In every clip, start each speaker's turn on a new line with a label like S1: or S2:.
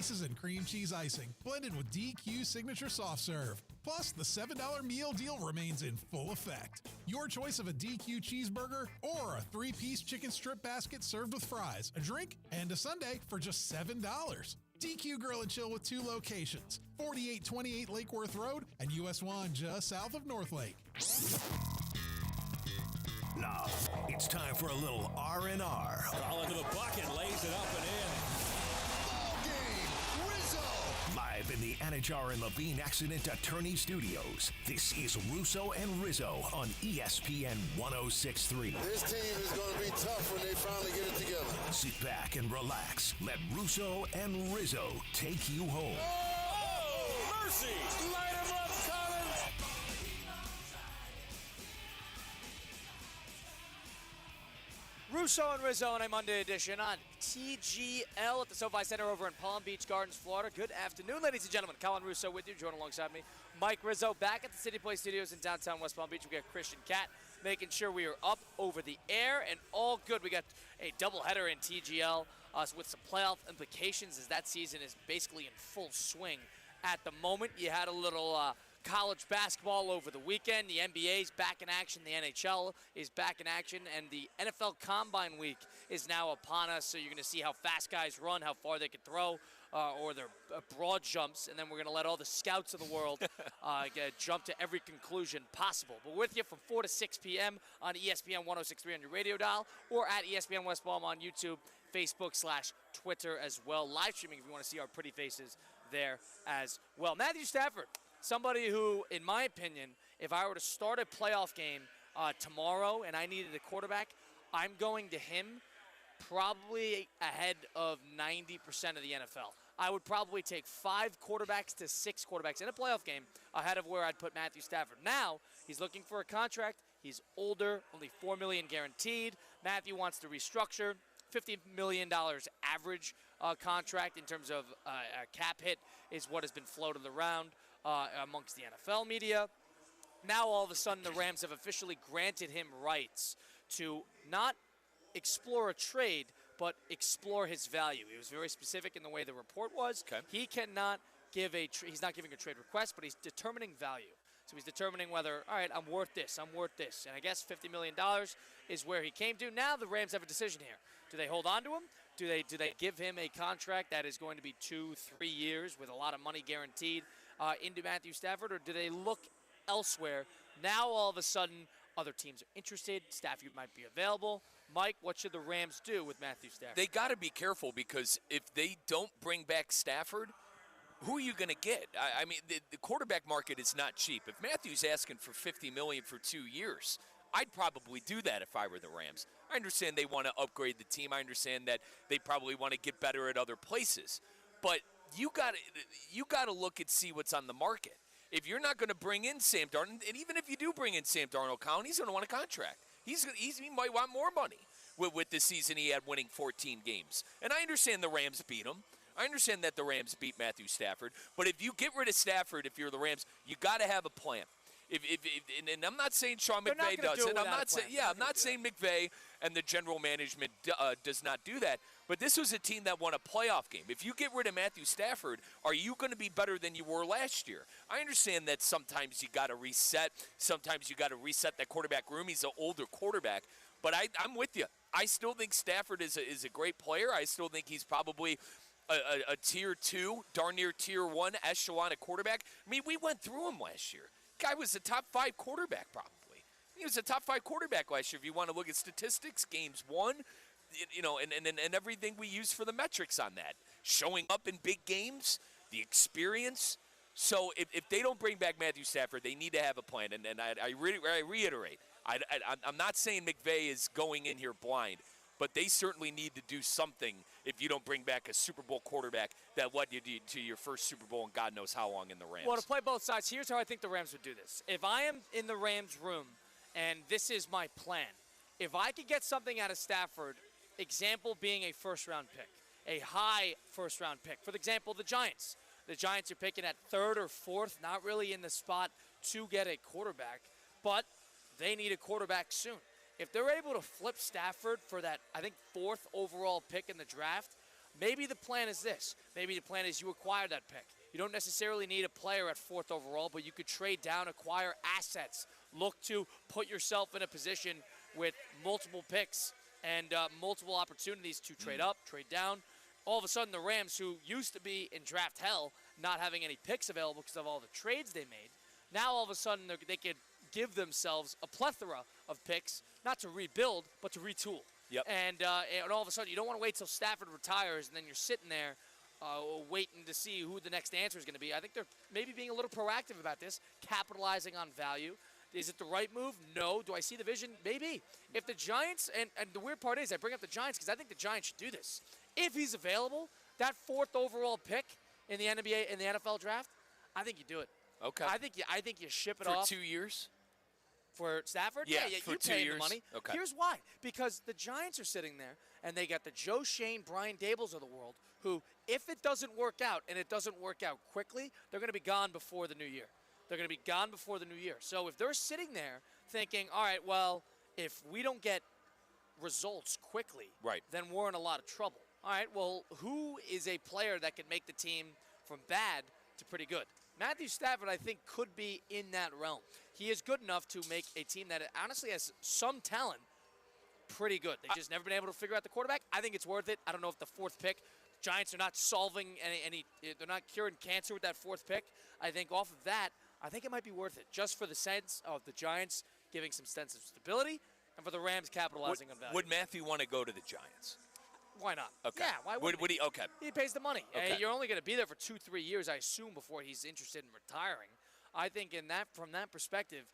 S1: pieces and cream cheese icing, blended with DQ Signature Soft Serve. Plus, the $7 meal deal remains in full effect. Your choice of a DQ cheeseburger or a 3-piece chicken strip basket served with fries, a drink, and a sundae for just $7. DQ Grill and Chill with 2 locations, 4828 Lake Worth Road and US 1 just south of North Lake.
S2: Now, it's time for a little R&R.
S3: Ball into the bucket, lays it up and in.
S2: Ball game, Rizzo! Live in the Anajar and Levine Accident Attorney Studios, this is Russo and Rizzo on ESPN 106.3.
S4: This team is going to be tough when they finally get it together.
S2: Sit back and relax. Let Russo and Rizzo take you home.
S3: Oh, mercy! Light him up, Colin!
S5: Russo and Rizzo on a Monday edition on TGL at the SoFi Center over in Palm Beach Gardens, Florida. Good afternoon, ladies and gentlemen. Colin Russo with you, joined alongside me. Mike Rizzo back at the City Place Studios in downtown West Palm Beach. We got Christian Cat making sure we are up over the air and all good. We got a doubleheader in TGL with some playoff implications as that season is basically in full swing at the moment. You had a little college basketball over the weekend. The NBA is back in action. The NHL is back in action. And the NFL Combine Week is now upon us. So you're going to see how fast guys run, how far they can throw, or their broad jumps. And then we're going to let all the scouts of the world jump to every conclusion possible. But with you from 4 to 6 p.m. on ESPN 106.3 on your radio dial or at ESPN West Palm on YouTube, Facebook/Twitter as well. Live streaming if you want to see our pretty faces there as well. Matthew Stafford. Somebody who, in my opinion, if I were to start a playoff game tomorrow and I needed a quarterback, I'm going to him probably ahead of 90% of the NFL. I would probably take 5 quarterbacks to 6 quarterbacks in a playoff game ahead of where I'd put Matthew Stafford. Now, he's looking for a contract. He's older, only $4 million guaranteed. Matthew wants to restructure. $50 million average contract in terms of a cap hit is what has been floated around amongst the NFL media. Now all of a sudden the Rams have officially granted him rights to not explore a trade, but explore his value. He was very specific in the way the report was.
S6: Okay.
S5: He cannot give he's not giving a trade request, but he's determining value. So he's determining whether, all right, I'm worth this. And I guess $50 million is where he came to. Now the Rams have a decision here. Do they hold on to him? Do they give him a contract that is going to be 2-3 years with a lot of money guaranteed into Matthew Stafford? Or do they look elsewhere? Now all of a sudden other teams are interested. Stafford might be available. Mike, what should the Rams do with Matthew Stafford?
S6: They got to be careful because if they don't bring back Stafford, who are you going to get? I mean, the quarterback market is not cheap. If Matthew's asking for $50 million for 2 years, I'd probably do that if I were the Rams. I understand they want to upgrade the team. I understand that they probably want to get better at other places. But you got to look and see what's on the market. If you're not going to bring in Sam Darnold, and even if you do bring in Sam Darnold, Colin, he's going to want a contract. He might want more money with the season he had winning 14 games. And I understand the Rams beat him. I understand that the Rams beat Matthew Stafford, but if you get rid of Stafford, if you're the Rams, you got to have a plan. And I'm not saying Sean McVay does it. I'm not saying McVay and the general management does not do that. But this was a team that won a playoff game. If you get rid of Matthew Stafford, are you going to be better than you were last year? I understand that sometimes you got to reset. Sometimes you got to reset that quarterback room. He's an older quarterback, but I'm with you. I still think Stafford is a great player. I still think he's probably a tier 2, darn near tier 1 echelon of quarterback. I mean, we went through him last year. Guy was a top 5 quarterback probably. He was a top 5 quarterback last year if you want to look at statistics, games won, and everything we use for the metrics on that. Showing up in big games, the experience. So if they don't bring back Matthew Stafford, they need to have a plan. And I reiterate, I'm not saying McVay is going in here blind, but they certainly need to do something if you don't bring back a Super Bowl quarterback that led you to your first Super Bowl and God knows how long in the Rams.
S5: Well, to play both sides, here's how I think the Rams would do this. If I am in the Rams room and this is my plan, if I could get something out of Stafford, example being a first-round pick, a high first-round pick. For example, the Giants. The Giants are picking at 3rd or 4th, not really in the spot to get a quarterback, but they need a quarterback soon. If they're able to flip Stafford for that, I think, 4th overall pick in the draft, Maybe the plan is this. Maybe the plan is you acquire that pick. You don't necessarily need a player at 4th overall, but you could trade down, acquire assets, look to put yourself in a position with multiple picks and multiple opportunities to trade up, trade down. All of a sudden, the Rams, who used to be in draft hell, not having any picks available because of all the trades they made, now all of a sudden they could give themselves a plethora of picks, not to rebuild, but to retool.
S6: Yep.
S5: And all of a sudden, you don't want to wait till Stafford retires, and then you're sitting there waiting to see who the next answer is going to be. I think they're maybe being a little proactive about this, capitalizing on value. Is it the right move? No. Do I see the vision? Maybe. If the Giants, and the weird part is I bring up the Giants because I think the Giants should do this. If he's available, that 4th overall pick in the NBA, in the NFL draft, I think you do it.
S6: Okay.
S5: I think you ship it
S6: For
S5: off.
S6: 2 years?
S5: For Stafford?
S6: Yeah,
S5: you
S6: for 2
S5: pay
S6: years.
S5: the money.
S6: Okay.
S5: Here's why. Because the Giants are sitting there, and they got the Joe Shane, Brian Dables of the world, who, if it doesn't work out, and it doesn't work out quickly, they're going to be gone before the new year. They're going to be gone before the new year. So if they're sitting there thinking, all right, well, if we don't get results quickly,
S6: right,
S5: then we're in a lot of trouble. All right, well, who is a player that can make the team from bad to pretty good? Matthew Stafford, I think, could be in that realm. He is good enough to make a team that honestly has some talent pretty good. They've just never been able to figure out the quarterback. I think it's worth it. I don't know if the 4th pick, Giants are not solving any they're not curing cancer with that 4th pick. I think off of that, I think it might be worth it just for the sense of the Giants giving some sense of stability and for the Rams capitalizing on value.
S6: Would Matthew want to go to the Giants?
S5: Why not?
S6: Okay.
S5: Yeah, why wouldn't
S6: would he? Okay.
S5: He pays the money.
S6: Okay.
S5: You're only going to be there for 2-3 years, I assume, before he's interested in retiring. I think from that perspective,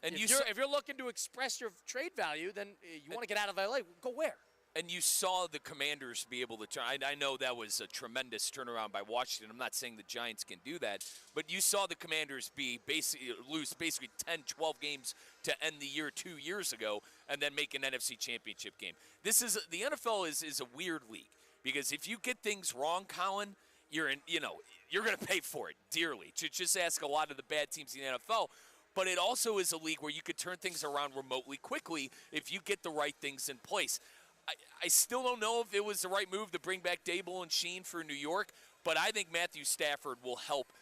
S5: if you're looking to express your trade value, then you want to get out of LA. Go where?
S6: And you saw the Commanders be able to turn. I know that was a tremendous turnaround by Washington. I'm not saying the Giants can do that, but you saw the Commanders lose 10, 12 games to end the year 2 years ago, and then make an NFC Championship game. The NFL is a weird league because if you get things wrong, Colin, you're going to pay for it dearly. Just ask a lot of the bad teams in the NFL. But it also is a league where you could turn things around remotely quickly if you get the right things in place. I still don't know if it was the right move to bring back Dable and Sheen for New York, but I think Matthew Stafford will help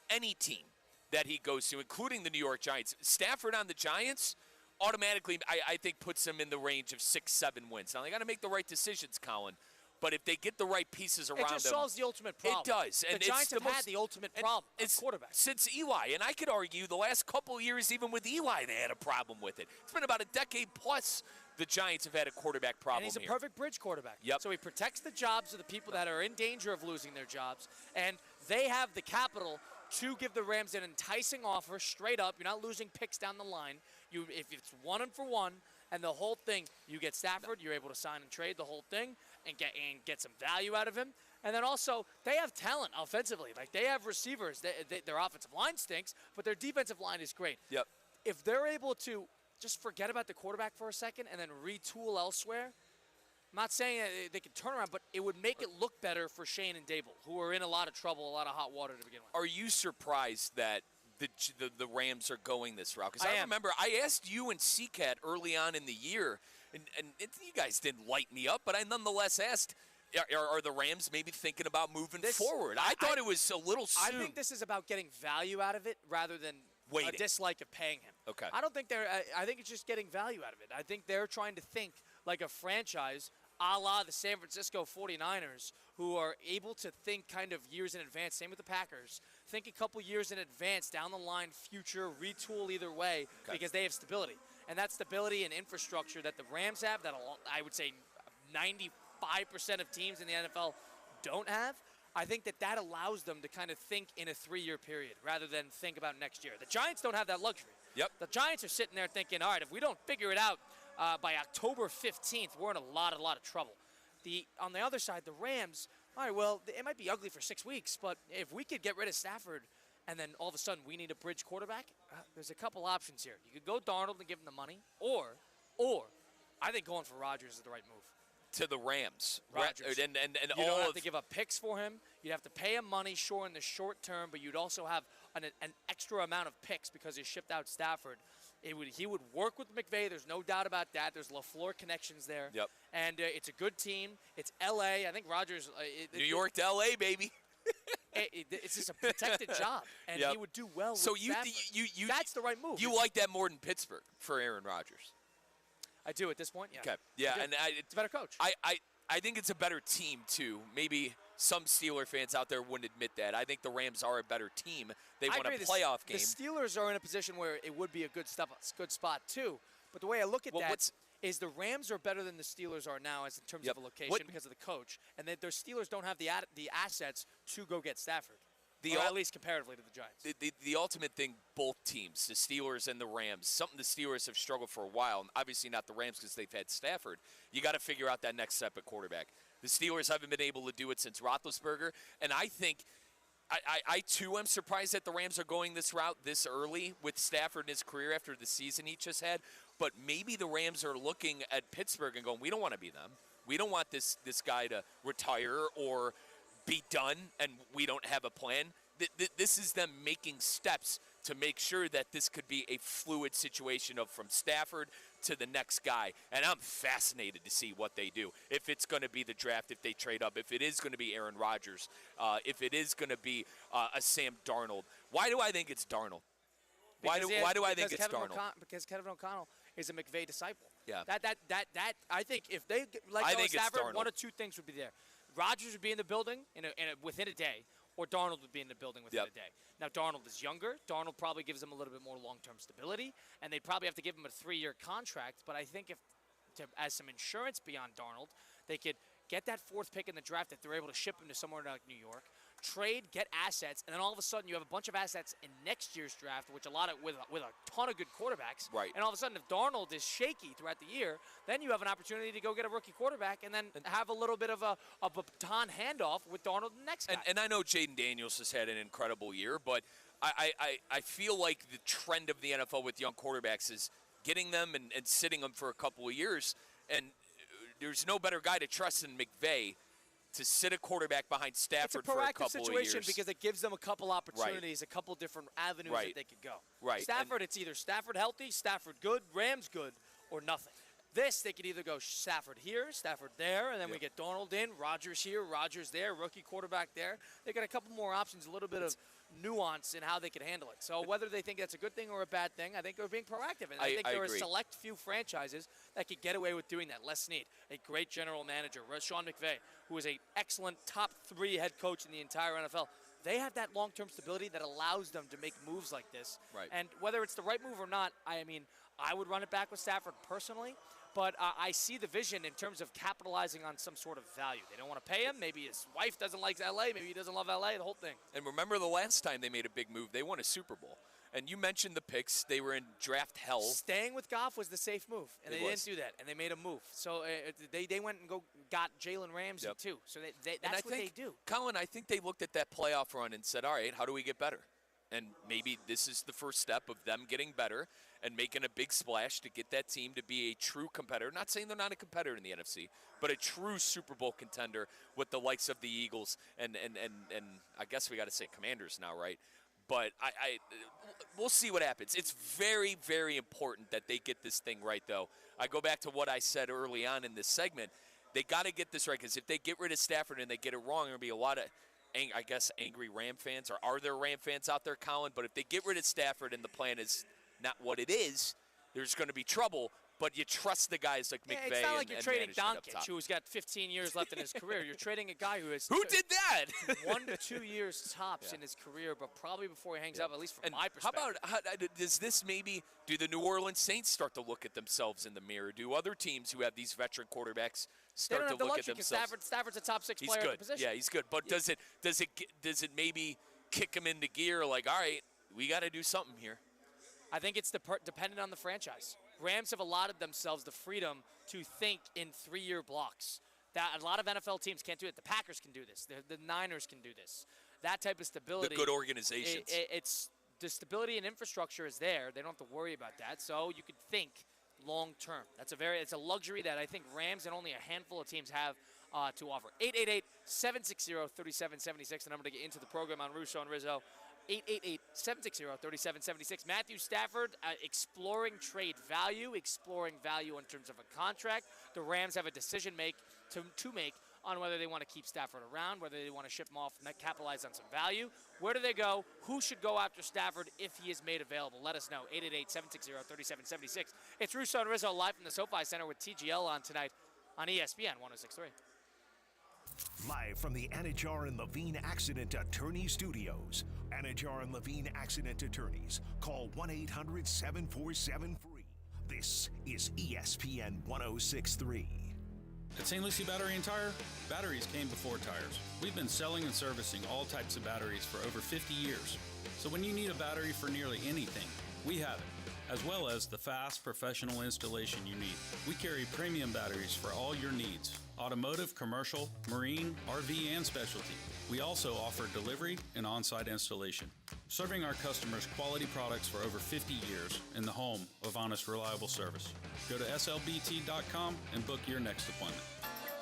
S6: any team that he goes to, including the New York Giants. Stafford on the Giants automatically, I think, puts them in the range of 6-7 wins. Now, they got to make the right decisions, Colin. But if they get the right pieces around them,
S5: it just solves the ultimate problem.
S6: It does.
S5: And the Giants have had the ultimate problem at quarterback.
S6: Since Eli, and I could argue the last couple of years, even with Eli, they had a problem with it. It's been about a decade plus the Giants have had a quarterback problem
S5: And he's a
S6: here.
S5: perfect bridge quarterback.
S6: Yep.
S5: So he protects the jobs of the people that are in danger of losing their jobs, and they have the capital to give the Rams an enticing offer straight up. You're not losing picks down the line. If it's 1-for-1 and the whole thing, you get Stafford, you're able to sign and trade the whole thing and get some value out of him. And then also, they have talent offensively. Like, they have receivers. Their offensive line stinks, but their defensive line is great.
S6: Yep.
S5: If they're able to just forget about the quarterback for a second and then retool elsewhere, I'm not saying they can turn around, but it would make it look better for Shane and Dable, who are in a lot of trouble, a lot of hot water to begin with.
S6: Are you surprised that the Rams are going this route? Because I
S5: am.
S6: remember I asked you and CCAT early on in the year, and you guys didn't light me up, but I nonetheless asked, are the Rams maybe thinking about moving forward? I thought it was a little soon.
S5: I think this is about getting value out of it rather than
S6: waiting.
S5: A dislike of paying him.
S6: Okay.
S5: I don't think I think it's just getting value out of it. I think they're trying to think like a franchise a la the San Francisco 49ers, who are able to think kind of years in advance. Same with the Packers. Think a couple years in advance, down the line, future, retool either way, because they have stability. And that stability and infrastructure that the Rams have, that I would say 95% of teams in the NFL don't have, I think that allows them to kind of think in a 3-year period rather than think about next year. The Giants don't have that luxury.
S6: Yep.
S5: The Giants are sitting there thinking, all right, if we don't figure it out by October 15th, we're in a lot of trouble. On the other side, the Rams, all right, well, it might be ugly for 6 weeks, but if we could get rid of Stafford and then all of a sudden we need a bridge quarterback, there's a couple options here. You could go Darnold and give him the money, or I think going for Rodgers is the right move.
S6: To the Rams.
S5: Rodgers.
S6: And
S5: you
S6: all
S5: don't have
S6: of
S5: to give up picks for him. You'd have to pay him money, sure, in the short term, but you'd also have an extra amount of picks because he shipped out Stafford. He would work with McVay. There's no doubt about that. There's LaFleur connections there.
S6: Yep.
S5: And it's a good team. It's L.A. I think Rodgers.
S6: New York to L.A., baby.
S5: It's just a protected job, and he would do well.
S6: So
S5: with
S6: you
S5: that's the right move.
S6: You like that more than Pittsburgh for Aaron Rodgers?
S5: I do at this point. Yeah.
S6: Okay. Yeah, and
S5: it's a better coach.
S6: I think it's a better team too. Maybe some Steeler fans out there wouldn't admit that. I think the Rams are a better team. They won a playoff game.
S5: The Steelers are in a position where it would be a good spot too. But the way I look at that is the Rams are better than the Steelers are now as in terms of a location because of the coach, and that their Steelers don't have the assets to go get Stafford. Or at least comparatively to the Giants.
S6: The ultimate thing, both teams, the Steelers and the Rams, something the Steelers have struggled for a while, and obviously not the Rams because they've had Stafford. You got to figure out that next step at quarterback. The Steelers haven't been able to do it since Roethlisberger, and I think I too am surprised that the Rams are going this route this early with Stafford in his career after the season he just had. But maybe the Rams are looking at Pittsburgh and going, we don't want to be them. We don't want this guy to retire or be done, and we don't have a plan. This is them making steps to make sure that this could be a fluid situation of from Stafford to the next guy. And I'm fascinated to see what they do. If it's going to be the draft, if they trade up, if it is going to be Aaron Rodgers, if it is going to be a Sam Darnold. Why do I think it's Darnold? Why do I think it's Darnold?
S5: Because Kevin O'Connell is a McVay disciple.
S6: Yeah.
S5: That I think if they let go of Stafford, one of two things would be there. Rodgers would be in the building within a day, or Darnold would be in the building within a day. Now, Darnold is younger. Darnold probably gives them a little bit more long-term stability, and they'd probably have to give him a 3-year contract. But I think as some insurance beyond Darnold, they could get that 4th pick in the draft if they're able to ship him to somewhere like New York, trade, get assets, and then all of a sudden you have a bunch of assets in next year's draft, which with a ton of good quarterbacks.
S6: Right.
S5: And all of a sudden, if Darnold is shaky throughout the year, then you have an opportunity to go get a rookie quarterback and then have a little bit of a baton handoff with Darnold the next guy.
S6: And I know Jaden Daniels has had an incredible year, but I feel like the trend of the NFL with young quarterbacks is getting them and sitting them for a couple of years. And there's no better guy to trust than McVay to sit a quarterback behind Stafford for a couple of years. It's a proactive situation
S5: because it gives them a couple opportunities, a couple different avenues that they could go.
S6: Right.
S5: Stafford, it's either Stafford healthy, Stafford good, Rams good, or nothing. This, they could either go Stafford here, Stafford there, and then we get Darnold in, Rodgers here, Rodgers there, rookie quarterback there. They got a couple more options, a little bit of nuance in how they could handle it. So whether they think that's a good thing or a bad thing, I think they're being proactive. And I think there are a select few franchises that could get away with doing that. Les Snead, a great general manager. Sean McVay, who is an excellent top 3 head coach in the entire NFL. They have that long-term stability that allows them to make moves like this.
S6: Right.
S5: And whether it's the right move or not, I mean, I would run it back with Stafford personally. But I see the vision in terms of capitalizing on some sort of value. They don't want to pay him. Maybe his wife doesn't like L.A. Maybe he doesn't love L.A., the whole thing.
S6: And remember the last time they made a big move, they won a Super Bowl. And you mentioned the picks. They were in draft hell.
S5: Staying with Goff was the safe move, and they didn't do that, and they made a move. So they went and got Jalen Ramsey, too. So that's what they do.
S6: Colin, I think they looked at that playoff run and said, all right, how do we get better? And maybe this is the first step of them getting better and making a big splash to get that team to be a true competitor. Not saying they're not a competitor in the NFC, but a true Super Bowl contender with the likes of the Eagles and I guess we got to say Commanders now, right? But we'll see what happens. It's very, very important that they get this thing right, though. I go back to what I said early on in this segment. They got to get this right because if they get rid of Stafford and they get it wrong, there will be a lot of angry Ram fans, or are there Ram fans out there, Colin? But if they get rid of Stafford and the plan is not what it is, there's going to be trouble. But you trust the guys like McVay.
S5: It's not like you're trading
S6: Doncic,
S5: who's got 15 years left in his career. You're trading a guy who has
S6: who did that
S5: 1 to 2 years tops in his career, but probably before he hangs up, at least from my perspective.
S6: How does this maybe do the New Orleans Saints start to look at themselves in the mirror? Do other teams who have these veteran quarterbacks start to look at themselves?
S5: Stafford's a top 6 player
S6: at
S5: the position.
S6: Yeah, he's good. But does it maybe kick him into gear? Like, all right, we got to do something here.
S5: I think it's dependent on the franchise. Rams have allotted themselves the freedom to think in 3-year blocks. That a lot of NFL teams can't do it. The Packers can do this. The Niners can do this. That type of stability.
S6: The good organizations.
S5: It's the stability and infrastructure is there. They don't have to worry about that. So you could think long term. It's a luxury that I think Rams and only a handful of teams have to offer. 888-760-3776, the number to get into the program on Russo and Rizzo. 888-760-3776. Matthew Stafford exploring trade value, exploring value in terms of a contract. The Rams have a decision to make on whether they want to keep Stafford around, whether they want to ship him off and capitalize on some value. Where do they go? Who should go after Stafford if he is made available? Let us know. 888-760-3776. It's Russo and Rizzo live from the SoFi Center with TGL on tonight on ESPN 106.3.
S2: Live from the Anajar and Levine Accident Attorney Studios. Anajar and Levine Accident Attorneys. Call 1-800-747-FREE. This is ESPN 106.3.
S7: At St. Lucie Battery and Tire, batteries came before tires. We've been selling and servicing all types of batteries for over 50 years. So when you need a battery for nearly anything, we have it, as well as the fast professional installation you need. We carry premium batteries for all your needs: automotive, commercial, marine, RV, and specialty. We also offer delivery and on-site installation, serving our customers quality products for over 50 years in the home of honest, reliable service. Go to slbt.com and book your next appointment.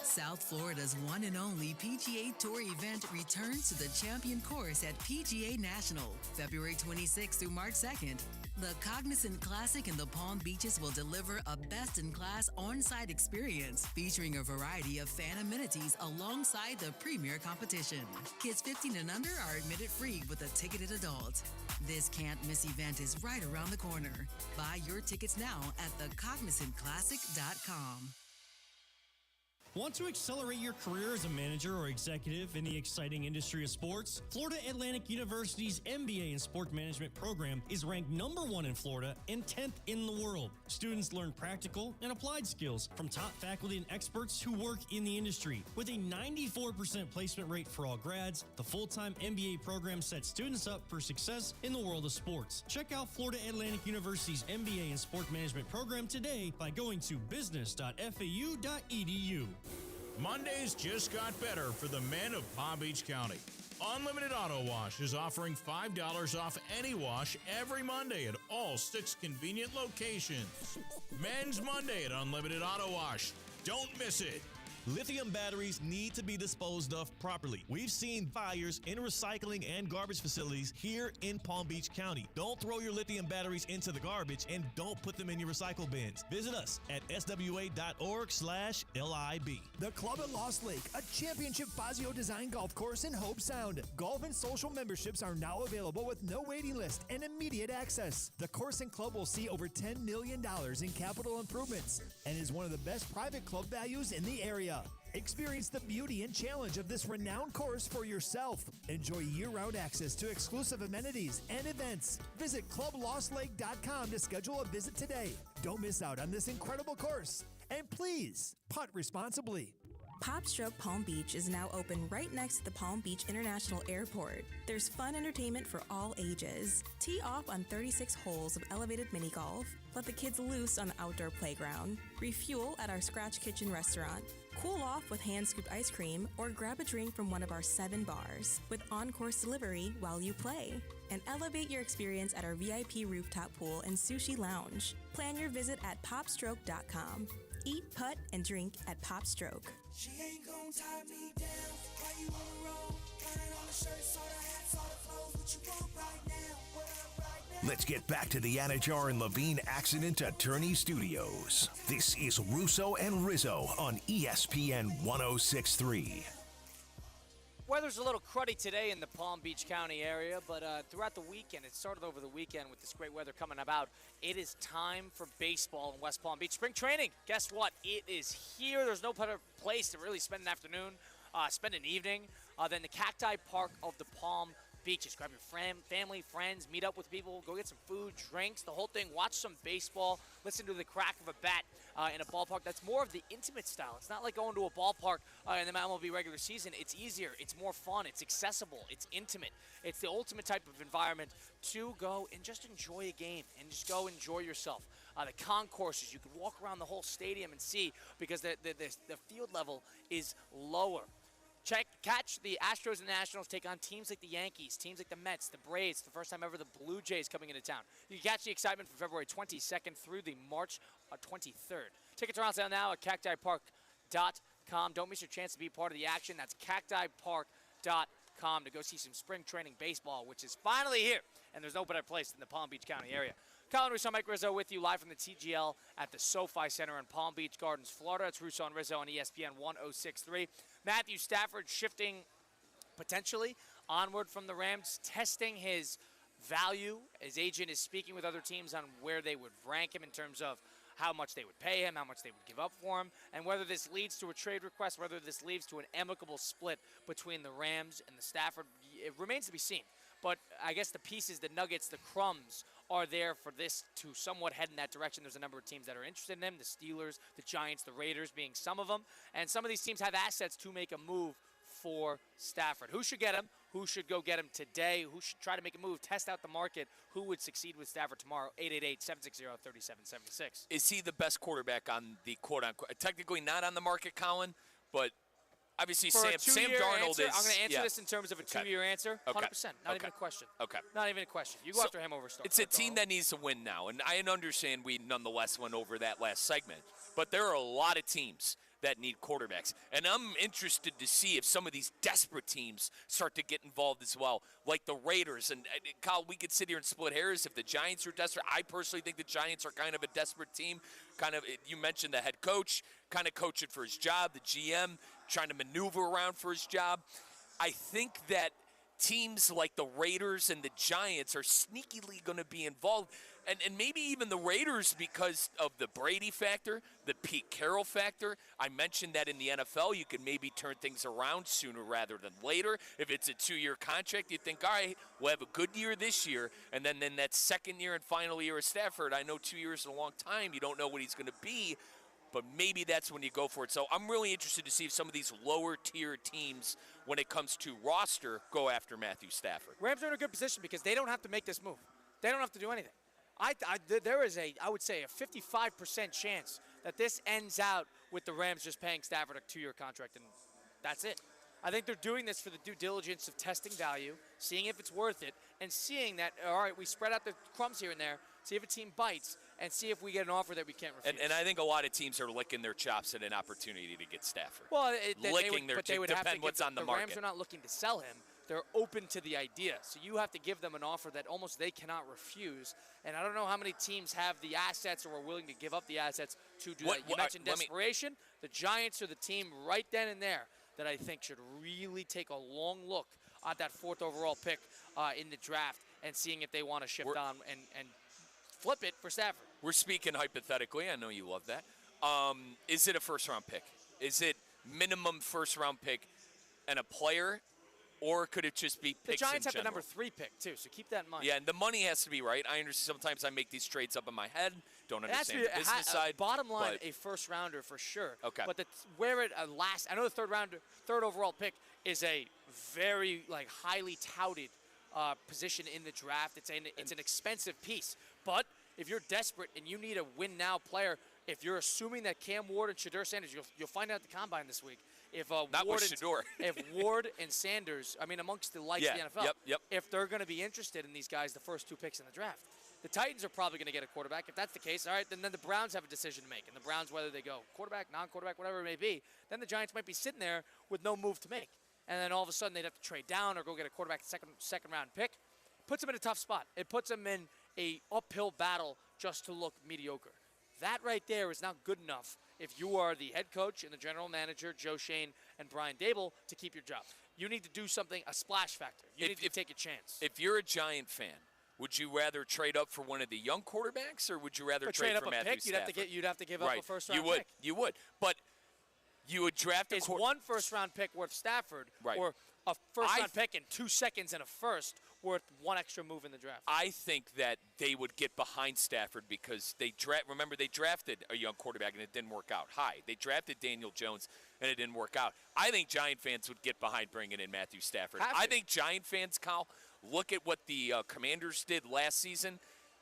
S8: South Florida's one and only PGA Tour event returns to the Champion Course at PGA National, February 26th through March 2nd. The Cognizant Classic in the Palm Beaches will deliver a best-in-class on-site experience featuring a variety of fan amenities alongside the premier competition. Kids 15 and under are admitted free with a ticketed adult. This can't-miss event is right around the corner. Buy your tickets now at thecognizantclassic.com.
S9: Want to accelerate your career as a manager or executive in the exciting industry of sports? Florida Atlantic University's MBA in Sport Management program is ranked #1 in Florida and 10th in the world. Students learn practical and applied skills from top faculty and experts who work in the industry. With a 94% placement rate for all grads, the full-time MBA program sets students up for success in the world of sports. Check out Florida Atlantic University's MBA in Sport Management program today by going to business.fau.edu.
S10: Mondays just got better for the men of Palm Beach County. Unlimited Auto Wash is offering $5 off any wash every Monday at all 6 convenient locations. Men's Monday at Unlimited Auto Wash. Don't miss it.
S11: Lithium batteries need to be disposed of properly. We've seen fires in recycling and garbage facilities here in Palm Beach County. Don't throw your lithium batteries into the garbage and don't put them in your recycle bins. Visit us at swa.org/LIB.
S12: The Club at Lost Lake, a championship Fazio design golf course in Hope Sound. Golf and social memberships are now available with no waiting list and immediate access. The course and club will see over $10 million in capital improvements and is one of the best private club values in the area. Experience the beauty and challenge of this renowned course for yourself. Enjoy year-round access to exclusive amenities and events. Visit clublostlake.com to schedule a visit today. Don't miss out on this incredible course. And please, putt responsibly.
S13: Pop Stroke Palm Beach is now open right next to the Palm Beach International Airport. There's fun entertainment for all ages. Tee off on 36 holes of elevated mini golf. Let the kids loose on the outdoor playground. Refuel at our Scratch Kitchen restaurant. Cool off with hand-scooped ice cream or grab a drink from one of our 7 bars with on-course delivery while you play. And elevate your experience at our VIP rooftop pool and sushi lounge. Plan your visit at popstroke.com. Eat, putt, and drink at Pop Stroke.
S14: She ain't gon' tie me down. Why you on the road? Got it on the shirt, saw the hat, saw the clothes. What you want right now? What up right now?
S2: Let's get back to the Anajar and Levine Accident Attorney Studios. This is Russo and Rizzo on ESPN 106.3.
S5: Weather's a little cruddy today in the Palm Beach County area, but throughout the weekend, it started over the weekend with this great weather coming about. It is time for baseball in West Palm Beach. Spring training, guess what? It is here. There's no better place to really spend an afternoon, spend an evening than the Cacti Park of the Palm Beaches. Grab your family, friends, meet up with people, go get some food, drinks, the whole thing. Watch some baseball, listen to the crack of a bat in a ballpark that's more of the intimate style. It's not like going to a ballpark in the MLB regular season. It's easier, it's more fun, it's accessible, it's intimate. It's the ultimate type of environment to go and just enjoy a game and just go enjoy yourself. The concourses, you can walk around the whole stadium and see because the field level is lower. Catch the Astros and Nationals take on teams like the Yankees, teams like the Mets, the Braves. The first time ever the Blue Jays coming into town. You can catch the excitement from February 22nd through the March 23rd. Tickets are on sale now at cactipark.com. Don't miss your chance to be part of the action. That's cactipark.com. PalmBeachPark.com to go see some spring training baseball, which is finally here. And there's no better place than the Palm Beach County area. Colin Russo, Mike Rizzo with you live from the TGL at the SoFi Center in Palm Beach Gardens, Florida. It's Russo and Rizzo on ESPN 106.3. Matthew Stafford shifting potentially onward from the Rams, testing his value. His agent is speaking with other teams on where they would rank him in terms of how much they would pay him, how much they would give up for him, and whether this leads to a trade request, whether this leads to an amicable split between the Rams and the Stafford. It remains to be seen. But I guess the pieces, the nuggets, the crumbs are there for this to somewhat head in that direction. There's a number of teams that are interested in him, the Steelers, the Giants, the Raiders being some of them. And some of these teams have assets to make a move for Stafford. Who should get him? Who should go get him today? Who should try to make a move, test out the market? Who would succeed with Stafford tomorrow? 888-760-3776.
S6: Is he the best quarterback on the quote-unquote, technically not on the market, Colin, but obviously Sam Darnold
S5: answer,
S6: is.
S5: I'm going to answer this in terms of a two-year answer. 100%. Not even a question.
S6: Okay.
S5: Not even a question. You go after him over Stark.
S6: It's a team that needs to win now, and I understand we nonetheless went over that last segment, but there are a lot of teams that need quarterbacks. And I'm interested to see if some of these desperate teams start to get involved as well, like the Raiders. And Kyle, we could sit here and split hairs if the Giants are desperate. I personally think the Giants are kind of a desperate team. You mentioned the head coach, kind of coaching for his job, the GM trying to maneuver around for his job. I think that teams like the Raiders and the Giants are sneakily going to be involved. And maybe even the Raiders because of the Brady factor, the Pete Carroll factor. I mentioned that in the NFL, you can maybe turn things around sooner rather than later. If it's a 2-year contract, you think, all right, we'll have a good year this year. And then that second year and final year of Stafford, I know 2 years is a long time. You don't know what he's going to be. But maybe that's when you go for it. So I'm really interested to see if some of these lower-tier teams, when it comes to roster, go after Matthew Stafford.
S5: Rams are in a good position because they don't have to make this move. They don't have to do anything. There is I would say, a 55% chance that this ends out with the Rams just paying Stafford a 2-year contract, and that's it. I think they're doing this for the due diligence of testing value, seeing if it's worth it, and seeing that, all right, we spread out the crumbs here and there, see if a team bites, and see if we get an offer that we can't refuse.
S6: And I think a lot of teams are licking their chops at an opportunity to get Stafford.
S5: Well,
S6: they would have to give what's on the market.
S5: The Rams are not looking to sell him. They're open to the idea. So you have to give them an offer that almost they cannot refuse. And I don't know how many teams have the assets or are willing to give up the assets to do that. You mentioned desperation. The Giants are the team right then and there that I think should really take a long look at that 4th overall pick in the draft and seeing if they want to shift on and flip it for Stafford.
S6: We're speaking hypothetically. I know you love that. Is it a first-round pick? Is it minimum first-round pick and a player? Or could it just be picks
S5: The Giants
S6: in
S5: have the
S6: general?
S5: number 3 pick, too, so keep that in mind.
S6: Yeah, and the money has to be right. I understand sometimes I make these trades up in my head, don't understand the business side.
S5: Bottom line, a first-rounder for sure.
S6: Okay.
S5: But I know the third overall pick is a very highly touted position in the draft. It's an expensive piece. But if you're desperate and you need a win-now player, if you're assuming that Cam Ward and Shedeur Sanders, you'll find out at the Combine this week. If Ward and Sanders, amongst the likes of the NFL, if they're going to be interested in these guys, the first 2 picks in the draft, the Titans are probably going to get a quarterback. If that's the case, all right, then the Browns have a decision to make. And the Browns, whether they go quarterback, non-quarterback, whatever it may be, then the Giants might be sitting there with no move to make. And then all of a sudden they'd have to trade down or go get a quarterback second round pick. Puts them in a tough spot. It puts them in a uphill battle just to look mediocre. That right there is not good enough if you are the head coach and the general manager, Joe Shane and Brian Dable, to keep your job. You need to do something, a splash factor. You need to take a chance.
S6: If you're a Giant fan, would you rather trade up for one of the young quarterbacks, or would you rather trade for Matthew Stafford?
S5: You'd have to give up a first-round
S6: pick.
S5: pick.
S6: You would. But you would draft
S5: Is one first-round pick worth Stafford,
S6: right,
S5: or a first-round pick and 2 seconds and a first worth one extra move in the draft?
S6: I think that they would get behind Stafford because they drafted a young quarterback and it didn't work out. They drafted Daniel Jones and it didn't work out. I think Giant fans would get behind bringing in Matthew Stafford. I think Giant fans, Kyle, look at what the Commanders did last season.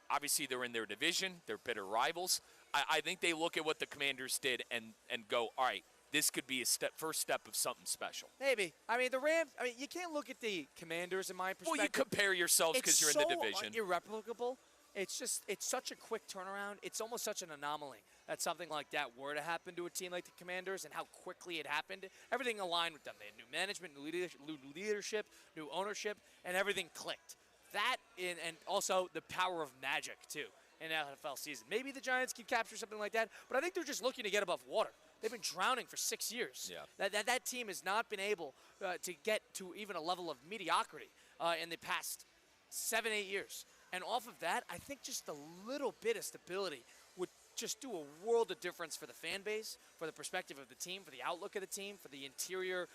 S6: Obviously, they're in their division. They're bitter rivals. I think they look at what the Commanders did and go, all right, this could be a first step of something special.
S5: Maybe. The Rams, you can't look at the Commanders in my perspective.
S6: Well, you compare yourselves because you're in the division.
S5: It's so irreplicable. It's such a quick turnaround. It's almost such an anomaly. that something like that were to happen to a team like the Commanders and how quickly it happened. Everything aligned with them. They had new management, new leadership, new ownership, and everything clicked. That and also the power of magic, too, in the NFL season. Maybe the Giants can capture something like that, but I think they're just looking to get above water. They've been drowning for 6 years.
S6: Yeah.
S5: That team has not been able to get to even a level of mediocrity in the past 7, 8 years. And off of that, I think just a little bit of stability would just do a world of difference for the fan base, for the perspective of the team, for the outlook of the team, for the interior.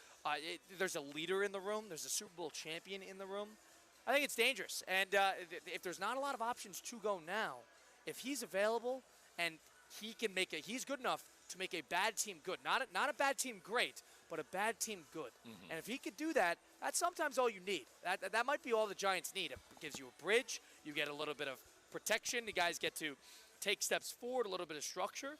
S5: There's a leader in the room. There's a Super Bowl champion in the room. I think it's dangerous. And if there's not a lot of options to go now, if he's available and he can he's good enough to make a bad team good. Not a bad team great, but a bad team good. Mm-hmm. And if he could do that, that's sometimes all you need. That might be all the Giants need. It gives you a bridge. You get a little bit of protection. The guys get to take steps forward, a little bit of structure.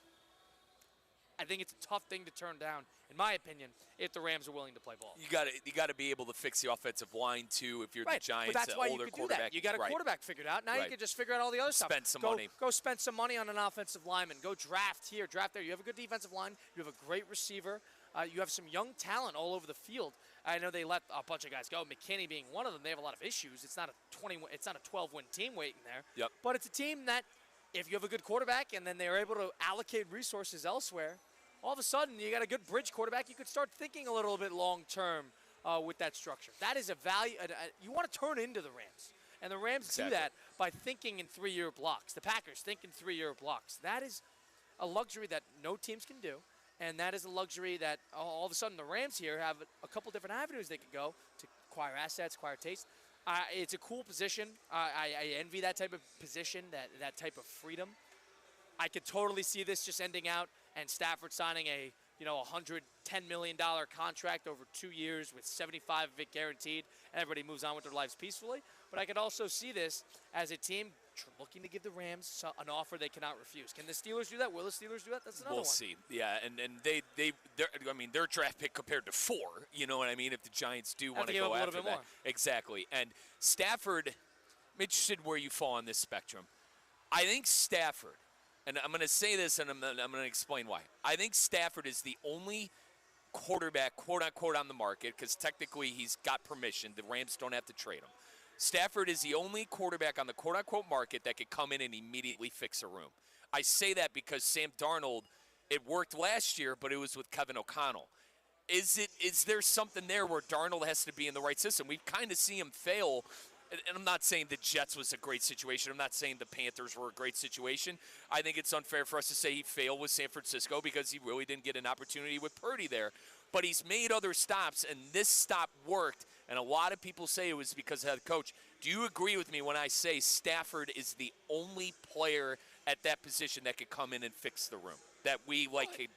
S5: I think it's a tough thing to turn down, in my opinion, if the Rams are willing to play ball.
S6: You got to be able to fix the offensive line too. If you're the Giants,
S5: but that's why
S6: older
S5: you could
S6: quarterback,
S5: do that. You got a quarterback figured out. Now you can just figure out all the other stuff.
S6: Spend some money.
S5: Go spend some money on an offensive lineman. Go draft here, draft there. You have a good defensive line. You have a great receiver. You have some young talent all over the field. I know they let a bunch of guys go. McKinney being one of them. They have a lot of issues. It's not a 12-win team waiting there.
S6: Yep.
S5: But it's a team that, if you have a good quarterback and then they're able to allocate resources elsewhere, all of a sudden you got a good bridge quarterback. You could start thinking a little bit long-term with that structure. That is a value. You want to turn into the Rams. And the Rams do that by thinking in 3-year blocks. The Packers think in 3-year blocks. That is a luxury that no teams can do. And that is a luxury that all of a sudden the Rams here have a couple different avenues they could go to acquire assets, acquire taste. It's a cool position. I envy that type of position, that type of freedom. I could totally see this just ending out and Stafford signing a $110 million contract over 2 years with 75 of it guaranteed, and everybody moves on with their lives peacefully. But I could also see this as a team looking to give the Rams an offer they cannot refuse. Can the Steelers do that? Will the Steelers do that? That's another one.
S6: We'll see. Yeah, and their draft pick compared to 4. You know what I mean? If the Giants do want to go after that, exactly. And Stafford, I'm interested where you fall on this spectrum. I think Stafford. And I'm going to say this, and I'm going to explain why. I think Stafford is the only quarterback, quote-unquote, on the market, because technically he's got permission. The Rams don't have to trade him. Stafford is the only quarterback on the quote-unquote market that could come in and immediately fix a room. I say that because Sam Darnold, it worked last year, but it was with Kevin O'Connell. Is there something there where Darnold has to be in the right system? We've kind of seen him fail. And I'm not saying the Jets was a great situation. I'm not saying the Panthers were a great situation. I think it's unfair for us to say he failed with San Francisco because he really didn't get an opportunity with Purdy there. But he's made other stops, and this stop worked. And a lot of people say it was because of the coach. Do you agree with me when I say Stafford is the only player at that position that could come in and fix the room, that we could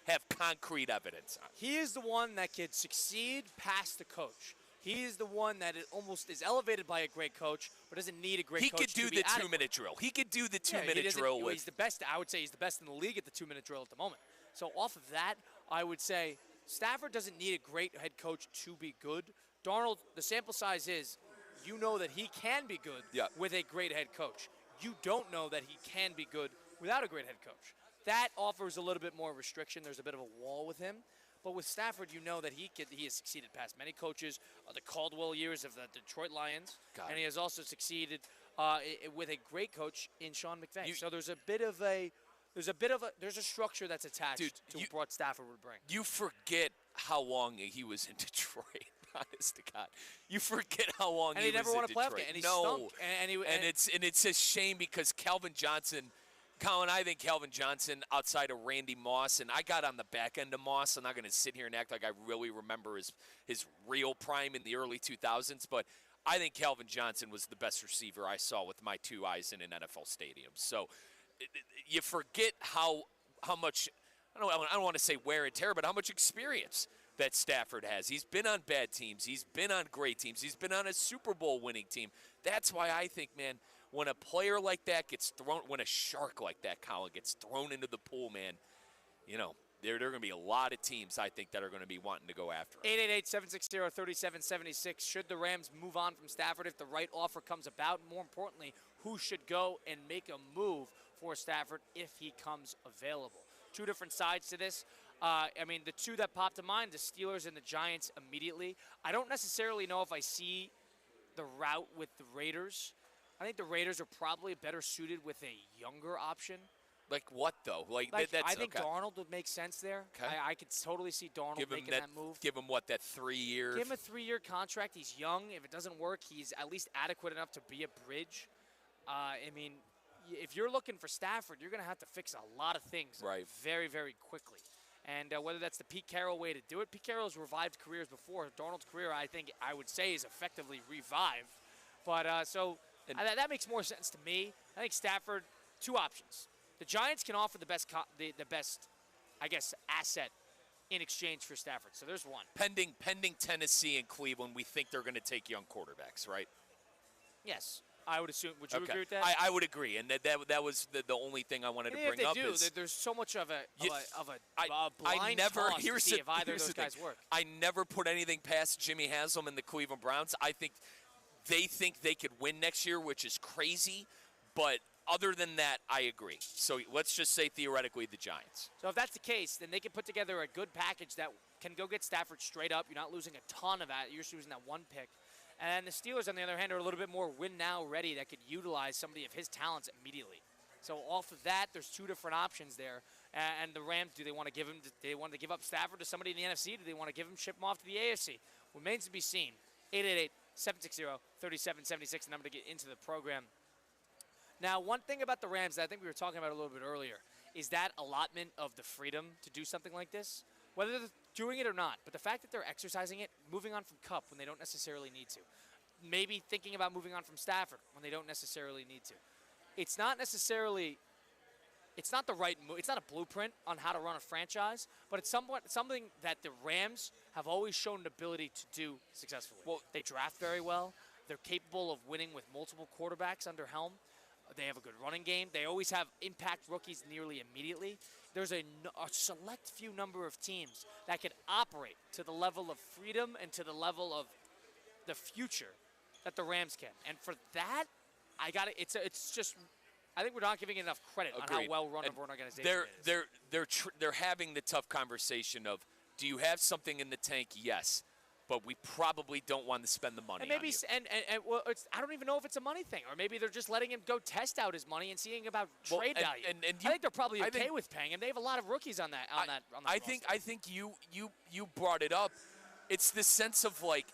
S6: have concrete evidence on?
S5: He is the one that could succeed past the coach. He is the one that almost is elevated by a great coach, but doesn't need a great coach.
S6: He could do the 2-minute drill. He could do the 2-minute drill.
S5: He's the best. I would say he's the best in the league at the 2-minute drill at the moment. So off of that, I would say Stafford doesn't need a great head coach to be good. Darnold, the sample size is, you know that he can be good with a great head coach. You don't know that he can be good without a great head coach. That offers a little bit more restriction. There's a bit of a wall with him. But with Stafford, you know that he has succeeded past many coaches, the Caldwell years of the Detroit Lions, and he has also succeeded with a great coach in Sean McVay. So there's a structure that's attached to what Stafford would bring.
S6: You forget how long he was in Detroit. Honest to God, you forget how long he was in Detroit.
S5: And he never won a playoff game, and he stunk.
S6: And it's a shame because Colin, I think Calvin Johnson, outside of Randy Moss, and I got on the back end of Moss. I'm not going to sit here and act like I really remember his real prime in the early 2000s, but I think Calvin Johnson was the best receiver I saw with my 2 eyes in an NFL stadium. So you forget how much, I don't want to say wear and tear, but how much experience that Stafford has. He's been on bad teams. He's been on great teams. He's been on a Super Bowl winning team. That's why I think, man, when a player like that gets thrown, when a shark like that, Colin, gets thrown into the pool, man, there are going to be a lot of teams, I think, that are going to be wanting to go after him.
S5: 888-760-3776. Should the Rams move on from Stafford if the right offer comes about? More importantly, who should go and make a move for Stafford if he comes available. Two different sides to this. I mean, the two that pop to mind, the Steelers and the Giants immediately. I don't necessarily know if I see the route with the Raiders. I think the Raiders are probably better suited with a younger option.
S6: Like what, though? That's,
S5: I think
S6: okay.
S5: Darnold would make sense there.
S6: Okay.
S5: I could totally see Darnold making that move.
S6: Give him, that 3 year?
S5: Give him a 3-year contract. He's young. If it doesn't work, he's at least adequate enough to be a bridge. I mean, if you're looking for Stafford, you're going to have to fix a lot of things very, very quickly. And whether that's the Pete Carroll way to do it, Pete Carroll's revived careers before. Darnold's career, I would say, is effectively revived. But that makes more sense to me. I think Stafford, two options. The Giants can offer the best, I guess, asset in exchange for Stafford. So there's one.
S6: Pending Tennessee and Cleveland, we think they're going to take young quarterbacks, right?
S5: Yes. I would assume. Would you agree with that?
S6: I would agree, and that was the only thing I wanted to bring up.
S5: There's so much of a
S6: toss
S5: blind to see if either of those guys work.
S6: I never put anything past Jimmy Haslam and the Cleveland Browns. I think they could win next year, which is crazy, but other than that, I agree. So let's just say theoretically the Giants.
S5: So if that's the case, then they can put together a good package that can go get Stafford straight up. You're not losing a ton of that. You're just losing that one pick. And the Steelers, on the other hand, are a little bit more win-now ready that could utilize somebody of his talents immediately. So off of that, there's two different options there. And the Rams, do they want to give give up Stafford to somebody in the NFC? Do they want to ship him off to the AFC? Remains to be seen. 888-760-3776, the number to get into the program. Now, one thing about the Rams that I think we were talking about a little bit earlier is that allotment of the freedom to do something like this, whether they're doing it or not. But the fact that they're exercising it, moving on from Kupp when they don't necessarily need to, maybe thinking about moving on from Stafford when they don't necessarily need to. It's not the right move. It's not a blueprint on how to run a franchise, but it's something that the Rams have always shown an ability to do successfully. Well, they draft very well. They're capable of winning with multiple quarterbacks under helm. They have a good running game. They always have impact rookies nearly immediately. There's a select few number of teams that can operate to the level of freedom and to the level of the future that the Rams can. And for that, it's just I think we're not giving enough credit on how well run of an organization it is.
S6: They're having the tough conversation of, do you have something in the tank? Yes. But we probably don't want to spend the money.
S5: And maybe,
S6: on you.
S5: I don't even know if it's a money thing, or maybe they're just letting him go test out his money and seeing about trade value. And I think they're probably okay with paying him. They have a lot of rookies on that.
S6: I think you brought it up. It's the sense of like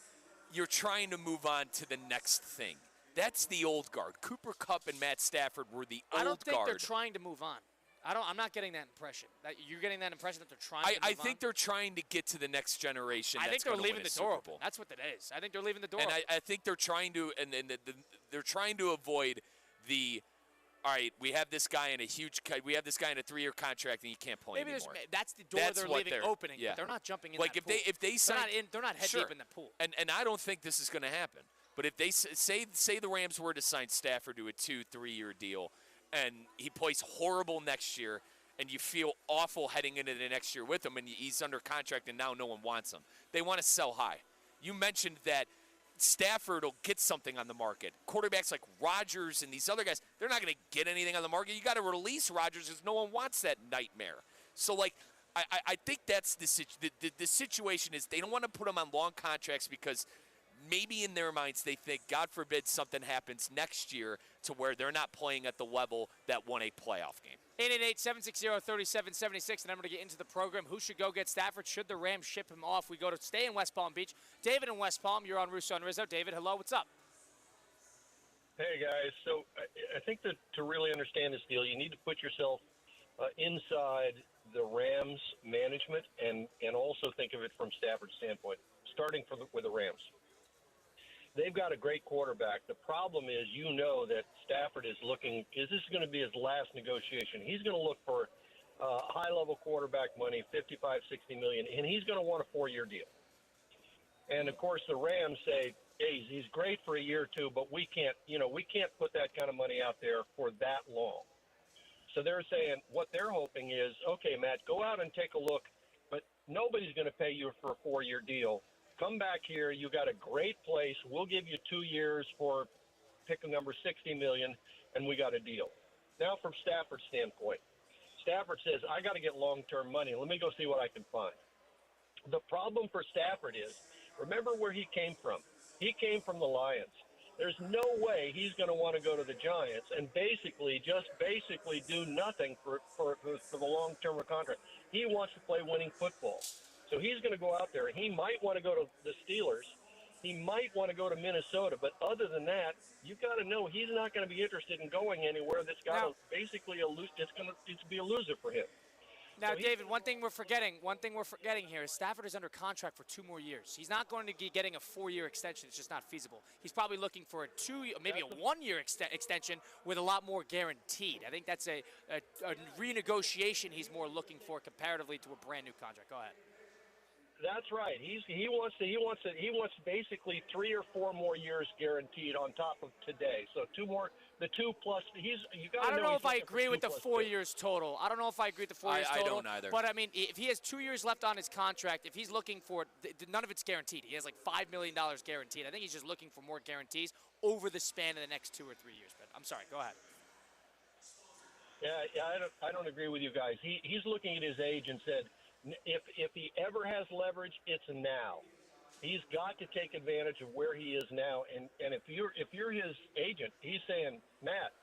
S6: you're trying to move on to the next thing. That's the old guard. Cooper Kupp and Matt Stafford were the old guard.
S5: I don't think they're trying to move on. I'm not getting that impression. You're getting that impression that they're trying to move on?
S6: I think they're trying to get to the next generation.
S5: I think they're leaving the door open. That's what it is. I think they're leaving the door open.
S6: I think they're trying to, they're trying to avoid all right, we have this guy in a 3-year contract and you can't play anymore.
S5: That's the door they're leaving opening, but they're not jumping in that pool.
S6: If they sign,
S5: they're not head deep in the pool.
S6: And I don't think this is going to happen. But if they say the Rams were to sign Stafford to a 2-3-year deal, and he plays horrible next year, and you feel awful heading into the next year with him, and he's under contract, and now no one wants him. They want to sell high. You mentioned that Stafford will get something on the market. Quarterbacks like Rodgers and these other guys, they're not going to get anything on the market. You got to release Rodgers because no one wants that nightmare. So, I think that's the situation is they don't want to put him on long contracts because maybe in their minds they think, God forbid, something happens next year to where they're not playing at the level that won a playoff game.
S5: 888-760-3776, the number to get into the program. Who should go get Stafford? Should the Rams ship him off? We go to stay in West Palm Beach. David in West Palm, you're on Russo and Rizzo. David, hello, what's up?
S15: Hey, guys. So I think that to really understand this deal, you need to put yourself inside the Rams management and also think of it from Stafford's standpoint, starting with the Rams. They've got a great quarterback. The problem is, that Stafford is this is going to be his last negotiation. He's going to look for high-level quarterback money, $55, $60 million, and he's going to want a 4-year deal. And, of course, the Rams say, hey, he's great for a year or two, but we can't put that kind of money out there for that long. So they're saying what they're hoping is, okay, Matt, go out and take a look, but nobody's going to pay you for a 4-year deal. Come back here. You got a great place. We'll give you 2 years for pick a number $60 million, and we got a deal. Now, from Stafford's standpoint, Stafford says, I got to get long-term money. Let me go see what I can find. The problem for Stafford is, remember where he came from. He came from the Lions. There's no way he's going to want to go to the Giants and basically do nothing for the long-term contract. He wants to play winning football. So he's going to go out there. He might want to go to the Steelers. He might want to go to Minnesota. But other than that, you got to know he's not going to be interested in going anywhere that's got basically it's going to be a loser for him.
S5: Now, so David, one thing we're forgetting here is Stafford is under contract for 2 more years. He's not going to be getting a 4-year extension. It's just not feasible. He's probably looking for a 1-year extension with a lot more guaranteed. I think that's a renegotiation he's more looking for comparatively to a brand new contract. Go ahead.
S15: That's right. He wants basically 3 or 4 more years guaranteed on top of today. So 2 more. The 2 plus.
S5: I don't know if I agree with the 4 years total. I don't know if I agree with the 4 years total.
S6: I don't either.
S5: But I mean, if he has 2 years left on his contract, if he's looking for none of it's guaranteed. He has like $5 million guaranteed. I think he's just looking for more guarantees over the span of the next 2 or 3 years. But I'm sorry. Go ahead.
S15: Yeah. I don't agree with you guys. He's looking at his age and said, if he ever has leverage, it's now. He's got to take advantage of where he is now. And if you're his agent, he's saying, Matt,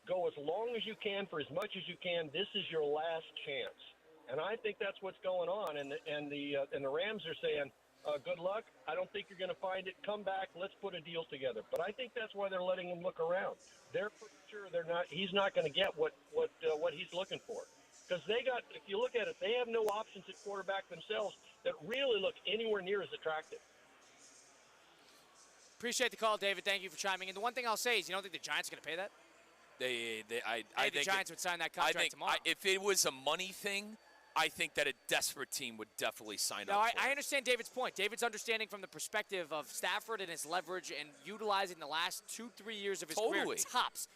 S15: go as long as you can for as much as you can. This is your last chance. And I think that's what's going on. And the Rams are saying, good luck. I don't think you're going to find it. Come back. Let's put a deal together. But I think that's why they're letting him look around. They're for sure he's not going to get what he's looking for. Because if you look at it, they have no options at quarterback themselves that really look anywhere near as attractive.
S5: Appreciate the call, David. Thank you for chiming in. The one thing I'll say is, you don't think the Giants are going to pay that?
S6: I
S5: think the Giants would sign that contract tomorrow.
S6: If it was a money thing, I think that a desperate team would definitely sign up.
S5: Now, I understand David's point. David's understanding from the perspective of Stafford and his leverage and utilizing the last 2-3 years of his career tops.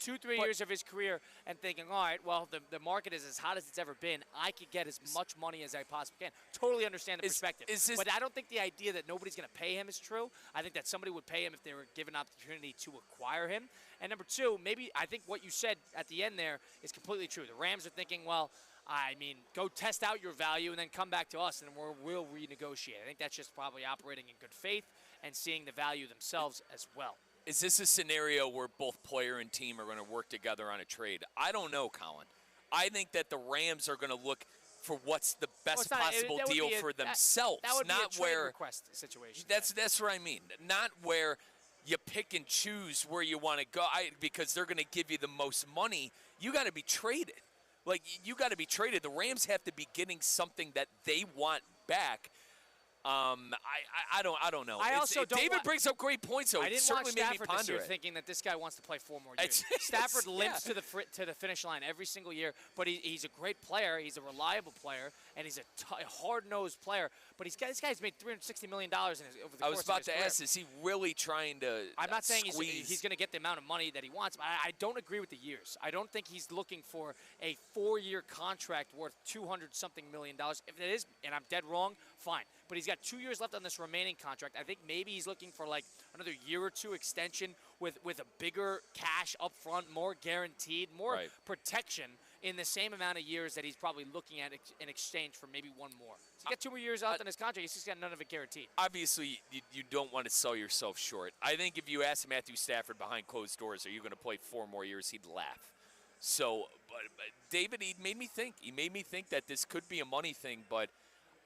S5: 2-3 years of his career and thinking, all right, well, the market is as hot as it's ever been. I could get as much money as I possibly can. Totally understand the perspective. But I don't think the idea that nobody's going to pay him is true. I think that somebody would pay him if they were given an opportunity to acquire him. And number 2, I think what you said at the end there is completely true. The Rams are thinking, well, I mean, go test out your value and then come back to us and we'll renegotiate. I think that's just probably operating in good faith and seeing the value themselves as well.
S6: Is this a scenario where both player and team are going to work together on a trade? I don't know, Colin. I think that the Rams are going to look for what's the best possible deal for themselves.
S5: That would
S6: not
S5: be a trade
S6: where
S5: request situation.
S6: That's what I mean. Not where you pick and choose where you want to go because they're going to give you the most money. You got to be traded. You got to be traded. The Rams have to be getting something that they want back. I don't know. David brings up great points, though.
S5: I didn't want Stafford this year thinking that this guy wants to play 4 more years. Stafford limps to the finish line every single year, but he's a great player. He's a reliable player, and he's a hard-nosed player. But this guy's made $360 million over the course of his career.
S6: I was about to ask, is he really trying to
S5: I'm not saying he's going to get the amount of money that he wants, but I don't agree with the years. I don't think he's looking for a 4-year contract worth $200-something million. If it is, and I'm dead wrong, fine. But he's got 2 years left on this remaining contract. I think maybe he's looking for like another year or 2 extension with a bigger cash up front, more guaranteed, more protection in the same amount of years that he's probably looking at in exchange for maybe 1 more. So he got 2 more years left on his contract. He's just got none of it guaranteed.
S6: Obviously, you don't want to sell yourself short. I think if you asked Matthew Stafford behind closed doors, are you going to play 4 more years, he'd laugh. So, but David, he made me think. He made me think that this could be a money thing, but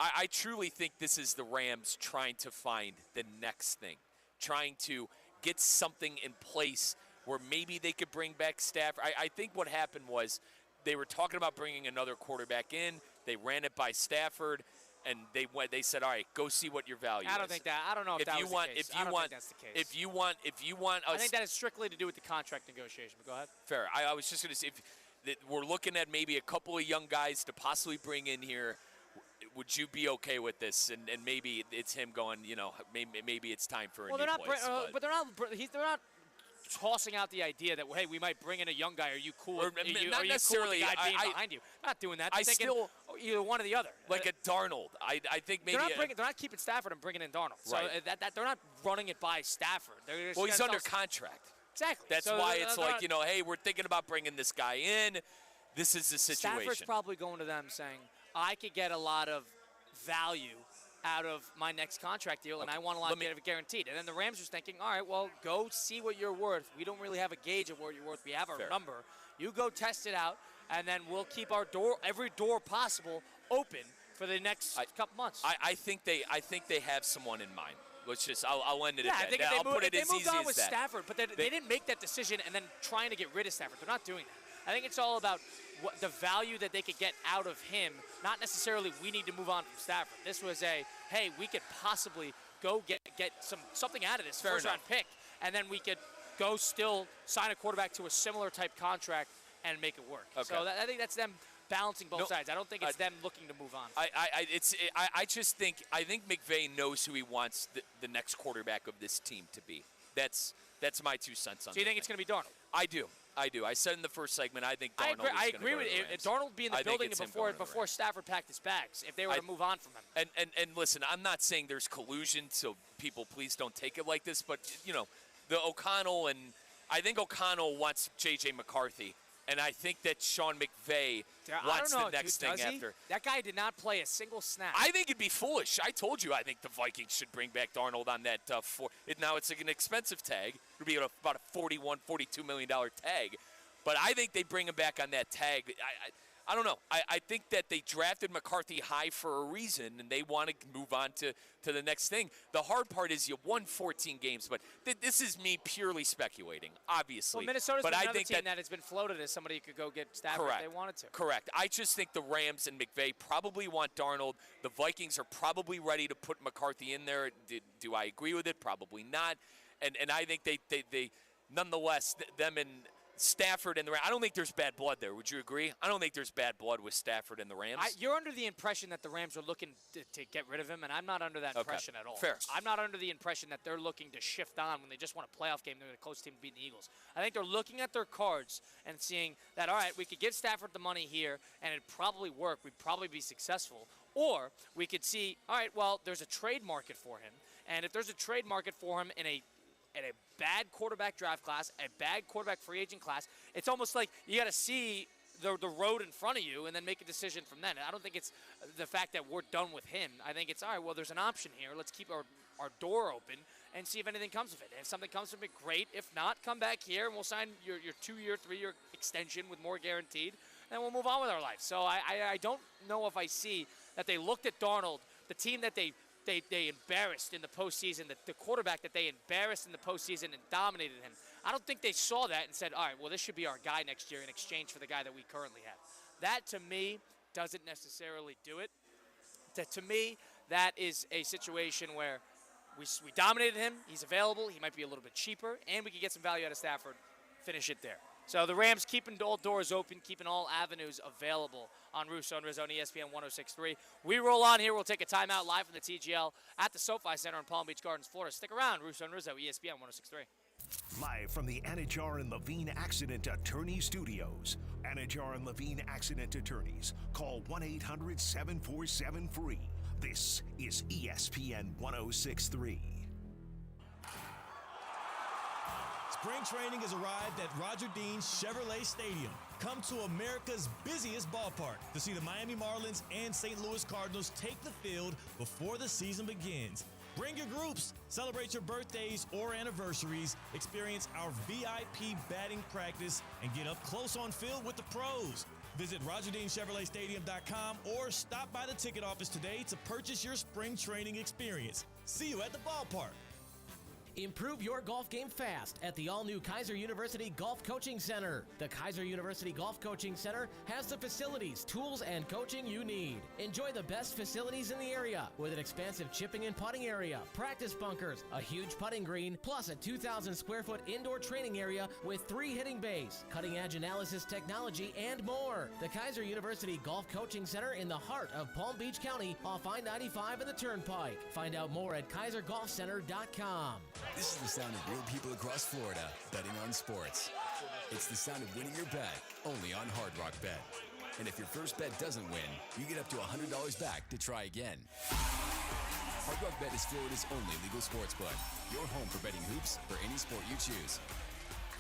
S6: I truly think this is the Rams trying to find the next thing, trying to get something in place where maybe they could bring back Stafford. I think what happened was they were talking about bringing another quarterback in. They ran it by Stafford, and they said, all right, go see what your value is.
S5: I don't think that. I don't know if that was the case. I don't think that's the case.
S6: If you want us,
S5: I think that is strictly to do with the contract negotiation, but go ahead.
S6: Fair. I was just going to say, we're looking at maybe a couple of young guys to possibly bring in here. Would you be okay with this? And maybe it's him going, maybe it's time for a new place.
S5: But they're not tossing out the idea that, hey, we might bring in a young guy. Are you cool?
S6: Not necessarily.
S5: Cool with the guy being behind you? Not doing that. Either one or the other.
S6: Like a Darnold. I think maybe
S5: they're not keeping Stafford and bringing in Darnold. So
S6: right.
S5: they're not running it by Stafford.
S6: He's under contract.
S5: Exactly.
S6: That's
S5: So
S6: why
S5: they're
S6: it's
S5: not-
S6: like, hey, we're thinking about bringing this guy in. This is the situation.
S5: Stafford's probably going to them saying, I could get a lot of value out of my next contract deal, and I want a lot of it guaranteed. And then the Rams are thinking, all right, well, go see what you're worth. We don't really have a gauge of what you're worth. We have a number. You go test it out, and then we'll keep every door possible open for the next couple months.
S6: I think they have someone in mind. I'll end it at that.
S5: I think
S6: I'll put it
S5: they
S6: as
S5: moved
S6: easy
S5: on
S6: as
S5: with
S6: that.
S5: Stafford, but they didn't make that decision and then trying to get rid of Stafford. They're not doing that. I think it's all about the value that they could get out of him, not necessarily we need to move on from Stafford. This was hey, we could possibly go get something out of this first-round pick, and then we could go still sign a quarterback to a similar type contract and make it work.
S6: Okay.
S5: So I think that's them balancing both sides. I don't think it's them looking to move on.
S6: I just think McVay knows who he wants the next quarterback of this team to be. That's my 2 cents on it.
S5: So you think it's going to be Darnold?
S6: I do. I said in the first segment, I think Darnold
S5: I
S6: is
S5: agree with
S6: it.
S5: it. Darnold be in the building before Stafford packed his bags, if they were to move on from him.
S6: And listen, I'm not saying there's collusion, so people please don't take it like this, but, the O'Connell, and I think O'Connell wants J.J. McCarthy, and I think that Sean McVay wants the next thing after.
S5: That guy did not play a single snap.
S6: I think it'd be foolish. I told you I think the Vikings should bring back Darnold on that now it's like an expensive tag. It'll be about a $41, $42 million tag. But I think they bring him back on that tag. I don't know. I think that they drafted McCarthy high for a reason, and they want to move on to the next thing. The hard part is you won 14 games, but this is me purely speculating, obviously.
S5: Well, Minnesota's
S6: but
S5: been
S6: I
S5: another
S6: think
S5: team that has been floated as somebody who could go get Stafford if they wanted to.
S6: Correct. I just think the Rams and McVay probably want Darnold. The Vikings are probably ready to put McCarthy in there. Do I agree with it? Probably not. And I think they nonetheless, them and Stafford and the Rams. I don't think there's bad blood there. Would you agree? I don't think there's bad blood with Stafford and the Rams.
S5: You're under the impression that the Rams are looking to get rid of him, and I'm not under that impression at all.
S6: Fair.
S5: I'm not under the impression that they're looking to shift on when they just want a playoff game. They're the close team to beat the Eagles. I think they're looking at their cards and seeing that, all right, we could give Stafford the money here, and it'd probably work. We'd probably be successful. Or we could see, all right, well, there's a trade market for him, and if there's a trade market for him in a bad quarterback draft class, a bad quarterback free agent class, it's almost like you got to see the road in front of you and then make a decision from then. I don't think it's the fact that we're done with him. I think it's, all right, well, there's an option here. Let's keep our door open and see if anything comes of it. If something comes from it, great. If not, come back here and we'll sign your 2-year, 3-year extension with more guaranteed, and we'll move on with our life. So I don't know if I see that they looked at Darnold, the team that they embarrassed in the postseason, the quarterback that they embarrassed in the postseason and dominated him. I don't think they saw that and said, all right, well, this should be our guy next year in exchange for the guy that we currently have. That, to me, doesn't necessarily do it. To me, that is a situation where we dominated him. He's available. He might be a little bit cheaper, and we could get some value out of Stafford. Finish it there. So the Rams keeping all doors open, keeping all avenues available on Russo and Rizzo on ESPN 106.3. We roll on here. We'll take a timeout live from the TGL at the SoFi Center in Palm Beach Gardens, Florida. Stick around. Russo and Rizzo, ESPN 106.3.
S2: Live from the Anajar and Levine Accident Attorney Studios. Anajar and Levine Accident Attorneys. Call 1-800-747-FREE. This is ESPN 106.3.
S11: Spring training has arrived at Roger Dean Chevrolet Stadium. Come to America's busiest ballpark to see the Miami Marlins and St. Louis Cardinals take the field before the season begins. Bring your groups, celebrate your birthdays or anniversaries, experience our VIP batting practice, and get up close on field with the pros. Visit RogerDeanChevroletStadium.com or stop by the ticket office today to purchase your spring training experience. See you at the ballpark.
S16: Improve your golf game fast at the all-new Kaiser University Golf Coaching Center. The Kaiser University Golf Coaching Center has the facilities, tools, and coaching you need. Enjoy the best facilities in the area with an expansive chipping and putting area, practice bunkers, a huge putting green, plus a 2,000-square-foot indoor training area with 3 hitting bays, cutting-edge analysis technology, and more. The Kaiser University Golf Coaching Center in the heart of Palm Beach County off I-95 and the Turnpike. Find out more at KaiserGolfCenter.com.
S17: This is the sound of real people across Florida betting on sports. It's the sound of winning your bet, only on Hard Rock Bet. And if your first bet doesn't win, you get up to $100 back to try again. Hard Rock Bet is Florida's only legal sports book. Your home for betting hoops for any sport you choose.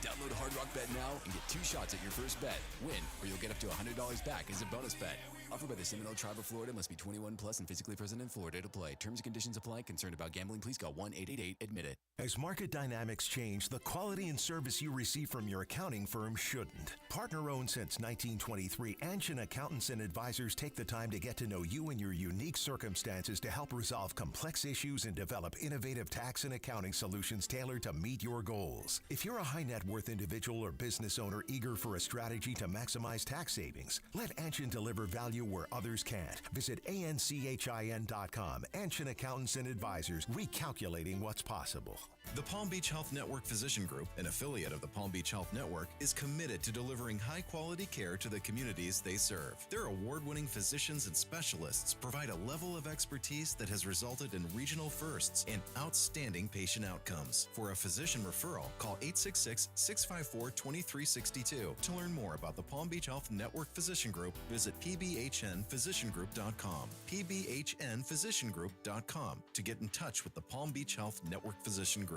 S17: Download Hard Rock Bet now and get 2 shots at your first bet. Win, or you'll get up to $100 back as a bonus bet. Offered by the Seminole Tribe of Florida. Must be 21 plus and physically present in Florida to play. Terms and conditions apply. Concerned about gambling? Please call 1-888-ADMIT-IT.
S2: As market dynamics change, the quality and service you receive from your accounting firm shouldn't. Partner-owned since 1923, Anshin Accountants and Advisors take the time to get to know you and your unique circumstances to help resolve complex issues and develop innovative tax and accounting solutions tailored to meet your goals. If you're a high net worth individual or business owner eager for a strategy to maximize tax savings, let Anshin deliver value where others can't. Visit ANCHIN.com. Anshin Accountants and Advisors, recalculating what's possible.
S18: The Palm Beach Health Network Physician Group, an affiliate of the Palm Beach Health Network, is committed to delivering high-quality care to the communities they serve. Their award-winning physicians and specialists provide a level of expertise that has resulted in regional firsts and outstanding patient outcomes. For a physician referral, call 866-654-2362. To learn more about the Palm Beach Health Network Physician Group, visit pbhnphysiciangroup.com. pbhnphysiciangroup.com to get in touch with the Palm Beach Health Network Physician Group.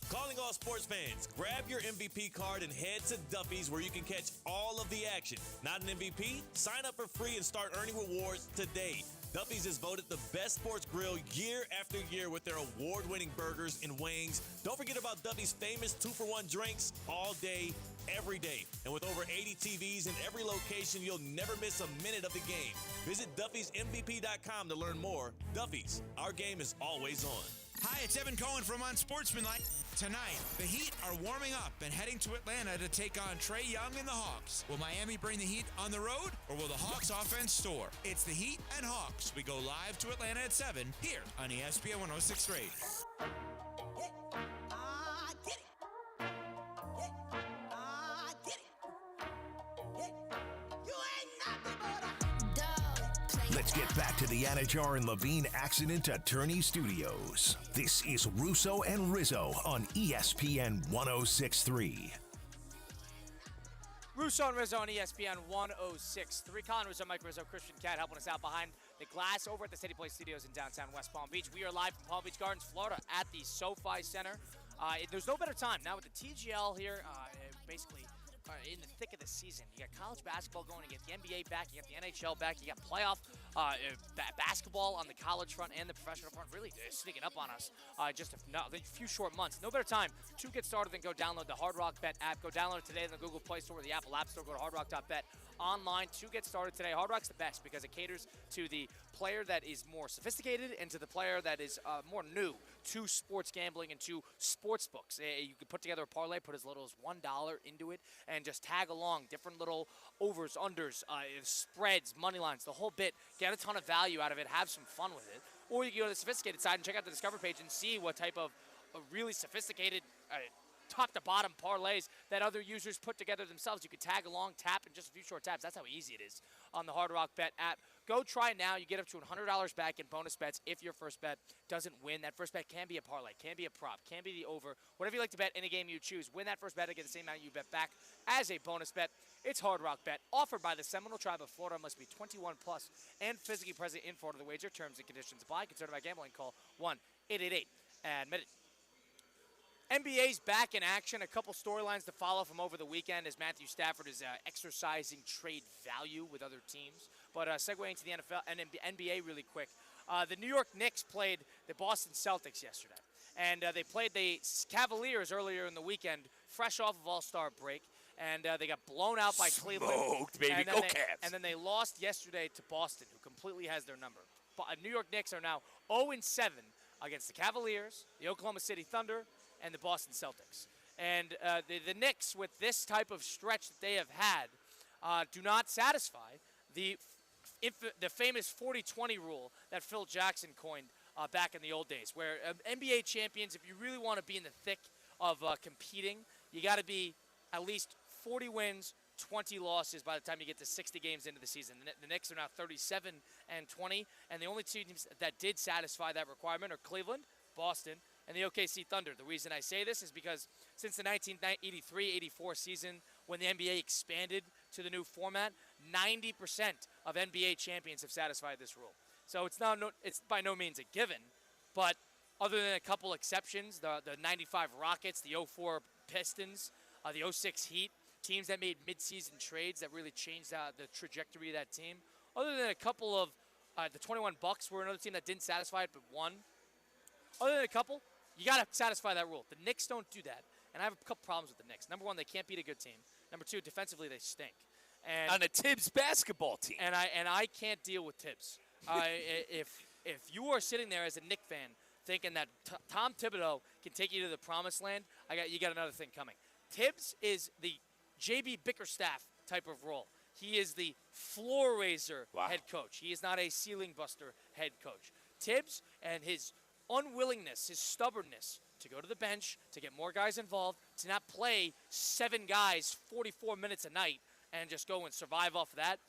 S11: Calling all sports fans, grab your MVP card and head to Duffy's where you can catch all of the action. Not an MVP? Sign up for free and start earning rewards today. Duffy's is voted the best sports grill year after year with their award-winning burgers and wings. Don't forget about Duffy's famous 2-for-1 drinks all day, every day. And with over 80 TVs in every location, you'll never miss a minute of the game. Visit Duffy'sMVP.com to learn more. Duffy's, our game is always on.
S19: Hi, it's Evan Cohen from Unsportsmanlike. Tonight, the Heat are warming up and heading to Atlanta to take on Trae Young and the Hawks. Will Miami bring the Heat on the road, or will the Hawks offense soar? It's the Heat and Hawks. We go live to Atlanta at 7 here on ESPN 106.3.
S2: Let's get back to the Anajar and Levine Accident Attorney Studios. This is Russo and Rizzo on ESPN 106.3.
S5: Russo and Rizzo on ESPN 106.3. Colin Rizzo, Mike Rizzo, Christian Cat helping us out behind the glass over at the City Place Studios in downtown West Palm Beach. We are live from Palm Beach Gardens, Florida at the SoFi Center. There's no better time now with the TGL here, basically in the thick of the season. You got college basketball going, you get the NBA back, you got the NHL back, you got playoff basketball on the college front and the professional front really sneaking up on us just a few short months. No better time to get started than go download the Hard Rock Bet app. Go download it today in the Google Play Store or the Apple App Store. Go to hardrock.bet online to get started today. Hard Rock's the best because it caters to the player that is more sophisticated and to the player that is more new to sports gambling and to sports books. You can put together a parlay, put as little as $1 into it, and just tag along different little overs, unders, spreads, money lines, the whole bit. Get a ton of value out of it, have some fun with it. Or you can go to the sophisticated side and check out the Discover page and see what type of really sophisticated top to bottom parlays that other users put together themselves. You can tag along, tap in just a few short taps. That's how easy it is on the Hard Rock Bet app. Go try now. You get up to $100 back in bonus bets if your first bet doesn't win. That first bet can be a parlay, can be a prop, can be the over. Whatever you like to bet, any game you choose. Win that first bet and get the same amount you bet back as a bonus bet. It's Hard Rock Bet, offered by the Seminole Tribe of Florida. Must be 21 plus and physically present in Florida. The wager, terms and conditions apply. Concerned about gambling, call 1-888-ADMIT-IT. NBA's back in action. A couple storylines to follow from over the weekend as Matthew Stafford is exercising trade value with other teams. But segueing to the NFL and NBA really quick. The New York Knicks played the Boston Celtics yesterday. And they played the Cavaliers earlier in the weekend, fresh off of All-Star break. And they got blown out by Cleveland.
S6: Smoked, baby. Go Cavs.
S5: And then they lost yesterday to Boston, who completely has their number. New York Knicks are now 0-7 against the Cavaliers, the Oklahoma City Thunder, and the Boston Celtics. And the Knicks, with this type of stretch that they have had, do not satisfy the famous 40-20 rule that Phil Jackson coined back in the old days, where NBA champions, if you really want to be in the thick of competing, you got to be at least 40 wins, 20 losses by the time you get to 60 games into the season. The Knicks are now 37-20, and the only teams that did satisfy that requirement are Cleveland, Boston, and the OKC Thunder. The reason I say this is because since the 1983-84 season, when the NBA expanded to the new format, 90% of NBA champions have satisfied this rule. So it's by no means a given, but other than a couple exceptions, the 95 Rockets, the 04 Pistons, the 06 Heat, teams that made midseason trades that really changed the trajectory of that team. Other than a couple of the 21 Bucks were another team that didn't satisfy it but won. Other than a couple, you got to satisfy that rule. The Knicks don't do that, and I have a couple problems with the Knicks. Number one, they can't beat a good team. Number two, defensively they stink. And
S6: on a Tibbs basketball team.
S5: And I can't deal with Tibbs. If you are sitting there as a Knicks fan thinking that Tom Thibodeau can take you to the promised land, you got another thing coming. Tibbs is the J.B. Bickerstaff type of role. He is the floor raiser head coach. He is not a ceiling buster head coach. Tibbs and his unwillingness, his stubbornness to go to the bench, to get more guys involved, to not play 7 guys 44 minutes a night and just go and survive off of that.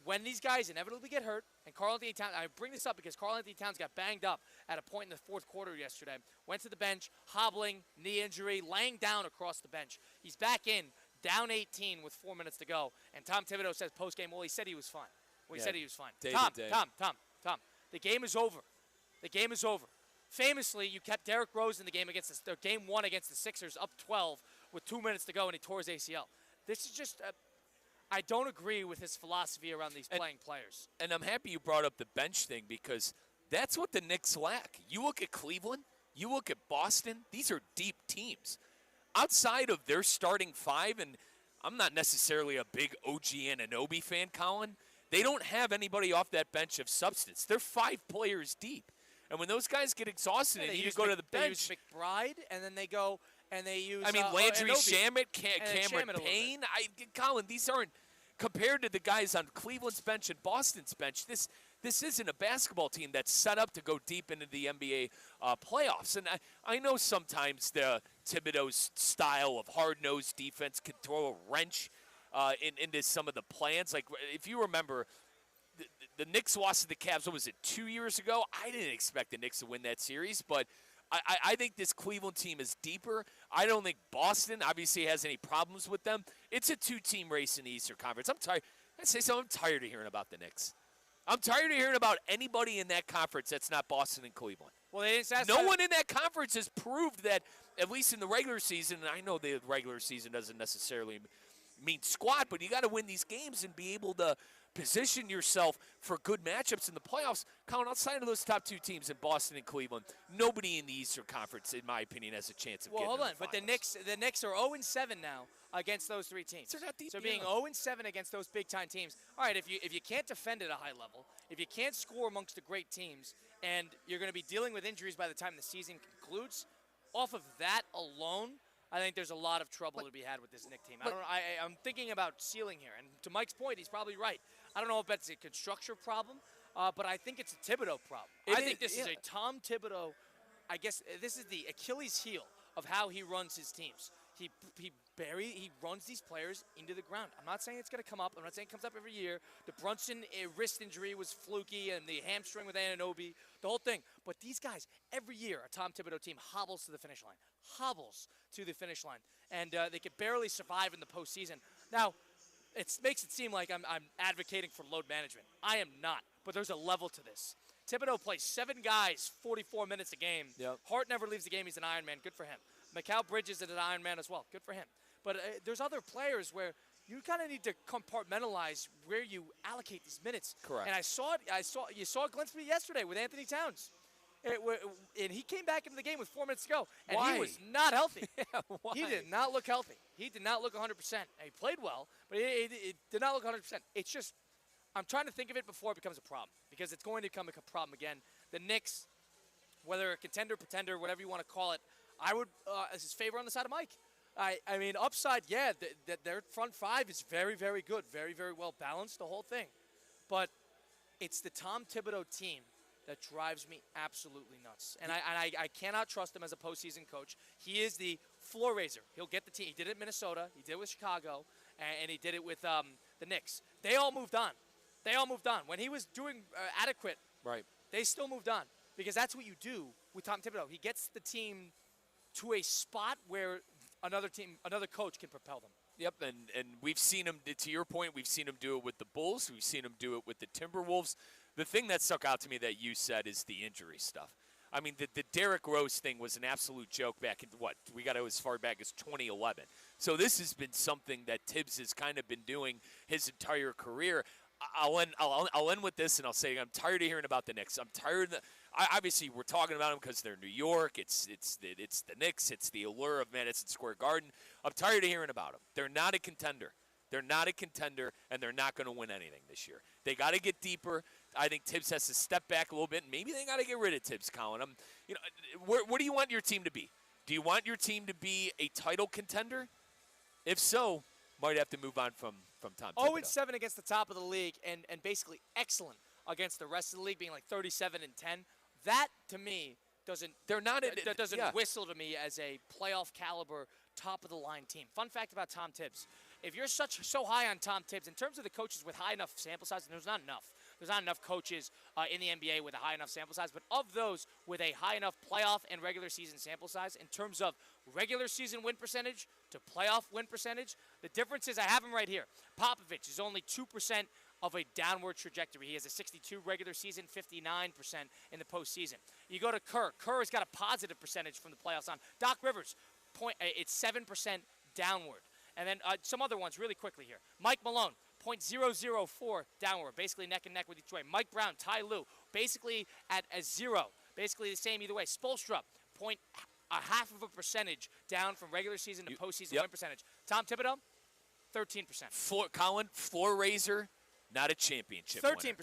S5: When these guys inevitably get hurt, and Karl-Anthony Towns, I bring this up because Karl-Anthony Towns got banged up at a point in the fourth quarter yesterday, went to the bench, hobbling, knee injury, laying down across the bench. He's back in, down 18 with 4 minutes to go, and Tom Thibodeau says post-game, well, he said he was fine. He said he was fine. Tom, the game is over. The game is over. Famously, you kept Derrick Rose in the game game 1 against the Sixers, up 12 with 2 minutes to go, and he tore his ACL. This is just I don't agree with his philosophy around these playing players.
S6: And I'm happy you brought up the bench thing because that's what the Knicks lack. You look at Cleveland, you look at Boston, these are deep teams. Outside of their starting 5, and I'm not necessarily a big OG Anunoby fan, Colin, they don't have anybody off that bench of substance. They're 5 players deep. And when those guys get exhausted and need to go to the bench.
S5: They use McBride, and then they go and they use
S6: Landry Shamet, Cameron
S5: Shamet
S6: Payne. Colin, these aren't compared to the guys on Cleveland's bench and Boston's bench. This isn't a basketball team that's set up to go deep into the NBA playoffs. And I know sometimes the Thibodeau's style of hard-nosed defense can throw a wrench into some of the plans. Like, if you remember, the Knicks lost to the Cavs, what was it, 2 years ago? I didn't expect the Knicks to win that series, but I think this Cleveland team is deeper. I don't think Boston obviously has any problems with them. It's a 2-team race in the Eastern Conference. I'm tired. I say so. I'm tired of hearing about the Knicks. I'm tired of hearing about anybody in that conference that's not Boston and Cleveland.
S5: Well, they didn't
S6: no one in that conference has proved that, at least in the regular season, and I know the regular season doesn't necessarily mean squat, but you got to win these games and be able to position yourself for good matchups in the playoffs. Colin, outside of those top 2 teams in Boston and Cleveland, nobody in the Eastern Conference, in my opinion, has a chance of getting
S5: hold on.
S6: the
S5: But the Knicks are 0-7 now against those 3 teams.
S6: They're not deep,
S5: so being 0-7 against those big-time teams, all right, if you can't defend at a high level, if you can't score amongst the great teams, and you're going to be dealing with injuries by the time the season concludes, off of that alone, I think there's a lot of trouble to be had with this Knicks team. I'm thinking about ceiling here, and to Mike's point, he's probably right. I don't know if that's a construction problem, but I think it's a Thibodeau problem. I think this is a Tom Thibodeau. I guess this is the Achilles heel of how he runs his teams. He runs these players into the ground. I'm not saying it's going to come up. I'm not saying it comes up every year. The Brunson wrist injury was fluky, and the hamstring with Anunoby, the whole thing. But these guys, every year, a Tom Thibodeau team hobbles to the finish line. And they could barely survive in the postseason. Now, it makes it seem like I'm advocating for load management. I am not, but there's a level to this. Thibodeau plays 7 guys 44 minutes a game.
S6: Yep.
S5: Hart never leaves the game. He's an Iron Man. Good for him. Mikal Bridges is an Iron Man as well. Good for him. But there's other players where you kind of need to compartmentalize where you allocate these minutes.
S6: Correct.
S5: And you saw a glimpse of it yesterday with Anthony Towns. And he came back into the game with 4 minutes to go, and
S6: Why?
S5: he was not healthy.
S6: Why?
S5: He did not look healthy. He did not look 100%. He played well, but it did not look 100%. It's just, I'm trying to think of it before it becomes a problem, because it's going to become a problem again. The Knicks, whether a contender, pretender, whatever you want to call it, I would, as his favor on the side of Mike. I mean, upside, yeah, their front 5 is very, very good, very, very well balanced, the whole thing. But it's the Tom Thibodeau team that drives me absolutely nuts. And I cannot trust him as a postseason coach. He is the floor raiser. He'll get the team. He did it in Minnesota. He did it with Chicago. And he did it with the Knicks. They all moved on. When he was doing adequate,
S6: right,
S5: they still moved on. Because that's what you do with Tom Thibodeau. He gets the team to a spot where another coach can propel them.
S6: Yep, and we've seen him, to your point, we've seen him do it with the Bulls. We've seen him do it with the Timberwolves. The thing that stuck out to me that you said is the injury stuff. I mean, the Derrick Rose thing was an absolute joke back in, we got to as far back as 2011. So this has been something that Tibbs has kind of been doing his entire career. I'll end with this, and I'll say I'm tired of hearing about the Knicks. I'm tired of obviously, we're talking about them because they're New York. It's the Knicks. It's the allure of Madison Square Garden. I'm tired of hearing about them. They're not a contender. They're not a contender, and they're not going to win anything this year. They got to get deeper. I think Tibbs has to step back a little bit. Maybe they got to get rid of Tibbs, Colin. What do you want your team to be? Do you want your team to be a title contender? If so, might have to move on from Tom Thibodeau.
S5: 0-7 against the top of the league and basically excellent against the rest of the league, being like 37-10. That, to me, doesn't whistle to me as a playoff caliber, top-of-the-line team. Fun fact about Tom Tibbs. If you're so high on Tom Tibbs, in terms of the coaches with high enough sample size, and there's not enough coaches in the NBA with a high enough sample size, but of those with a high enough playoff and regular season sample size, in terms of regular season win percentage to playoff win percentage, the difference is I have him right here. Popovich is only 2% of a downward trajectory. He has a 62 regular season, 59% in the postseason. You go to Kerr. Kerr has got a positive percentage from the playoffs on. Doc Rivers, it's 7% downward. And then some other ones really quickly here. Mike Malone, 0.004 downward, basically neck and neck with Detroit. Mike Brown, Ty Lue, basically at a 0, basically the same either way. Spoelstra, 0.5% down from regular season to postseason win percentage. Tom Thibodeau, 13%.
S6: Colin, floor raiser, not a championship
S5: 13%,
S6: winner.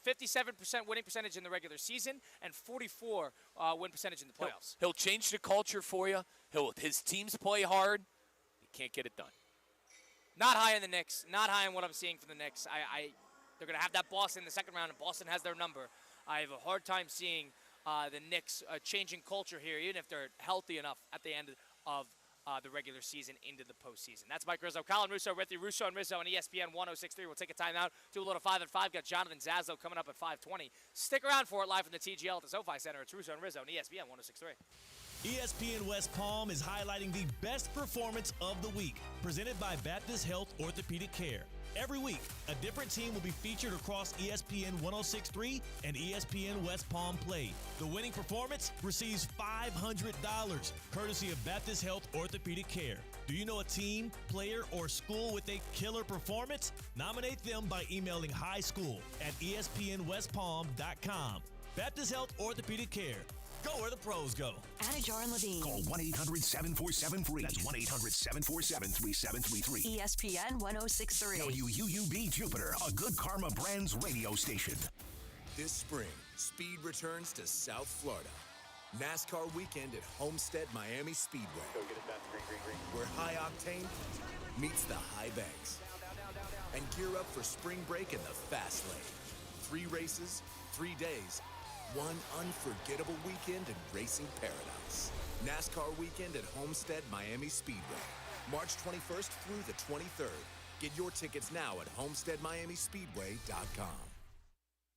S5: 57% winning percentage in the regular season, and 44 win percentage in the playoffs.
S6: He'll change the culture for you. His teams play hard. Can't get it done.
S5: Not high in the Knicks. Not high in what I'm seeing from the Knicks. They're going to have that Boston in the second round, and Boston has their number. I have a hard time seeing the Knicks changing culture here, even if they're healthy enough at the end of the regular season into the postseason. That's Mike Rizzo, Colin Russo, with you. Russo and Rizzo on ESPN 106.3. We'll take a timeout, do a little 5 at 5. Got Jonathan Zaslow coming up at 5:20. Stick around for it live from the TGL at the SoFi Center. It's Russo and Rizzo on ESPN 106.3.
S11: ESPN West Palm is highlighting the best performance of the week, presented by Baptist Health Orthopedic Care. Every week, a different team will be featured across ESPN 106.3 and ESPN West Palm Play. The winning performance receives $500, courtesy of Baptist Health Orthopedic Care. Do you know a team, player, or school with a killer performance? Nominate them by emailing highschool@espnwestpalm.com. Baptist Health Orthopedic Care. Go where the pros go.
S2: Anajar and Levine. Call 1-800-747-FREE. That's 1-800-747-3733.
S20: ESPN 106.3.
S2: WUUB Jupiter, a Good Karma Brands radio station.
S21: This spring, speed returns to South Florida. NASCAR weekend at Homestead Miami Speedway. Go get it done. Green. Where high octane meets the high banks. And gear up for spring break in the fast lane. 3 races, 3 days. One unforgettable weekend in racing paradise. NASCAR weekend at Homestead Miami Speedway. March 21st through the 23rd. Get your tickets now at homesteadmiamispeedway.com.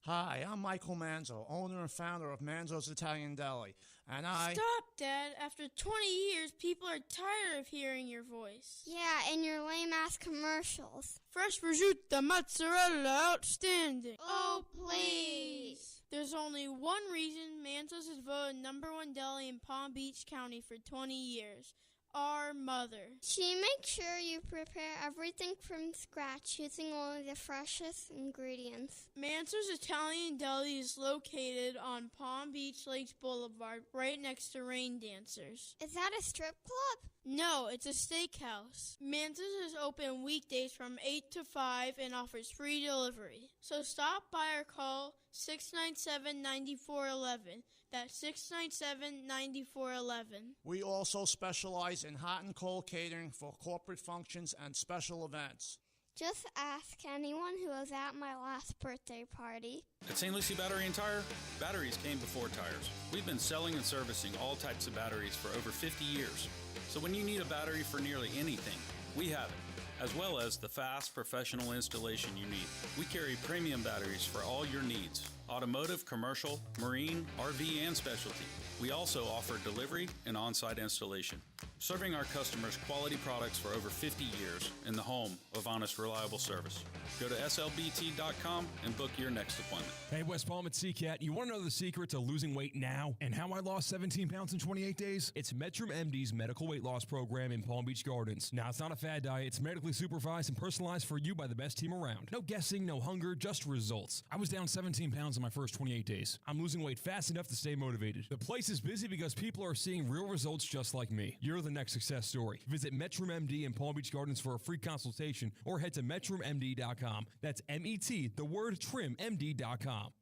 S22: Hi, I'm Michael Manzo, owner and founder of Manzo's Italian Deli. And
S23: Stop, Dad. After 20 years, people are tired of hearing your voice.
S24: Yeah, and your lame-ass commercials.
S23: Fresh prosciutto, mozzarella, outstanding.
S24: Oh, please.
S23: There's only one reason Manzo's is voted #1 deli in Palm Beach County for 20 years. Our mother.
S24: She makes sure you prepare everything from scratch using only the freshest ingredients.
S23: Manzo's Italian Deli is located on Palm Beach Lakes Boulevard, right next to Rain Dancers.
S24: Is that a strip club?
S23: No, it's a steakhouse. Manzo's is open weekdays from 8 to 5 and offers free delivery. So stop by or call 697-9411. That's 697-9411.
S22: we also specialize in hot and cold catering for corporate functions and special events.
S24: Just ask anyone who was at my last birthday party.
S7: At St. Lucie Battery and Tire, batteries came before tires. We've been selling and servicing all types of batteries for over 50 years. So when you need a battery for nearly anything, we have it, as well as the fast professional installation you need. We carry premium batteries for all your needs: automotive, commercial, marine, RV, and specialty. We also offer delivery and on-site installation. Serving our customers quality products for over 50 years in the home of honest, reliable service. Go to slbt.com and book your next appointment.
S1: Hey, West Palm, it's CCAT. You want to know the secret to losing weight now and how I lost 17 pounds in 28 days? It's Metrum MD's medical weight loss program in Palm Beach Gardens. Now, it's not a fad diet. It's medically supervised and personalized for you by the best team around. No guessing, no hunger, just results. I was down 17 pounds in my first 28 days. I'm losing weight fast enough to stay motivated. The place is busy because people are seeing real results just like me. You're the next success story. Visit Metrum MD in Palm Beach Gardens for a free consultation or head to metrummd.com. That's MET, the word trim, MD.com.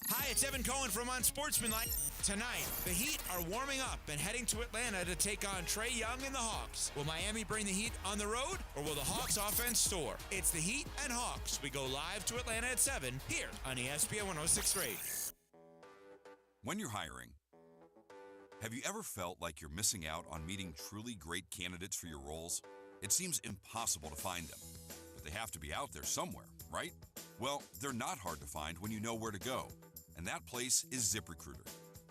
S19: Hi, it's Evan Cohen from Unsportsmanlike. Tonight, the Heat are warming up and heading to Atlanta to take on Trae Young and the Hawks. Will Miami bring the Heat on the road, or will the Hawks offense soar? It's the Heat and Hawks. We go live to Atlanta at 7 here on ESPN 106.3.
S3: When you're hiring, have you ever felt like you're missing out on meeting truly great candidates for your roles? It seems impossible to find them, but they have to be out there somewhere, right? Well, they're not hard to find when you know where to go, and that place is ZipRecruiter.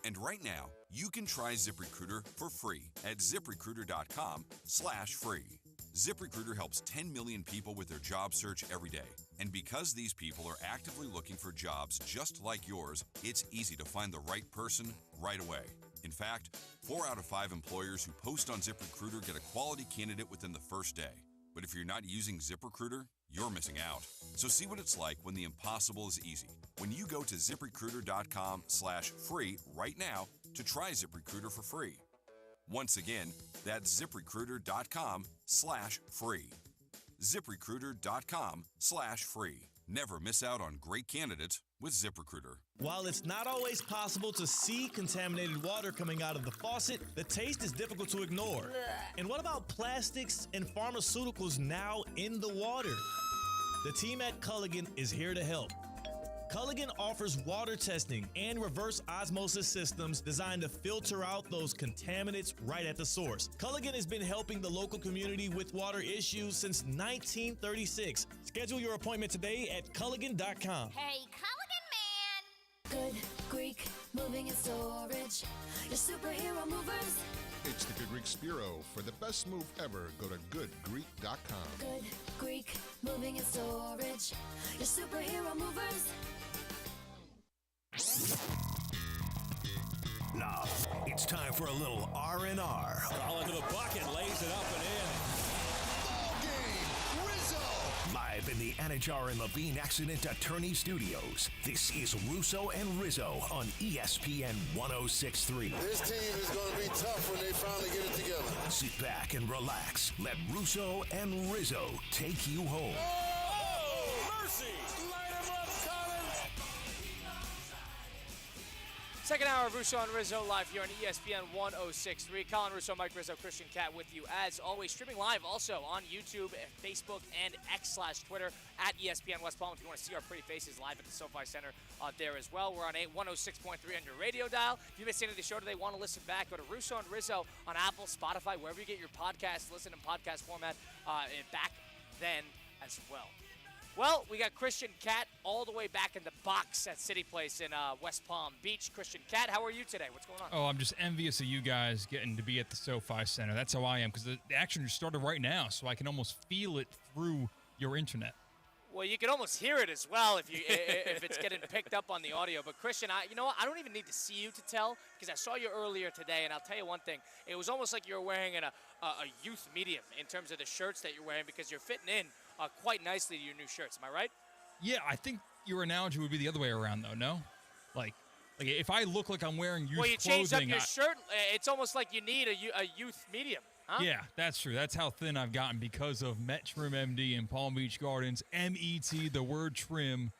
S3: And right now, you can try ZipRecruiter for free at ZipRecruiter.com/free. ZipRecruiter helps 10 million people with their job search every day. And because these people are actively looking for jobs just like yours, it's easy to find the right person right away. In fact, 4 out of 5 employers who post on ZipRecruiter get a quality candidate within the first day. But if you're not using ZipRecruiter, you're missing out. So see what it's like when the impossible is easy. When you go to ZipRecruiter.com/free right now to try ZipRecruiter for free. Once again, that's ZipRecruiter.com/free. ZipRecruiter.com/free. Never miss out on great candidates with ZipRecruiter.
S11: While it's not always possible to see contaminated water coming out of the faucet, the taste is difficult to ignore. And what about plastics and pharmaceuticals now in the water? The team at Culligan is here to help. Culligan offers water testing and reverse osmosis systems designed to filter out those contaminants right at the source. Culligan has been helping the local community with water issues since 1936. Schedule your appointment today at Culligan.com.
S4: Hey, Culligan man! Good Greek moving and storage. Your superhero movers.
S8: It's the Good Greek Spiro. For the best move ever, go to goodgreek.com.
S4: Good Greek moving and storage. Your superhero movers.
S2: Now, it's time for a little R&R.
S25: All into the bucket, lays it up and in.
S2: Ball game, Rizzo! Live in the Anajar and Levine Accident Attorney Studios, this is Russo and Rizzo on ESPN 106.3.
S26: This team is going to be tough when they finally get it together.
S2: Sit back and relax. Let Russo and Rizzo take you home.
S26: Oh, mercy! Light him up, Colin!
S5: Second hour of Russo and Rizzo live here on ESPN 106.3. Colin Russo, Mike Rizzo, Christian Cat with you as always. Streaming live also on YouTube, Facebook, and X/Twitter at ESPN West Palm. If you want to see our pretty faces live at the SoFi Center there as well. We're on 106.3 on your radio dial. If you missed any of the show today, want to listen back, go to Russo and Rizzo on Apple, Spotify, wherever you get your podcasts. Listen in podcast format back then as well. Well, we got Christian Cat all the way back in the box at City Place in West Palm Beach. Christian Cat, how are you today? What's going on?
S27: Oh, I'm just envious of you guys getting to be at the SoFi Center. That's how I am, because the action just started right now, so I can almost feel it through your internet.
S5: Well, you can almost hear it as well if it's getting picked up on the audio. But Christian, you know what? I don't even need to see you to tell, because I saw you earlier today, and I'll tell you one thing. It was almost like you were wearing a youth medium in terms of the shirts that you're wearing, because you're fitting in quite nicely to your new shirts. Am I right?
S27: Yeah, I think your analogy would be the other way around, though, no? Like if I look like I'm wearing youth clothing.
S5: Well, you changed up your shirt. It's almost like you need a youth medium. Huh?
S27: Yeah, that's true. That's how thin I've gotten because of Metrum MD in Palm Beach Gardens. MET, the word trim,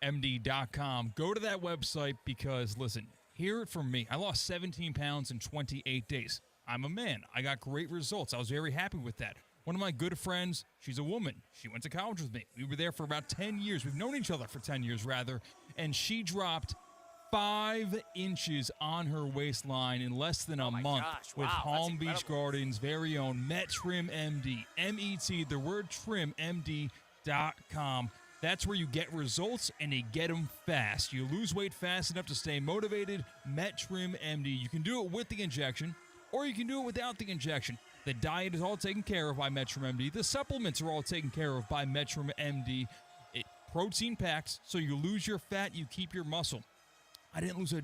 S27: MD.com. Go to that website because, listen, hear it from me. I lost 17 pounds in 28 days. I'm a man. I got great results. I was very happy with that. One of my good friends, she's a woman. She went to college with me. We were there for about 10 years. We've known each other for 10 years, rather. And she dropped 5 inches on her waistline in less than a month with Palm Beach Gardens' very own Metrum MD. MET, the word trim, MD.com. That's where you get results, and you get them fast. You lose weight fast enough to stay motivated, Metrum MD. You can do it with the injection, or you can do it without the injection. The diet is all taken care of by MetroMD. The supplements are all taken care of by MetroMD. Protein packs, so you lose your fat, you keep your muscle. I didn't lose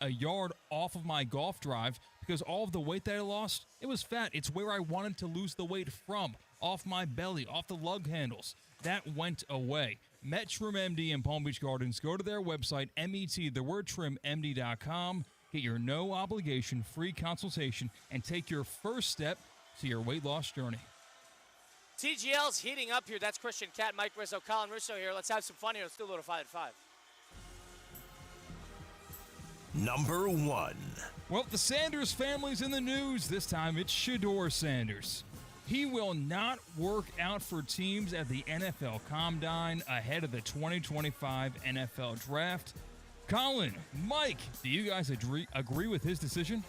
S27: a yard off of my golf drive because all of the weight that I lost, it was fat. It's where I wanted to lose the weight from, off my belly, off the lug handles. That went away. MetroMD in Palm Beach Gardens. Go to their website, MET, get your no-obligation free consultation, and take your first step to your weight loss journey.
S5: TGL's heating up here. That's Christian Cat, Mike Rizzo, Colin Russo here. Let's have some fun here. Let's do a little 5 at 5.
S2: Number 1.
S27: Well, the Sanders family's in the news. This time it's Shedeur Sanders. He will not work out for teams at the NFL Combine ahead of the 2025 NFL Draft. Colin, Mike, do you guys agree with his decision?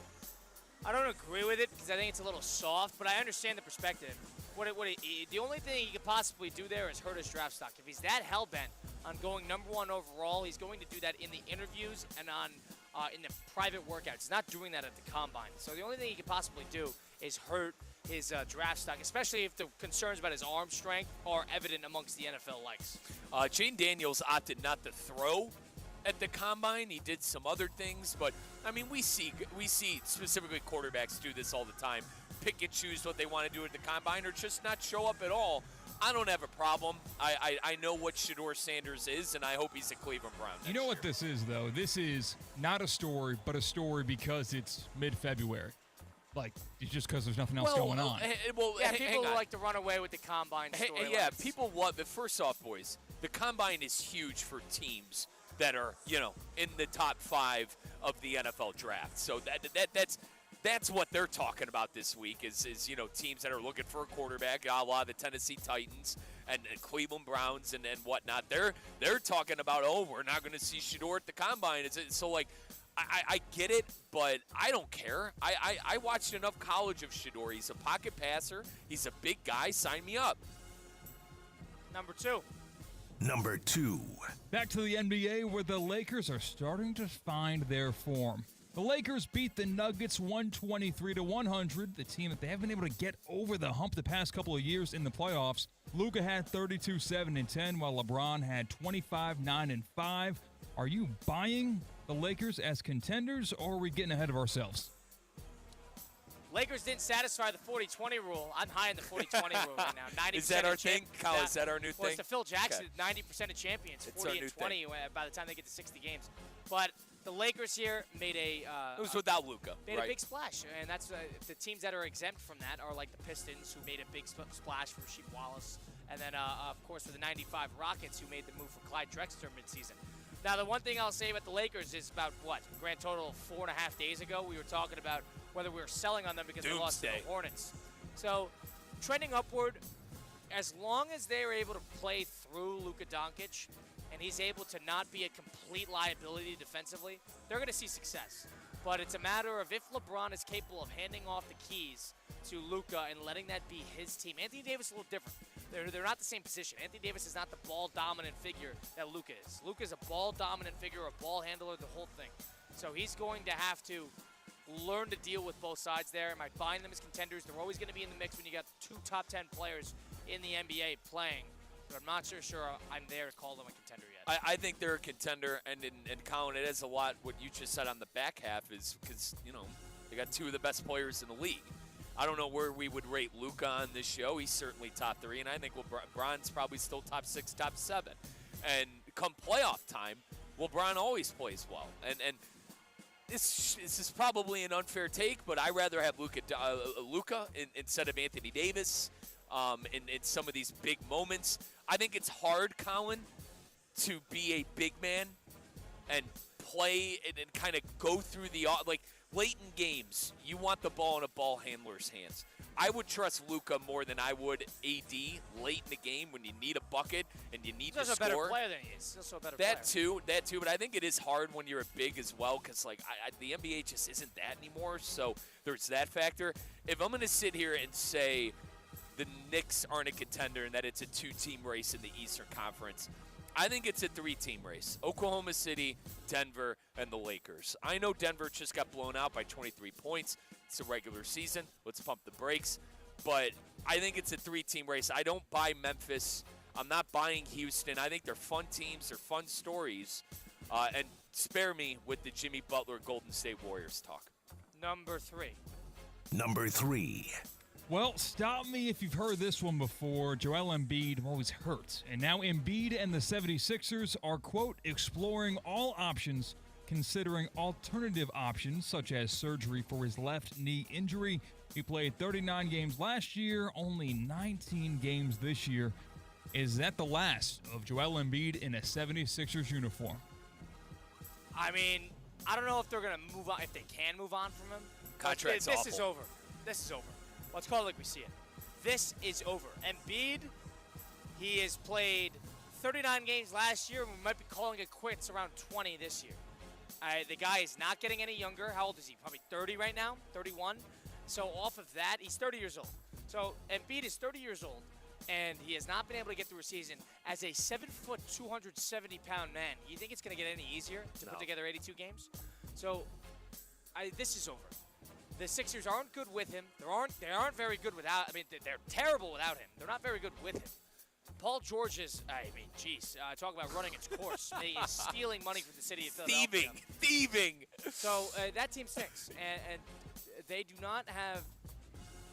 S5: I don't agree with it because I think it's a little soft, but I understand the perspective. The only thing he could possibly do there is hurt his draft stock. If he's that hell-bent on going number 1 overall, he's going to do that in the interviews and in the private workouts. He's not doing that at the Combine. So the only thing he could possibly do is hurt his draft stock, especially if the concerns about his arm strength are evident amongst the NFL likes.
S6: Jane Daniels opted not to throw at the Combine. He did some other things, but I mean, we see specifically quarterbacks do this all the time. Pick and choose what they want to do at the Combine or just not show up at all. I don't have a problem. I know what Shedeur Sanders is, and I hope he's a Cleveland Brown.
S27: You know what this is, though? This is not a story, but a story because it's mid-February. Like, it's just because there's nothing else going on.
S5: People like to run away with the Combine story.
S6: People love it. First off, boys, the Combine is huge for teams that are, in the top 5 of the NFL draft. So that's what they're talking about this week is teams that are looking for a quarterback, a la the Tennessee Titans and Cleveland Browns and whatnot. They're talking about, we're not going to see Shedeur at the Combine. I get it, but I don't care. I watched enough college of Shedeur. He's a pocket passer. He's a big guy. Sign me up.
S5: Number 2.
S2: Number 2.
S27: Back to the NBA, where the Lakers are starting to find their form. The Lakers beat the Nuggets 123-100, the team that they haven't been able to get over the hump the past couple of years in the playoffs. Luka had 32, 7, and 10, while LeBron had 25, 9, and 5. Are you buying the Lakers as contenders, or are we getting ahead of ourselves?
S5: Lakers didn't satisfy the 40-20 rule. I'm high in the 40-20 rule right now. 90%
S6: is that our thing? Kyle, is that our new thing?
S5: It's the Phil Jackson, 90% of champions, 40 and 20 by the time they get to 60 games. But the Lakers here made it
S6: was without Luka.
S5: Made a big splash, and that's the teams that are exempt from that are like the Pistons, who made a big splash for Rasheed Wallace, and then of course for the '95 Rockets, who made the move for Clyde Drexler midseason. Now the one thing I'll say about the Lakers is about grand total of 4.5 days ago we were talking about whether we were selling on them because they lost to the Hornets. So trending upward, as long as they're able to play through Luka Doncic and he's able to not be a complete liability defensively, they're going to see success. But it's a matter of if LeBron is capable of handing off the keys to Luka and letting that be his team. Anthony Davis is a little different. They're not the same position. Anthony Davis is not the ball-dominant figure that Luka is. Luka is a ball-dominant figure, a ball handler, the whole thing. So he's going to have to learn to deal with both sides there. Am I buying them as contenders? They're always going to be in the mix when you got 2 top 10 players in the NBA playing. But I'm not sure I'm there to call them a contender yet.
S6: I think they're a contender, and Colin, it is a lot what you just said on the back half is because, they got 2 of the best players in the league. I don't know where we would rate Luka on this show. He's certainly top 3, and I think LeBron's probably still top 6, top 7. And come playoff time, LeBron always plays well. And this is probably an unfair take, but I'd rather have Luka instead of Anthony Davis in some of these big moments. I think it's hard, Colin, to be a big man and play and kind of go through late in games, you want the ball in a ball handler's hands. I would trust Luka more than I would AD late in the game when you need a bucket and you need to score.
S5: He's also a better player than he is. He's also a better player.
S6: That too, but I think it is hard when you're a big as well because the NBA just isn't that anymore, so there's that factor. If I'm going to sit here and say the Knicks aren't a contender and that it's a 2-team race in the Eastern Conference, I think it's a 3-team race. Oklahoma City, Denver, and the Lakers. I know Denver just got blown out by 23 points. It's a regular season. Let's pump the brakes. But I think it's a 3-team race. I don't buy Memphis. I'm not buying Houston. I think they're fun teams. They're fun stories. And spare me with the Jimmy Butler Golden State Warriors talk.
S5: Number 3.
S2: Number 3.
S27: Well, stop me if you've heard this one before. Joel Embiid always hurts. And now Embiid and the 76ers are, quote, exploring all options, considering alternative options such as surgery for his left knee injury. He played 39 games last year, only 19 games this year. Is that the last of Joel Embiid in a 76ers uniform?
S5: I mean, I don't know if they're going to move on, if they can move on from him.
S6: Contract's
S5: This
S6: awful.
S5: is over. This is over. Let's call it like we see it. This is over. Embiid, he has played 39 games last year, and we might be calling it quits around 20 this year. The guy is not getting any younger. How old is he? Probably 30 right now, 31. So off of that, he's 30 years old. So Embiid is 30 years old, and he has not been able to get through a season as a 7-foot, 270-pound man. You think it's going to get any easier to put together 82 games? So this is over. The Sixers aren't good with him. They aren't very good without. I mean, they're terrible without him. They're not very good with him. Paul George is. I mean, geez, talk about running its course. He is stealing money from the city of Philadelphia.
S6: Thieving.
S5: So that team stinks, and they do not have.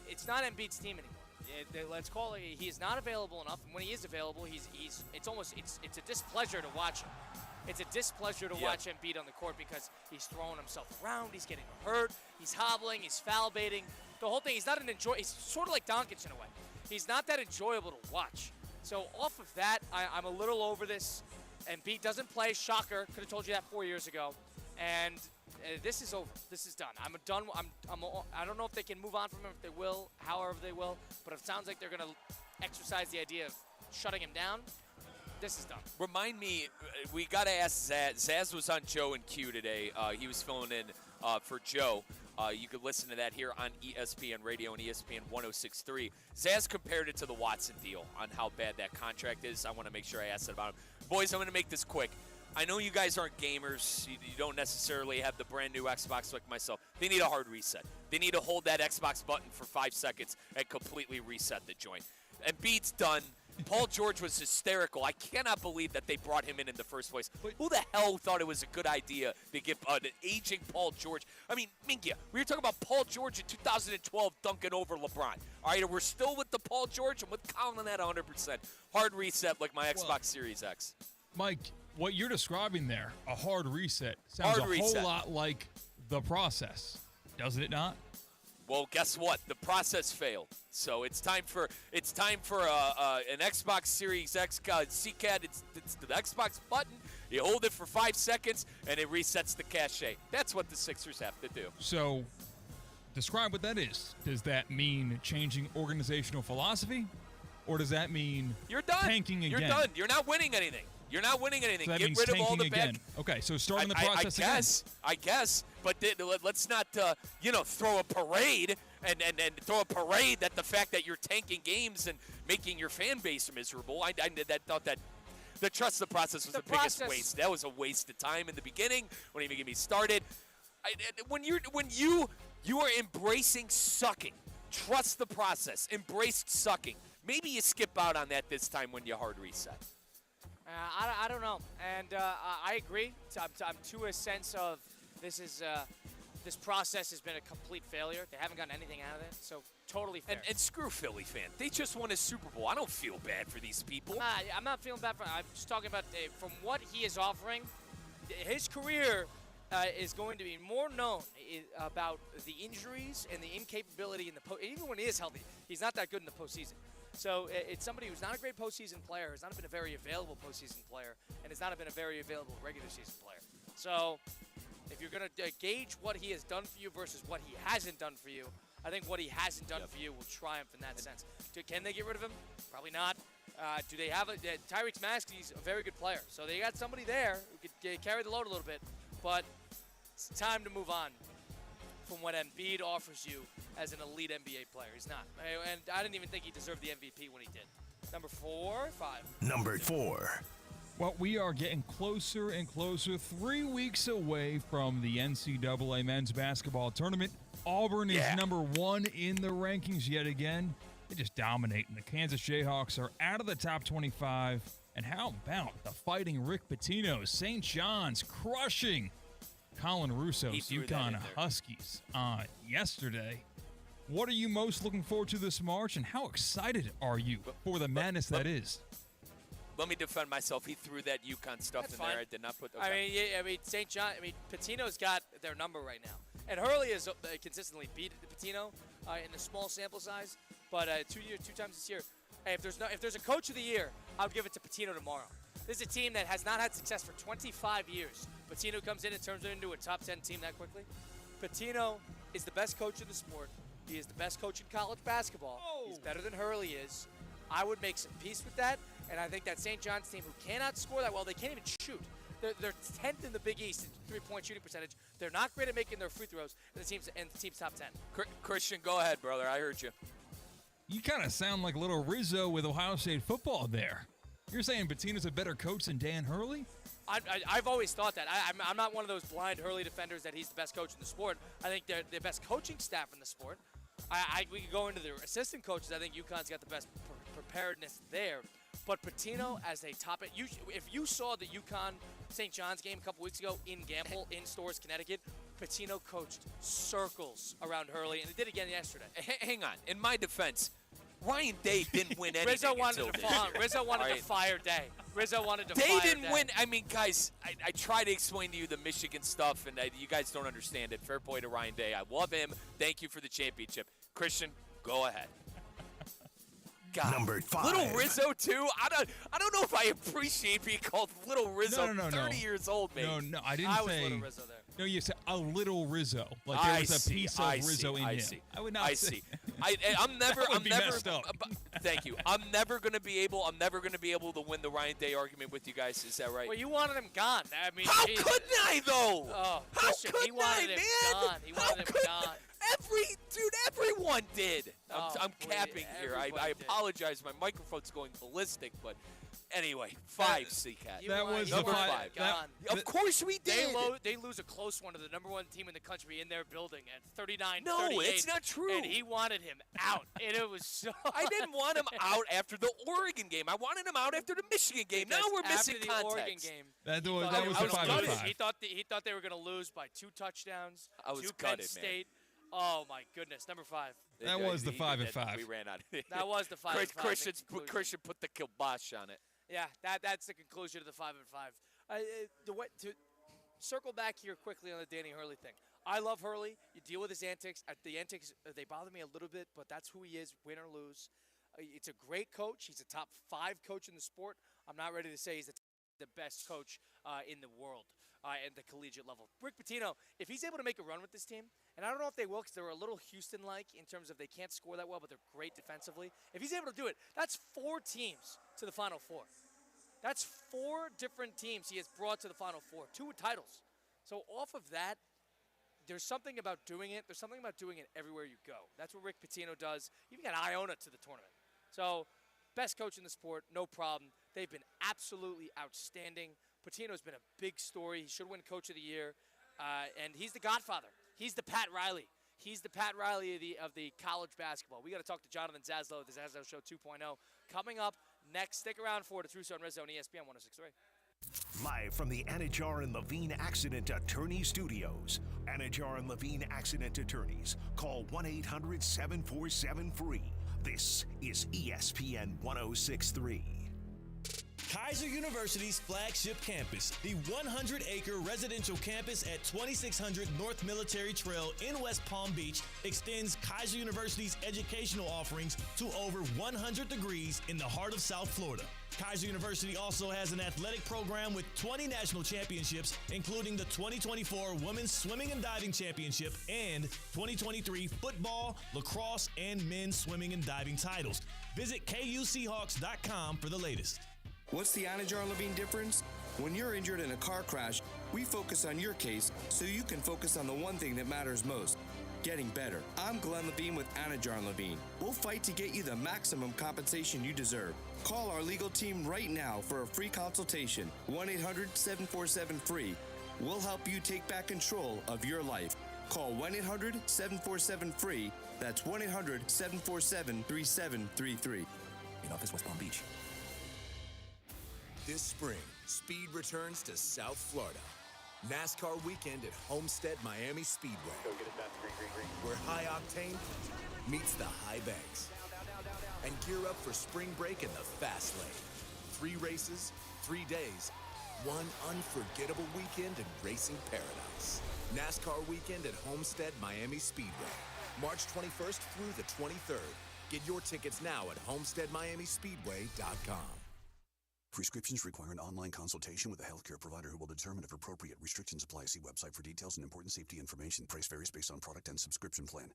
S5: It's not Embiid's team anymore. Let's call it. He is not available enough, and when he is available, it's a displeasure to watch him. It's a displeasure to watch Embiid on the court because he's throwing himself around, he's getting hurt, he's hobbling, he's foul baiting. The whole thing, he's sort of like Doncic in a way. He's not that enjoyable to watch. So off of that, I'm a little over this. Embiid doesn't play. Shocker. Could have told you that 4 years ago. And this is over. This is done. I'm done. I don't know if they can move on from him, if they will, however they will. But it sounds like they're going to exercise the idea of shutting him down. This is done.
S6: Remind me, we got to ask Zaz. Zaz was on Joe and Q today. He was filling in for Joe. You could listen to that here on ESPN Radio and ESPN 106.3. Zaz compared it to the Watson deal on how bad that contract is. I want to make sure I ask that about him. Boys, I'm going to make this quick. I know you guys aren't gamers. You don't necessarily have the brand new Xbox like myself. They need a hard reset. They need to hold that Xbox button for 5 seconds and completely reset the joint. Embiid's done. Paul George was hysterical. I cannot believe that they brought him in the first place. Who the hell thought it was a good idea to give an aging Paul George? I mean, Mingia, we were talking about Paul George in 2012 dunking over LeBron. All right, we're still with the Paul George. I'm with Colin on that 100%. Hard reset like my Xbox Series X.
S27: Mike, what you're describing there, a hard reset, sounds whole lot like the process, doesn't it not?
S6: Well, guess what? The process failed. So it's time for an Xbox Series X CCAD. It's the Xbox button. You hold it for 5 seconds, and it resets the cache. That's what the Sixers have to do.
S27: So describe what that is. Does that mean changing organizational philosophy, or does that mean
S6: you're done?
S27: Tanking again?
S6: You're done. You're not winning anything. You're not winning anything.
S27: So that
S6: Get
S27: means
S6: rid of all the
S27: again.
S6: bad.
S27: Okay, so starting the process again.
S6: I guess. But let's not, throw a parade and throw a parade that the fact that you're tanking games and making your fan base miserable. I thought that the trust the process was the biggest waste. That was a waste of time in the beginning. Don't even get me started. When you are embracing sucking, trust the process. Embrace sucking. Maybe you skip out on that this time when you hard reset.
S5: I don't know, and I agree. I'm to a sense of this process has been a complete failure. They haven't gotten anything out of it, so totally fair.
S6: And screw Philly fan. They just won a Super Bowl. I don't feel bad for these people.
S5: I'm not feeling bad for him. I'm just talking about from what he is offering. His career is going to be more known about the injuries and the incapability in the even when he is healthy, he's not that good in the postseason. So it's somebody who's not a great postseason player, has not been a very available postseason player, and has not been a very available regular season player. So if you're going to gauge what he has done for you versus what he hasn't done for you, I think what he hasn't done for you will triumph in that sense. Can they get rid of him? Probably not. Do they have Tyrese Maxey's a very good player, so they got somebody there who could carry the load a little bit, but it's time to move on from what Embiid offers you as an elite NBA player. He's not. And I didn't even think he deserved the MVP when he did. Number 4 or 5?
S2: Number 4.
S27: Well, we are getting closer and closer, 3 weeks away from the NCAA men's basketball tournament. Auburn is number 1 in the rankings yet again. They just dominate, and the Kansas Jayhawks are out of the top 25. And how about the Fighting Rick Pitino's St. John's crushing Colin Russo's UConn Huskies yesterday? What are you most looking forward to this March, and how excited are you for the madness that is?
S6: Let me defend myself. He threw that UConn stuff in there. I did not put.
S5: Okay. I mean, St. John. I mean, Pitino's got their number right now, and Hurley has consistently beat Pitino in the small sample size. But 2 times this year. Hey, if there's a coach of the year, I would give it to Pitino tomorrow. This is a team that has not had success for 25 years. Pitino comes in and turns it into a top 10 team that quickly. Pitino is the best coach in the sport. He is the best coach in college basketball. He's better than Hurley is. I would make some peace with that. And I think that St. John's team, who cannot score that well, they can't even shoot. They're 10th in the Big East in three-point shooting percentage. They're not great at making their free throws, and the team's top 10.
S6: Christian, go ahead, brother. I heard you.
S27: You kind of sound like little Rizzo with Ohio State football there. You're saying Pitino's a better coach than Dan Hurley?
S5: I've always thought that. I'm not one of those blind Hurley defenders that he's the best coach in the sport. I think they're the best coaching staff in the sport. We could go into the assistant coaches. I think UConn's got the best preparedness there. But Pitino as a top – if you saw the UConn St. John's game a couple weeks ago in Gamble, in Storrs, Connecticut, Pitino coached circles around Hurley, and he did again yesterday.
S6: Hang on. In my defense, Ryan Day didn't win anything.
S5: Rizzo wanted to fire Day. Rizzo wanted to
S6: Day
S5: fire
S6: didn't
S5: Day.
S6: win. I mean, guys, I try to explain to you the Michigan stuff, and you guys don't understand it. Fair play to Ryan Day. I love him. Thank you for the championship. Christian, go ahead. God.
S2: Number 5.
S6: Little Rizzo too. I don't know if I appreciate being called Little Rizzo.
S27: No.
S6: 30 years old, maybe.
S27: No, I didn't say.
S5: was Little Rizzo there.
S27: No, you said a little Rizzo. Like there was a piece of Rizzo in him.
S6: I
S27: would not
S6: see. I'm never.
S27: messed up.
S6: Thank you. I'm never gonna be able to win the Ryan Day argument with you guys. Is that right?
S5: Well, you wanted him gone. I mean,
S6: how couldn't I though?
S5: Oh,
S6: how
S5: Christian,
S6: couldn't
S5: he wanted
S6: I,
S5: him
S6: man?
S5: gone. He wanted him gone.
S6: Everyone did. I'm
S5: boy,
S6: capping here. I
S5: everybody did.
S6: apologize. My microphone's going ballistic, but anyway, 5 C-Cat.
S27: That was the
S6: number
S27: 5.
S6: 5. Of course we did.
S5: They lose a close one to the number 1 team in the country in their building at 39-38.
S6: No, it's not true.
S5: And he wanted him out, and it was so.
S6: I didn't want him out after the Oregon game. I wanted him out after the Michigan game. Now we're missing
S5: after the
S6: context.
S5: Oregon game.
S27: That was the 5
S5: gutted.
S27: and 5.
S5: He thought they were going to lose by 2 touchdowns.
S6: I was
S5: to
S6: gutted,
S5: Penn State. Oh my goodness, number 5.
S27: That was the 5 and 5.
S6: We ran out.
S5: That was the 5 and 5.
S6: Christian put the kibosh on it.
S5: Yeah, that's the conclusion of the 5 and 5. To circle back here quickly on the Danny Hurley thing. I love Hurley. You deal with his antics. The antics, they bother me a little bit, but that's who he is, win or lose. It's a great coach. He's a top 5 coach in the sport. I'm not ready to say he's the best coach in the world at the collegiate level. Rick Pitino, if he's able to make a run with this team, and I don't know if they will because they were a little Houston-like in terms of they can't score that well, but they're great defensively. If he's able to do it, that's 4 teams to the Final Four. That's 4 different teams he has brought to the Final Four, 2 titles. So off of that, there's something about doing it. There's something about doing it everywhere you go. That's what Rick Pitino does. Even got Iona to the tournament. So best coach in the sport, no problem. They've been absolutely outstanding. Pitino's been a big story. He should win Coach of the Year. And he's the godfather. He's the Pat Riley. He's the Pat Riley of the college basketball. We got to talk to Jonathan Zaslow, the Zaslow Show 2.0. Coming up next, stick around for it. It's Russo and Rizzo on ESPN 106.3.
S2: Live from the Anajar and Levine Accident Attorney Studios. Anajar and Levine Accident Attorneys. Call 1-800-747-FREE. This is ESPN 106.3.
S11: Kaiser University's flagship campus, the 100-acre residential campus at 2600 North Military Trail in West Palm Beach, extends Kaiser University's educational offerings to over 100 degrees in the heart of South Florida. Kaiser University also has an athletic program with 20 national championships, including the 2024 Women's Swimming and Diving Championship and 2023 football, lacrosse, and men's swimming and diving titles. Visit KUSeahawks.com for the latest.
S9: What's the Anajar and Levine difference? When you're injured in a car crash, we focus on your case so you can focus on the one thing that matters most, getting better. I'm Glenn Levine with Anajar Levine. We'll fight to get you the maximum compensation you deserve. Call our legal team right now for a free consultation. 1-800-747-FREE. We'll help you take back control of your life. Call 1-800-747-FREE. That's 1-800-747-3733.
S21: In office, West Palm Beach. This spring, speed returns to South Florida. NASCAR weekend at Homestead Miami Speedway. Go get it done. Where high octane meets the high banks. And gear up for spring break in the fast lane. 3 races, 3 days, one unforgettable weekend in racing paradise. NASCAR weekend at Homestead Miami Speedway. March 21st through the 23rd. Get your tickets now at homesteadmiamispeedway.com.
S10: Prescriptions require an online consultation with a healthcare provider who will determine if appropriate. Restrictions apply. See website for details and important safety information. Price varies based on product and subscription plan.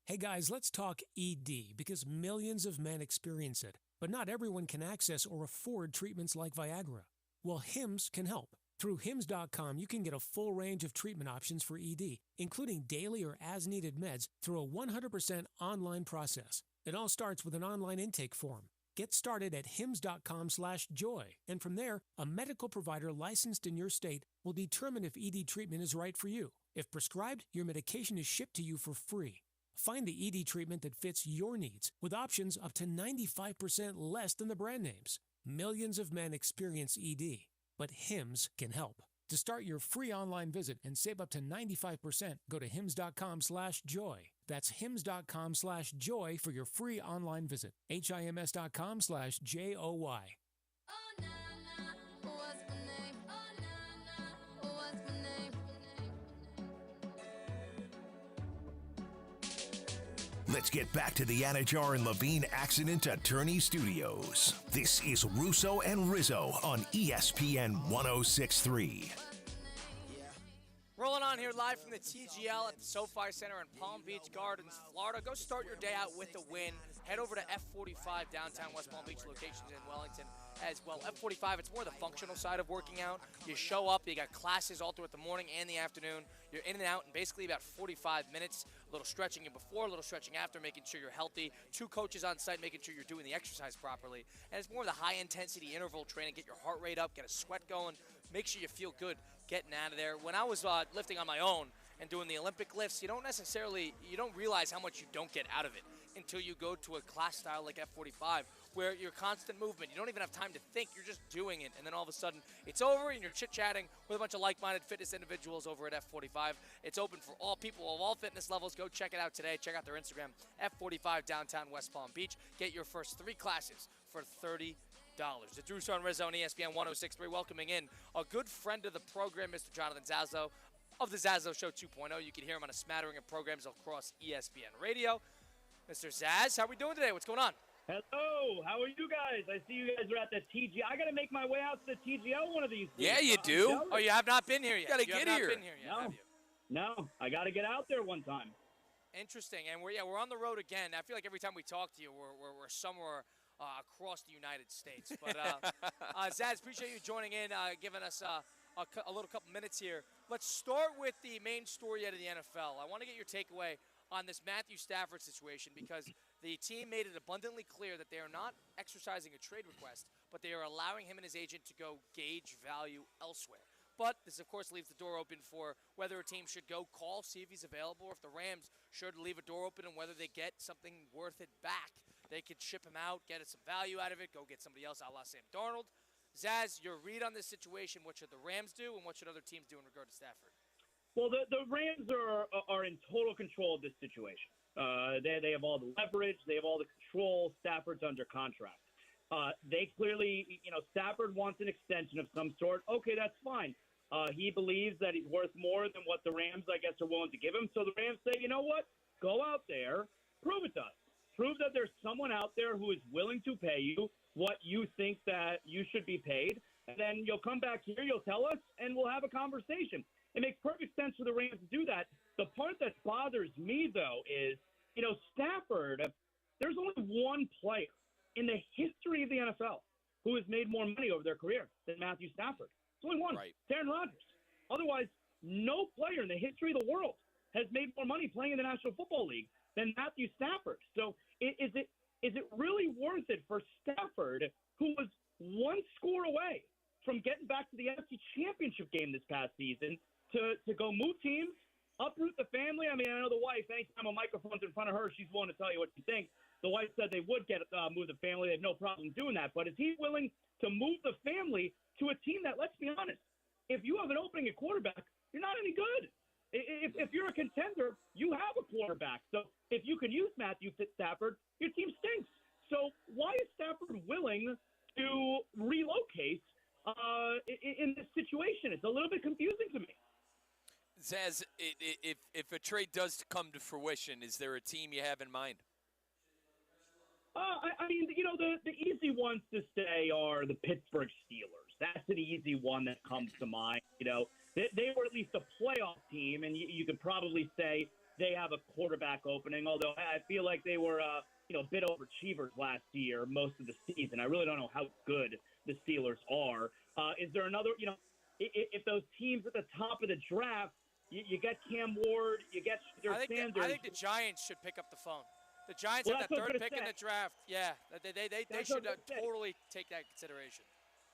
S12: Hey guys, let's talk ED because millions of men experience it, but not everyone can access or afford treatments like Viagra. Well, HIMS can help. Through HIMS.com, you can get a full range of treatment options for ED, including daily or as-needed meds through a 100% online process. It all starts with an online intake form. Get started at hims.com/joy, and from there, a medical provider licensed in your state will determine if ED treatment is right for you. If prescribed, your medication is shipped to you for free. Find the ED treatment that fits your needs with options up to 95% less than the brand names. Millions of men experience ED, but HIMS can help. To start your free online visit and save up to 95%, go to hims.com/joy. That's hims.com/joy for your free online visit. HIMS.com/JOY.
S2: Let's get back to the Anajar and Levine Accident Attorney Studios. This is Russo and Rizzo on ESPN 106.3.
S5: Rolling on here live from the TGL at the SoFi Center in Palm Beach Gardens, Florida. Go start your day out with a win. Head over to F45 downtown West Palm Beach, locations in Wellington as well. F45, it's more the functional side of working out. You show up, you got classes all throughout the morning and the afternoon. You're in and out in basically about 45 minutes. A little stretching in before, a little stretching after, making sure you're healthy. 2 coaches on site, making sure you're doing the exercise properly. And it's more of the high-intensity interval training. Get your heart rate up, get a sweat going, make sure you feel good getting out of there. When I was lifting on my own and doing the Olympic lifts, you don't realize how much you don't get out of it until you go to a class style like F45, where you're constant movement. You don't even have time to think. You're just doing it. And then all of a sudden, it's over, and you're chit-chatting with a bunch of like-minded fitness individuals over at F45. It's open for all people of all fitness levels. Go check it out today. Check out their Instagram, F45 downtown West Palm Beach. Get your first 3 classes for $30. It's Russo and Rizzo on ESPN 106.3, welcoming in a good friend of the program, Mr. Jonathan Zazzo of the Zazzo Show 2.0. You can hear him on a smattering of programs across ESPN Radio. Mr. Zaz, how are we doing today? What's going on?
S13: Hello, how are you guys? I see you guys are at the TGL. I got to make my way out to the TGL one of these days.
S6: Yeah, you do.
S5: Oh, you have not been here yet.
S6: You got to get here.
S5: Been here yet, have you?
S13: No, I got to get out there one time.
S5: Interesting, and we're on the road again. I feel like every time we talk to you, we're somewhere across the United States. But Zaz, appreciate you joining in, giving us a little couple minutes here. Let's start with the main story out of the NFL. I want to get your takeaway on this Matthew Stafford situation, because the team made it abundantly clear that they are not exercising a trade request, but they are allowing him and his agent to go gauge value elsewhere. But this, of course, leaves the door open for whether a team should go call, see if he's available, or if the Rams should leave a door open and whether they get something worth it back. They could ship him out, get some value out of it, go get somebody else a la Sam Darnold. Zaz, your read on this situation, what should the Rams do and what should other teams do in regard to Stafford?
S13: Well, the Rams are in total control of this situation. They have all the leverage. They have all the control. Stafford's under contract. They clearly, Stafford wants an extension of some sort. Okay, that's fine. He believes that he's worth more than what the Rams, I guess, are willing to give him. So the Rams say, you know what? Go out there, prove it to us. Prove that there's someone out there who is willing to pay you what you think that you should be paid. And then you'll come back here, you'll tell us, and we'll have a conversation. It makes perfect sense for the Rams to do that. The part that bothers me, though, is, Stafford, there's only one player in the history of the NFL who has made more money over their career than Matthew Stafford. It's only one, right. Aaron Rodgers. Otherwise, no player in the history of the world has made more money playing in the National Football League than Matthew Stafford. So is it really worth it for Stafford, who was one score away from getting back to the NFC Championship game this past season, to go move teams, uproot the family? I mean, I know the wife, anytime a microphone's in front of her, she's willing to tell you what she thinks. The wife said they would move the family. They have no problem doing that. But is he willing to move the family to a team that, let's be honest, if you have an opening at quarterback, you're not any good. If you're a contender, you have a quarterback. So if you can use Matthew Stafford, your team stinks. So why is Stafford willing to relocate in this situation? It's a little bit confusing to me.
S6: Zaz, if a trade does come to fruition, is there a team you have in mind?
S13: I mean, the easy ones to say are the Pittsburgh Steelers. That's an easy one that comes to mind. They were at least a playoff team, and you could probably say they have a quarterback opening, although I feel like they were a bit overachievers last year, most of the season. I really don't know how good the Steelers are. Is there another, if those teams at the top of the draft, you get Cam Ward, you get Sanders.
S5: I think the Giants should pick up the phone. The Giants have the third pick in the draft. Yeah, they should totally take that consideration.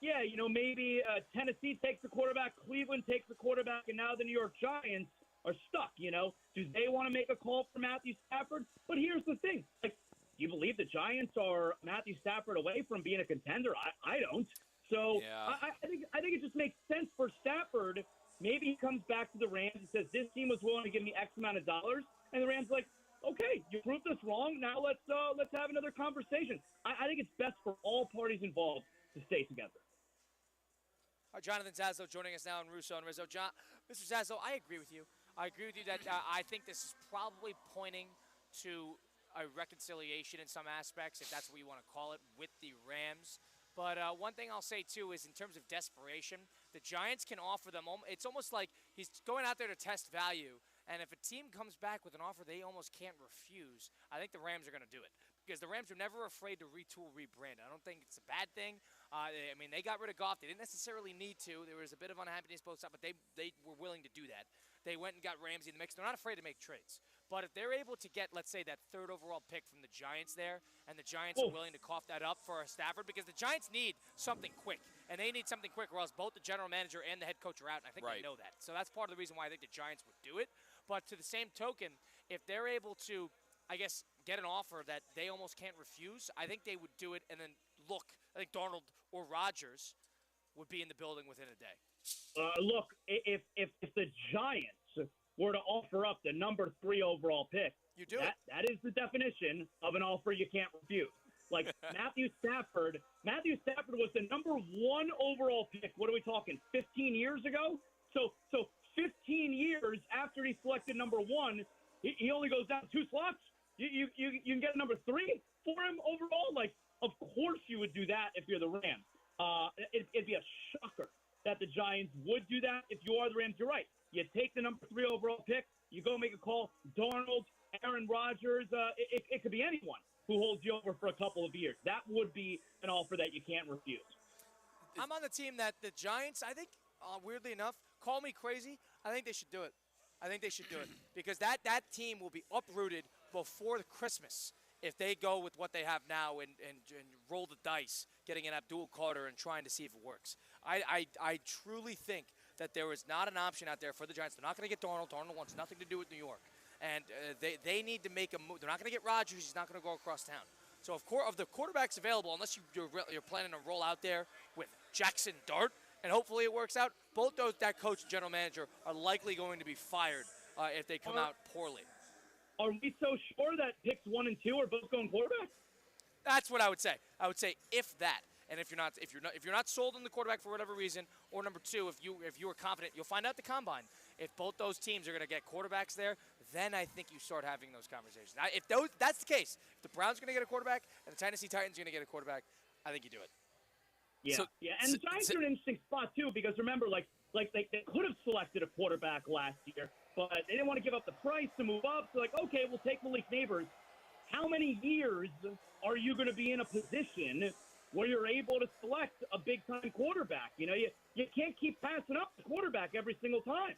S13: Yeah, maybe Tennessee takes the quarterback, Cleveland takes the quarterback, and now the New York Giants are stuck, Do they want to make a call for Matthew Stafford? But here's the thing. Do you believe the Giants are Matthew Stafford away from being a contender? I don't. So yeah. I think it just makes sense for Stafford. Maybe he comes back to the Rams and says, this team was willing to give me X amount of dollars. And the Rams are like, okay, you proved us wrong. Now let's have another conversation. I think it's best for all parties involved to stay together.
S5: Jonathan Zaslow joining us now on Russo and Rizzo. Mr. Zaslow, I agree with you. I agree with you that I think this is probably pointing to a reconciliation in some aspects, if that's what you want to call it, with the Rams. But one thing I'll say, too, is in terms of desperation, the Giants can offer them. It's almost like he's going out there to test value. And if a team comes back with an offer they almost can't refuse, I think the Rams are going to do it. Because the Rams are never afraid to retool, rebrand. I don't think it's a bad thing. They got rid of Goff. They didn't necessarily need to. There was a bit of unhappiness both sides, but they were willing to do that. They went and got Ramsey in the mix. They're not afraid to make trades. But if they're able to get, let's say, that third overall pick from the Giants there, and the Giants are willing to cough that up for Stafford, because the Giants need something quick. And they need something quick, or else both the general manager and the head coach are out, and I think they know that. So that's part of the reason why I think the Giants would do it. But to the same token, if they're able to, I guess, get an offer that they almost can't refuse, I think they would do it and then look. I think Darnold or Rodgers would be in the building within a day.
S13: Look, if the Giants were to offer up the number 3 overall pick,
S5: you do
S13: that is the definition of an offer you can't refuse. Like Matthew Stafford was the number 1 overall pick. What are we talking? 15 years ago? So 15 years after he selected number 1, he only goes down 2 slots. You can get a number 3 for him overall. Like, of course you would do that if you're the Rams. It'd be a shocker that the Giants would do that. If you are the Rams, you're right. You take the number 3 overall pick. You go make a call. Darnold, Aaron Rodgers. It could be anyone who holds you over for a couple of years. That would be an offer that you can't refuse.
S5: I'm on the team that the Giants, I think, weirdly enough, call me crazy, I think they should do it. I think they should do it because that team will be uprooted before Christmas if they go with what they have now and roll the dice, getting an Abdul Carter and trying to see if it works. I truly think that there is not an option out there for the Giants. They're not going to get Darnold. Darnold wants nothing to do with New York. And they need to make a move. They're not going to get Rodgers. He's not going to go across town. So of the quarterbacks available, unless you're planning to roll out there with Jackson Dart, and hopefully it works out, both that coach and general manager are likely going to be fired if they come out poorly.
S13: Are we so sure that picks 1 and 2 are both going quarterback?
S5: That's what I would say. I would say if that, and if you're not sold on the quarterback for whatever reason, or number 2, if you are confident, you'll find out the combine. If both those teams are going to get quarterbacks there, then I think you start having those conversations. Now, if that's the case, if the Browns are going to get a quarterback and the Tennessee Titans are going to get a quarterback, I think you do it.
S13: Yeah, and the Giants are in an interesting spot too because remember, like they could have selected a quarterback last year, but they didn't want to give up the price to move up. So like, okay, we'll take Malik Neighbors. How many years are you going to be in a position where you're able to select a big time quarterback? You know, you can't keep passing up the quarterback every single time.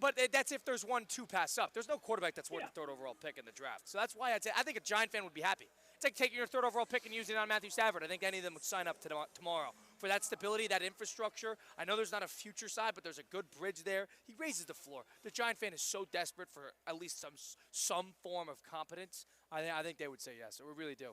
S5: But that's if there's 1-2 pass up. There's no quarterback that's worth the third overall pick in the draft. So that's why I think a Giant fan would be happy. It's like taking your third overall pick and using it on Matthew Stafford. I think any of them would sign up tomorrow for that stability, that infrastructure. I know there's not a future side, but there's a good bridge there. He raises the floor. The Giant fan is so desperate for at least some form of competence. I think they would say yes. We really do.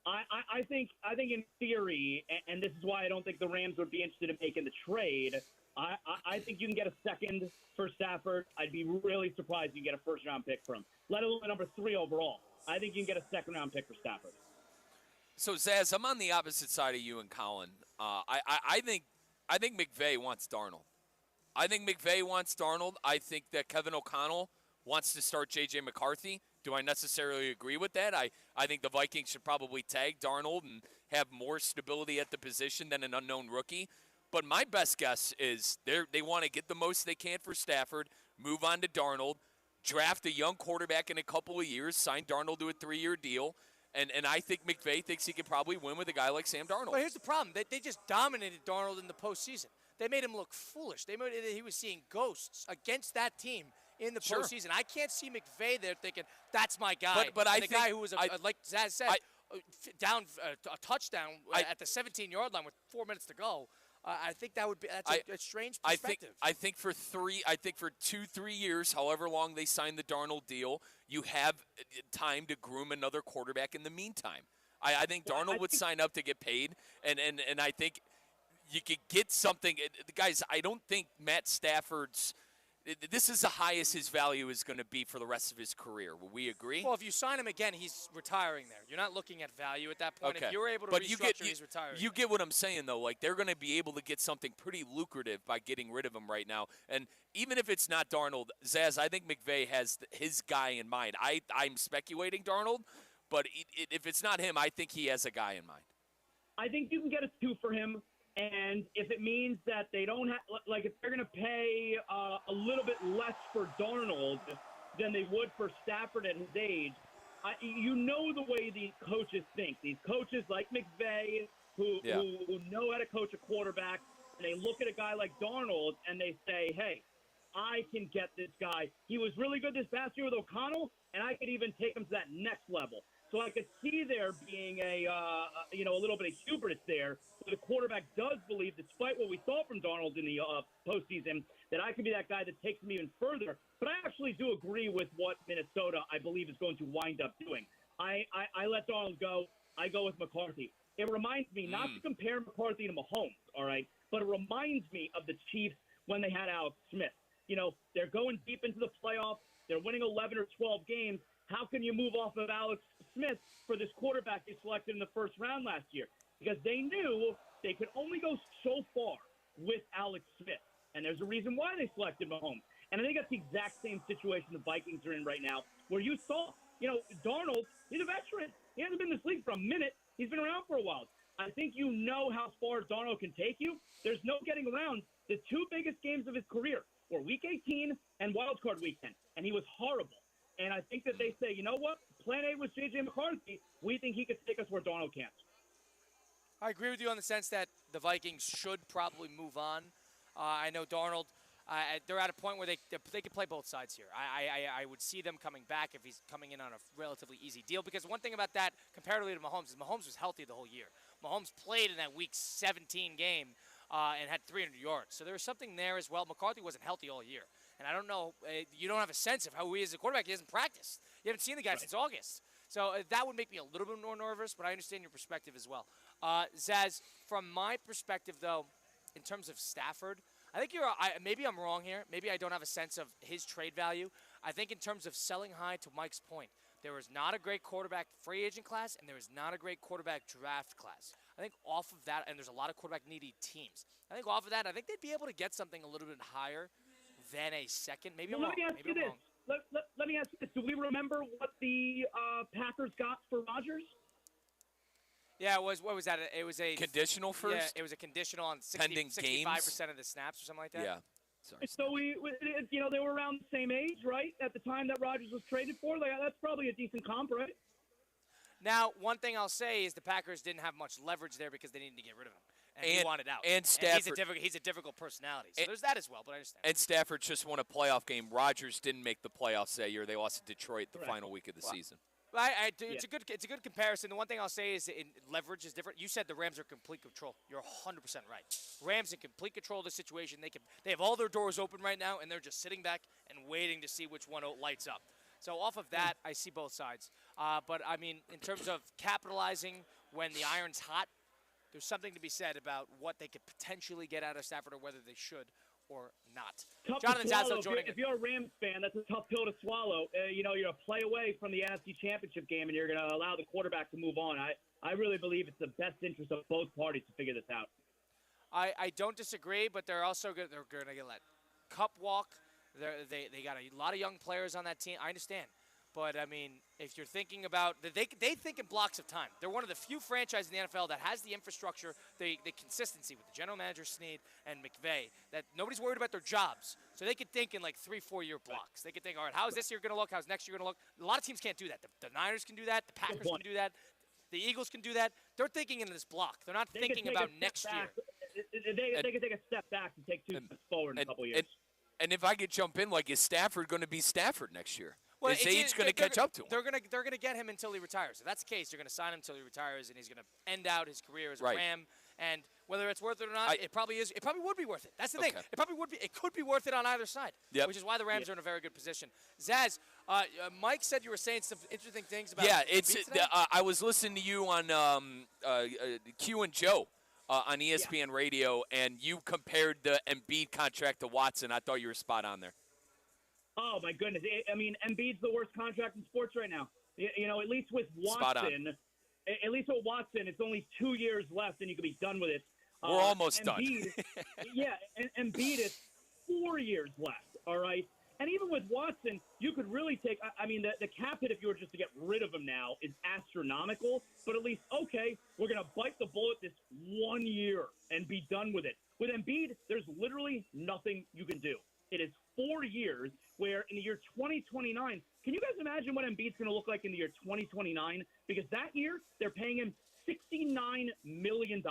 S13: I think in theory, and this is why I don't think the Rams would be interested in making the trade. I think you can get a second for Stafford. I'd be really surprised you can get a first-round pick for him, let alone number 3 overall. I think you can get a second-round pick for Stafford.
S6: So, Zaz, I'm on the opposite side of you and Colin. I think McVay wants Darnold. I think that Kevin O'Connell wants to start J.J. McCarthy. Do I necessarily agree with that? I think the Vikings should probably tag Darnold and have more stability at the position than an unknown rookie. But my best guess is they want to get the most they can for Stafford, move on to Darnold, draft a young quarterback in a couple of years, sign Darnold to a 3-year deal, and I think McVay thinks he can probably win with a guy like Sam Darnold.
S5: Well, here's the problem. They just dominated Darnold in the postseason. They made him look foolish. He was seeing ghosts against that team in the postseason. I can't see McVay there thinking, that's my guy.
S6: But I think,
S5: guy who was, like Zaz said, down a touchdown at the 17-yard line with 4 minutes to go. I think that's a strange perspective.
S6: I think for 2-3 years, however long they sign the Darnold deal, you have time to groom another quarterback in the meantime. I think Darnold would sign up to get paid, and I think you could get something. Guys, I don't think Matt Stafford's – this is the highest his value is going to be for the rest of his career. Will we agree?
S5: Well, if you sign him again, he's retiring there. You're not looking at value at that point.
S6: Okay.
S5: If you're able to restructure, he's retiring.
S6: You get what I'm saying, though. Like, they're going to be able to get something pretty lucrative by getting rid of him right now. And even if it's not Darnold, Zaz, I think McVay has his guy in mind. I'm speculating Darnold, but if it's not him, I think he has a guy in mind.
S13: I think you can get a 2 for him. And if it means that they don't have, like, if they're going to pay a little bit less for Darnold than they would for Stafford at his age, you know the way these coaches think. These coaches like McVay, who know how to coach a quarterback, and they look at a guy like Darnold and they say, hey, I can get this guy. He was really good this past year with O'Connell, and I could even take him to that next level. So I could see there being a little bit of hubris there. So the quarterback does believe, despite what we saw from Darnold in the postseason, that I could be that guy that takes him even further. But I actually do agree with what Minnesota, I believe, is going to wind up doing. I let Darnold go. I go with McCarthy. It reminds me, not to compare McCarthy to Mahomes, all right, but it reminds me of the Chiefs when they had Alex Smith. You know, they're going deep into the playoffs. They're winning 11 or 12 games. How can you move off of Alex Smith for this quarterback they selected in the first round last year? Because they knew they could only go so far with Alex Smith. And there's a reason why they selected Mahomes. And I think that's the exact same situation the Vikings are in right now, where you saw, Darnold, he's a veteran. He hasn't been in this league for a minute. He's been around for a while. I think you know how far Darnold can take you. There's no getting around. The 2 biggest games of his career were Week 18 and Wild Card Weekend, and he was horrible. And I think that they say, you know what? Plan A was J.J. McCarthy. We think he could take us where Darnold can't.
S5: I agree with you on the sense that the Vikings should probably move on. I know Darnold, they're at a point where they can play both sides here. I would see them coming back if he's coming in on a relatively easy deal. Because one thing about that, comparatively to Mahomes, is Mahomes was healthy the whole year. Mahomes played in that Week 17 game and had 300 yards. So there was something there as well. McCarthy wasn't healthy all year. And I don't know, you don't have a sense of how he is as a quarterback. He hasn't practiced. You haven't seen the guy since August. So that would make me a little bit more nervous, but I understand your perspective as well. Zaz, from my perspective, though, in terms of Stafford, I think maybe I'm wrong here. Maybe I don't have a sense of his trade value. I think in terms of selling high, to Mike's point, there is not a great quarterback free agent class, and there is not a great quarterback draft class. I think off of that, and there's a lot of quarterback-needy teams. I think off of that, I think they'd be able to get something a little bit higher than a second. Maybe I'm wrong.
S13: Let me ask you this. Let me ask you this. Do we remember what the Packers got for Rodgers?
S5: Yeah, it was. What was that? It was a
S6: conditional first.
S5: Yeah, it was a conditional on 65% of the snaps or something like that.
S6: Yeah. Sorry.
S13: So they were around the same age, right? At the time that Rodgers was traded for, that's probably a decent comp, right?
S5: Now, one thing I'll say is the Packers didn't have much leverage there because they needed to get rid of him. and he wanted out.
S6: And
S5: he's a difficult personality. So there's that as well, but I understand.
S6: And Stafford just won a playoff game. Rodgers didn't make the playoffs that year. They lost to Detroit the final week of the season.
S5: It's a good comparison. The one thing I'll say is leverage is different. You said the Rams are complete control. You're 100% right. Rams in complete control of the situation. They have all their doors open right now, and they're just sitting back and waiting to see which one lights up. So off of that, I see both sides. But I mean, in terms of capitalizing when the iron's hot, there's something to be said about what they could potentially get out of Stafford or whether they should or not.
S13: Tough
S5: Jonathan
S13: to swallow.
S5: Zazzle joining
S13: If you're a Rams fan, that's a tough pill to swallow. You're a play away from the NFC Championship game, and you're going to allow the quarterback to move on. I really believe it's the best interest of both parties to figure this out.
S5: I don't disagree, but they're also they're going to get let Cup walk. They got a lot of young players on that team. I understand. But, I mean, if you're thinking about – they think in blocks of time. They're one of the few franchises in the NFL that has the infrastructure, the consistency with the general manager, Snead, and McVay, that nobody's worried about their jobs. So they could think in, like, 3-4 year blocks. They could think, all right, how is this year going to look? How's next year going to look? A lot of teams can't do that. The Niners can do that. The Packers can do that. The Eagles can do that. They're thinking in this block. They're not thinking about next year.
S13: They can take a step back and take 2 steps forward in a couple years.
S6: And if I could jump in, like, is Stafford going to be Stafford next year?
S5: Well,
S6: his age going to catch up to him?
S5: They're going to get him until he retires. If that's the case, they're going to sign him until he retires, and he's going to end out his career as a Ram. And whether it's worth it or not, it probably is. It probably would be worth it. That's the thing. It probably would be. It could be worth it on either side, which is why the Rams are in a very good position. Zaz, Mike said you were saying some interesting things about.
S6: Yeah, I was listening to you on Q and Joe on ESPN Radio, and you compared the Embiid contract to Watson. I thought you were spot on there.
S13: Oh, my goodness. I mean, Embiid's the worst contract in sports right now. At least with Watson, it's only 2 years left, and you can be done with it.
S6: We're almost
S13: Embiid,
S6: done.
S13: and Embiid is 4 years left, all right? And even with Watson, you could really take – I mean, the cap hit if you were just to get rid of him now is astronomical, but at least, okay, we're going to bite the bullet this 1 year and be done with it. With Embiid, there's literally nothing you can do. It is 4 years where in the year 2029, can you guys imagine what Embiid's going to look like in the year 2029? Because that year, they're paying him $69 million.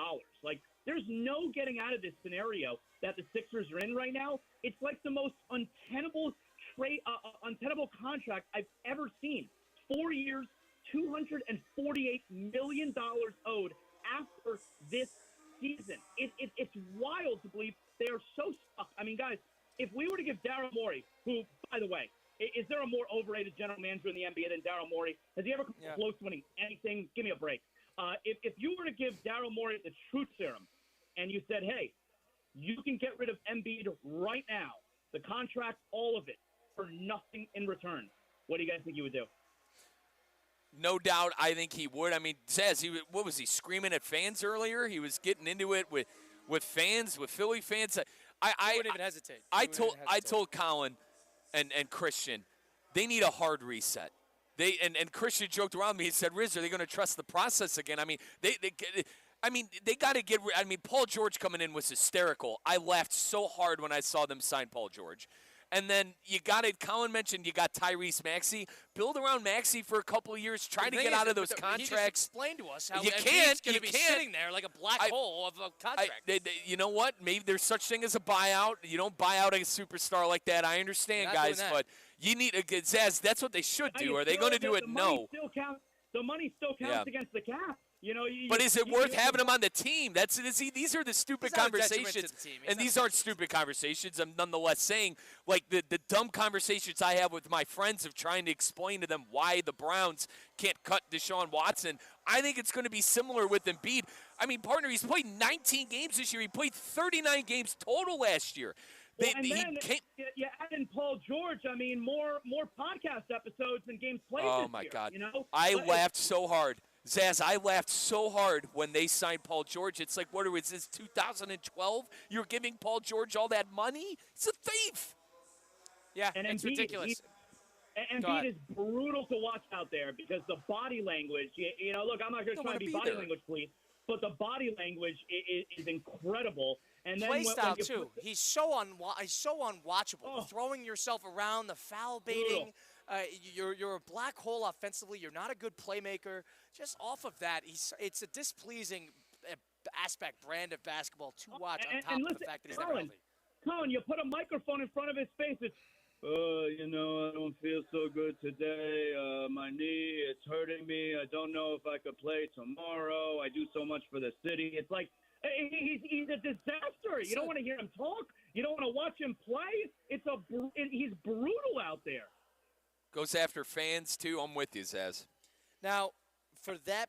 S13: Like, there's no getting out of this scenario that the Sixers are in right now. It's like the most untenable contract I've ever seen. 4 years, $248 million owed after this season. It's wild to believe they are so stuck. I mean, guys, if we were to give Daryl Morey, who, by the way, is there a more overrated general manager in the NBA than Daryl Morey? Has he ever come close to winning anything? Give me a break. If you were to give Daryl Morey the truth serum and you said, hey, you can get rid of Embiid right now, the contract, all of it, for nothing in return, what do you guys think you would do?
S6: No doubt, I think he would. I mean, Zaz, what was he, screaming at fans earlier? He was getting into it with fans, with Philly fans.
S5: I wouldn't even hesitate.
S6: I told Colin and Christian, they need a hard reset. And Christian joked around me. He said, "Riz, are they going to trust the process again?" I mean, they got to get. I mean, Paul George coming in was hysterical. I laughed so hard when I saw them sign Paul George. And then you got it. Colin mentioned you got Tyrese Maxey. Build around Maxey for a couple of years. Try to get out of those contracts.
S5: He just explained to us how
S6: you
S5: Embiid's going to be sitting there like a black hole of a contract.
S6: You know what? Maybe there's such thing as a buyout. You don't buy out a superstar like that. I understand, guys, but you need a good Zaz. That's what they should do. Are they going to do it? No.
S13: The money still counts against the cap.
S6: But is it worth having him on the team? These are the stupid conversations, and these aren't stupid conversations. I'm nonetheless saying, like, the dumb conversations I have with my friends of trying to explain to them why the Browns can't cut Deshaun Watson. I think it's going to be similar with Embiid. I mean, partner, he's played 19 games this year. He played 39 games total last year.
S13: You add in Paul George. I mean, more podcast episodes than games played this year.
S6: Oh, my God. I laughed so hard. Zaz, I laughed so hard when they signed Paul George. It's like, is this 2012? You're giving Paul George all that money? He's a thief.
S5: Yeah,
S13: and
S5: it's ridiculous.
S13: Embiid is brutal to watch out there because the body language, look, I'm not going to try to be body language police, but the body language is incredible. And then
S5: play style, too. He's so unwatchable. Throwing yourself around, the foul baiting. You're a black hole offensively. You're not a good playmaker. Just off of that, it's a displeasing brand of basketball to watch on top
S13: and
S5: of
S13: listen,
S5: the fact that he's never healthy.
S13: Colin, you put a microphone in front of his face. It's, I don't feel so good today. My knee, it's hurting me. I don't know if I could play tomorrow. I do so much for the city. It's like he's a disaster. You don't want to hear him talk. You don't want to watch him play. He's brutal out there.
S6: Goes after fans, too. I'm with you, Zaz.
S5: Now, for that,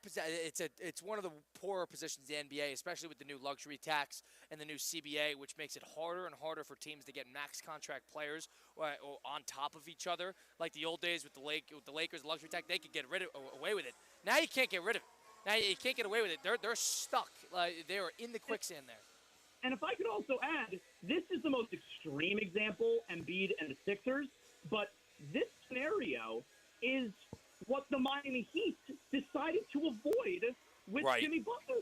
S5: it's one of the poorer positions in the NBA, especially with the new luxury tax and the new CBA, which makes it harder and harder for teams to get max contract players on top of each other. Like the old days with the Lakers, the luxury tax, they could get away with it. Now you can't get rid of it. Now you can't get away with it. They're stuck. They are in the quicksand there.
S13: And if I could also add, this is the most extreme example, Embiid and the Sixers, but this scenario is what the Miami Heat decided to avoid with Jimmy Butler.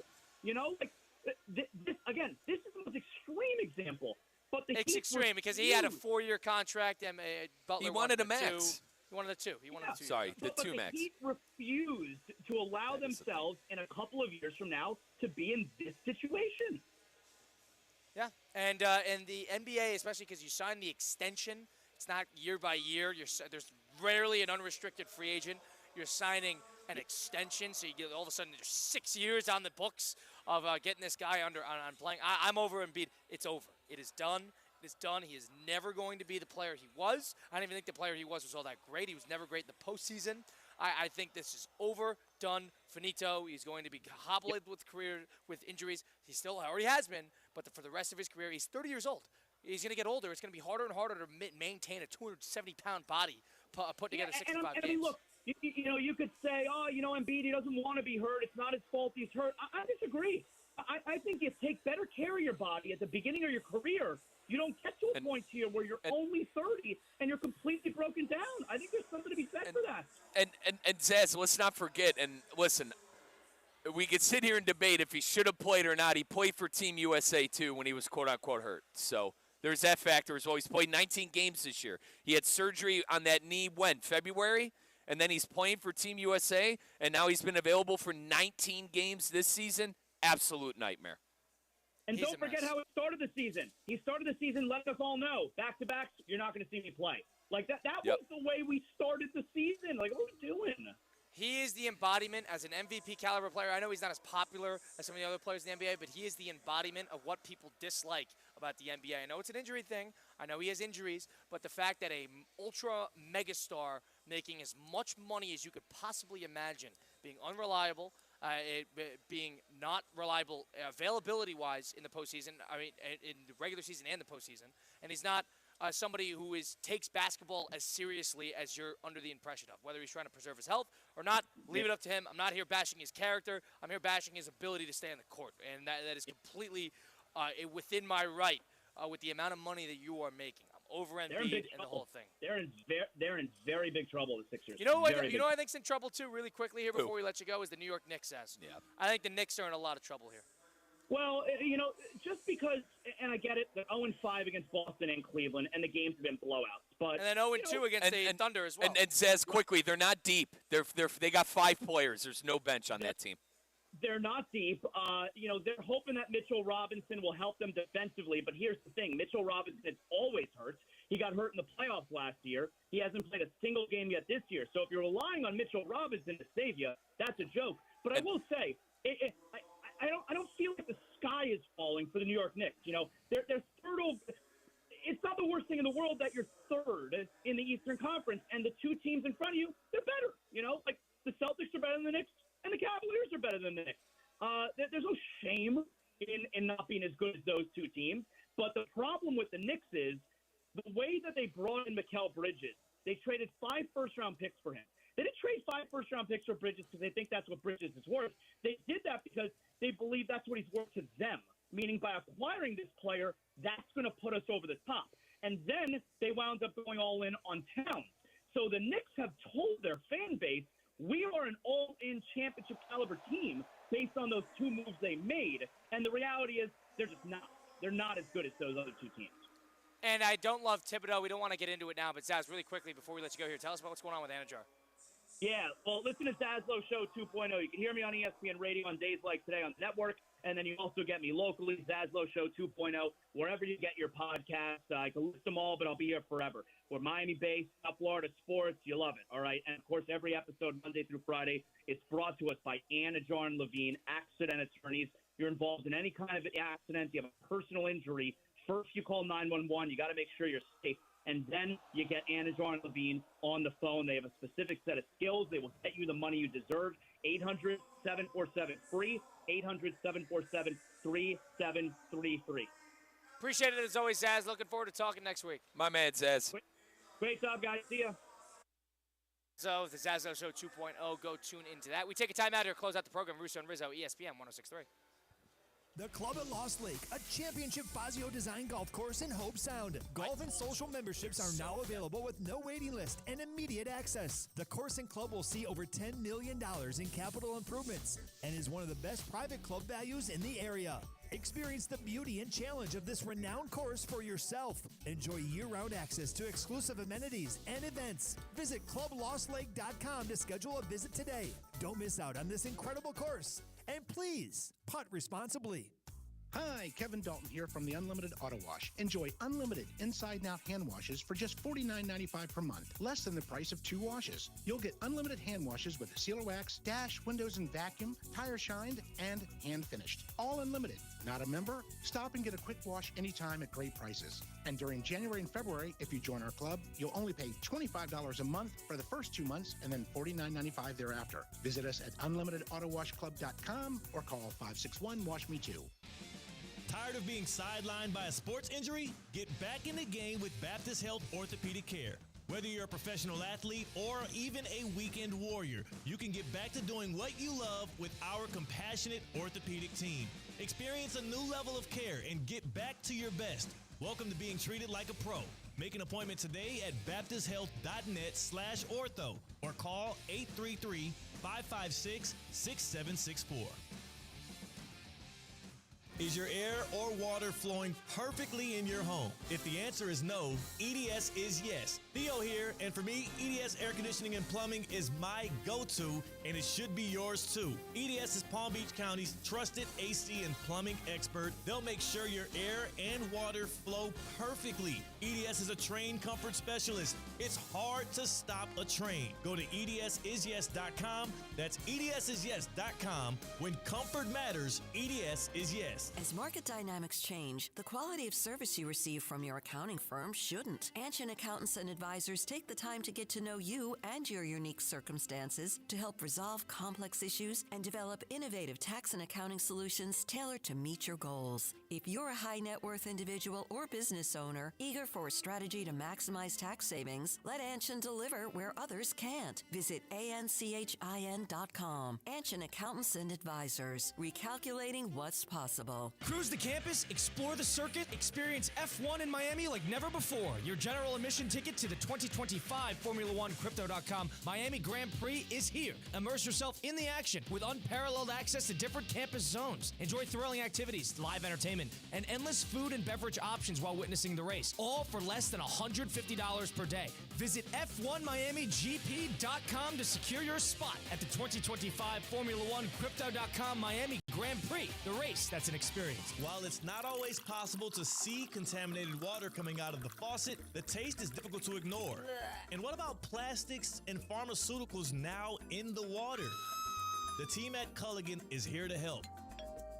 S13: This is the most extreme example. But
S5: it's extreme because he had a 4-year contract and Butler
S6: wanted a max.
S5: 2. He wanted the 2. He wanted the 2.
S6: Sorry, the 2 max.
S13: The Heat refused to allow themselves in a couple of years from now to be in this situation.
S5: Yeah, and the NBA, especially because you sign the extension, it's not year by year. There's rarely an unrestricted free agent. You're signing an extension, so you get all of a sudden there's 6 years on the books of getting this guy on playing. I'm over Embiid. It's over. It is done. It is done. He is never going to be the player he was. I don't even think the player he was all that great. He was never great in the postseason. I think this is over, done, finito. He's going to be hobbled with injuries. He still already has been, but for the rest of his career, he's 30 years old. He's going to get older. It's going to be harder and harder to maintain a 270-pound body put together 65 games.
S13: I mean, look, you could say, Embiid, he doesn't want to be hurt. It's not his fault he's hurt. I disagree. I think you take better care of your body at the beginning of your career. You don't get to a point here where you're only 30 and you're completely broken down. I think there's something to be said for that.
S6: And Zaz, let's not forget, and listen, we could sit here and debate if he should have played or not. He played for Team USA, too, when he was quote-unquote hurt. So there's that factor as well. He's played 19 games this year. He had surgery on that knee when? February? And then he's playing for Team USA, and now he's been available for 19 games this season. Absolute nightmare.
S13: And don't forget how it started the season. He started the season letting us all know, back-to-backs, you're not going to see me play. Like, that was the way we started the season. Like, what are we doing?
S5: He is the embodiment as an MVP caliber player. I know he's not as popular as some of the other players in the NBA, but he is the embodiment of what people dislike about the NBA. I know it's an injury thing. I know he has injuries, but the fact that a ultra megastar making as much money as you could possibly imagine, being unreliable, being not reliable availability-wise in the postseason, I mean, in the regular season and the postseason, and he's not somebody who takes basketball as seriously as you're under the impression of. Whether he's trying to preserve his health or not, leave it up to him. I'm not here bashing his character. I'm here bashing his ability to stay on the court, and that is completely within my right with the amount of money that you are making. I'm over Embiid and the whole thing.
S13: They're in very big trouble, the Sixers.
S5: You know what I think's in trouble too, really quickly here before we let you go, is the New York Knicks. Yeah. I think the Knicks are in a lot of trouble here.
S13: Well, just because, and I get it, they're 0-5 against Boston and Cleveland, and the games have been blowouts. But
S5: and then 0-2 against the Thunder as well.
S6: And says quickly, they're not deep. They got 5 players. There's no bench on that team.
S13: They're not deep. They're hoping that Mitchell Robinson will help them defensively. But here's the thing: Mitchell Robinson is always hurt. He got hurt in the playoffs last year. He hasn't played a single game yet this year. So if you're relying on Mitchell Robinson to save you, that's a joke. But I will say, I don't feel like the sky is falling for the New York Knicks. They're third over. It's not the worst thing in the world that you're third in the Eastern Conference, and the 2 teams in front of you, they're better. Like the Celtics are better than the Knicks, and the Cavaliers are better than the Knicks. There's no shame in not being as good as those 2 teams. But the problem with the Knicks is the way that they brought in Mikal Bridges. They traded 5 first-round picks for him. They didn't trade 5 first-round picks for Bridges because they think that's what Bridges is worth. They did that because they believe that's what he's worth to them, meaning by acquiring this player, that's going to put us over the top. And then they wound up going all in on Towns. So the Knicks have told their fan base, we are an all-in championship caliber team based on those 2 moves they made. And the reality is they're just not. They're not as good as those other 2 teams.
S5: And I don't love Thibodeau. We don't want to get into it now, but Zaz, really quickly before we let you go here, tell us about what's going on with Anajar.
S13: Yeah, well, listen to Zaslow Show 2.0. You can hear me on ESPN Radio on days like today on the network, and then you also get me locally, Zaslow Show 2.0, wherever you get your podcasts. I can list them all, but I'll be here forever. We're Miami-based, South Florida sports. You love it, all right? And, of course, every episode, Monday through Friday, is brought to us by Anna Jarn Levine, accident attorneys. You're involved in any kind of accident, you have a personal injury, first you call 911. You got to make sure you're safe. And then you get Anna Jarn Levine on the phone. They have a specific set of skills. They will get you the money you deserve. 800-747-FREE, 800-747-3733.
S5: Appreciate it as always, Zaz. Looking forward to talking next week.
S6: My man, Zaz.
S13: Great job, guys. See ya.
S5: So the Zaslow Show 2.0, go tune into that. We take a time out here, close out the program. Russo and Rizzo, ESPN 106.3.
S14: The Club at Lost Lake, a championship Fazio design golf course in Hope Sound. Golf and social memberships are now available with no waiting list and immediate access. The course and club will see over $10 million in capital improvements and is one of the best private club values in the area. Experience the beauty and challenge of this renowned course for yourself. Enjoy year-round access to exclusive amenities and events. Visit clublostlake.com to schedule a visit today. Don't miss out on this incredible course. And please, putt responsibly.
S15: Hi, Kevin Dalton here from the Unlimited Auto Wash. Enjoy unlimited inside and out hand washes for just $49.95 per month, less than the price of 2 washes. You'll get unlimited hand washes with sealer wax, dash, windows and vacuum, tire shined, and hand finished. All unlimited. Not a member? Stop and get a quick wash anytime at great prices. And during January and February, if you join our club, you'll only pay $25 a month for the first 2 months and then $49.95 thereafter. Visit us at unlimitedautowashclub.com or call 561-WASH-ME-TOO.
S11: Tired of being sidelined by a sports injury? Get back in the game with Baptist Health Orthopedic Care. Whether you're a professional athlete or even a weekend warrior, you can get back to doing what you love with our compassionate orthopedic team. Experience a new level of care and get back to your best. Welcome to being treated like a pro. Make an appointment today at baptisthealth.net/ortho or call 833-556-6764. Is your air or water flowing perfectly in your home? If the answer is no, EDS is yes. Theo here, and for me, EDS Air Conditioning and Plumbing is my go-to, and it should be yours too. EDS is Palm Beach County's trusted AC and plumbing expert. They'll make sure your air and water flow perfectly. EDS is a train comfort specialist. It's hard to stop a train. Go to edsisyes.com. That's edsisyes.com. When comfort matters, EDS is yes.
S16: As market dynamics change, the quality of service you receive from your accounting firm shouldn't. Anshin Accountants and Advisors take the time to get to know you and your unique circumstances to help resolve complex issues and develop innovative tax and accounting solutions tailored to meet your goals. If you're a high net worth individual or business owner eager for a strategy to maximize tax savings, let Anshin deliver where others can't. Visit anchin.com. Anshin Accountants and Advisors, recalculating what's possible.
S17: Cruise the campus, explore the circuit, experience F1 in Miami like never before. Your general admission ticket to the 2025 Formula One Crypto.com Miami Grand Prix is here. Immerse yourself in the action with unparalleled access to different campus zones. Enjoy thrilling activities, live entertainment, and endless food and beverage options while witnessing the race, all for less than $150 per day. Visit F1MiamiGP.com to secure your spot at the 2025 Formula One Crypto.com Miami Grand Prix, the race that's an experience.
S11: While it's not always possible to see contaminated water coming out of the faucet, the taste is difficult to ignore. And what about plastics and pharmaceuticals now in the water? The team at Culligan is here to help.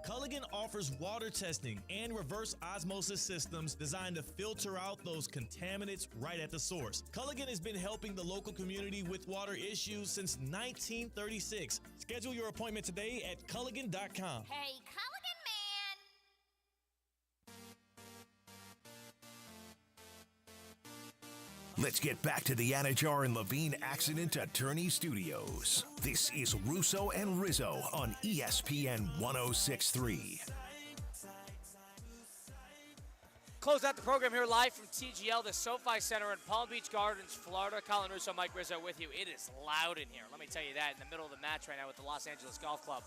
S11: Culligan offers water testing and reverse osmosis systems designed to filter out those contaminants right at the source. Culligan has been helping the local community with water issues since 1936. Schedule your appointment today at Culligan.com.
S18: Hey, Culligan man!
S2: Let's get back to the Anajar and Levine Accident Attorney Studios. This is Russo and Rizzo on ESPN 106.3.
S5: Close out the program here live from TGL, the SoFi Center in Palm Beach Gardens, Florida. Colin Russo, Mike Rizzo with you. It is loud in here. Let me tell you that, in the middle of the match right now with the Los Angeles Golf Club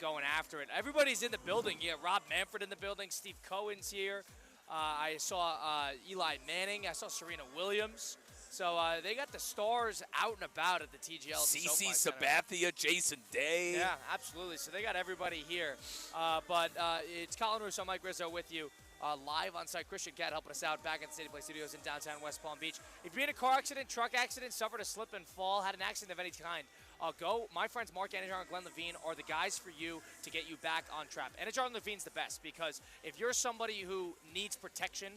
S5: going after it. Everybody's in the building. Yeah, Rob Manfred in the building. Steve Cohen's here. I saw Eli Manning. I saw Serena Williams. So they got the stars out and about at the TGL.
S6: CC Sabathia, Jason Day.
S5: Yeah, absolutely. So they got everybody here. But it's Colin Russo, Mike Rizzo with you. Live on site, Christian Cat helping us out back at the City Play Studios in downtown West Palm Beach. If you're in a car accident, truck accident, suffered a slip and fall, had an accident of any kind, go. My friends Mark Anajar and Glenn Levine are the guys for you to get you back on track. Anajar and Levine's the best because if you're somebody who needs protection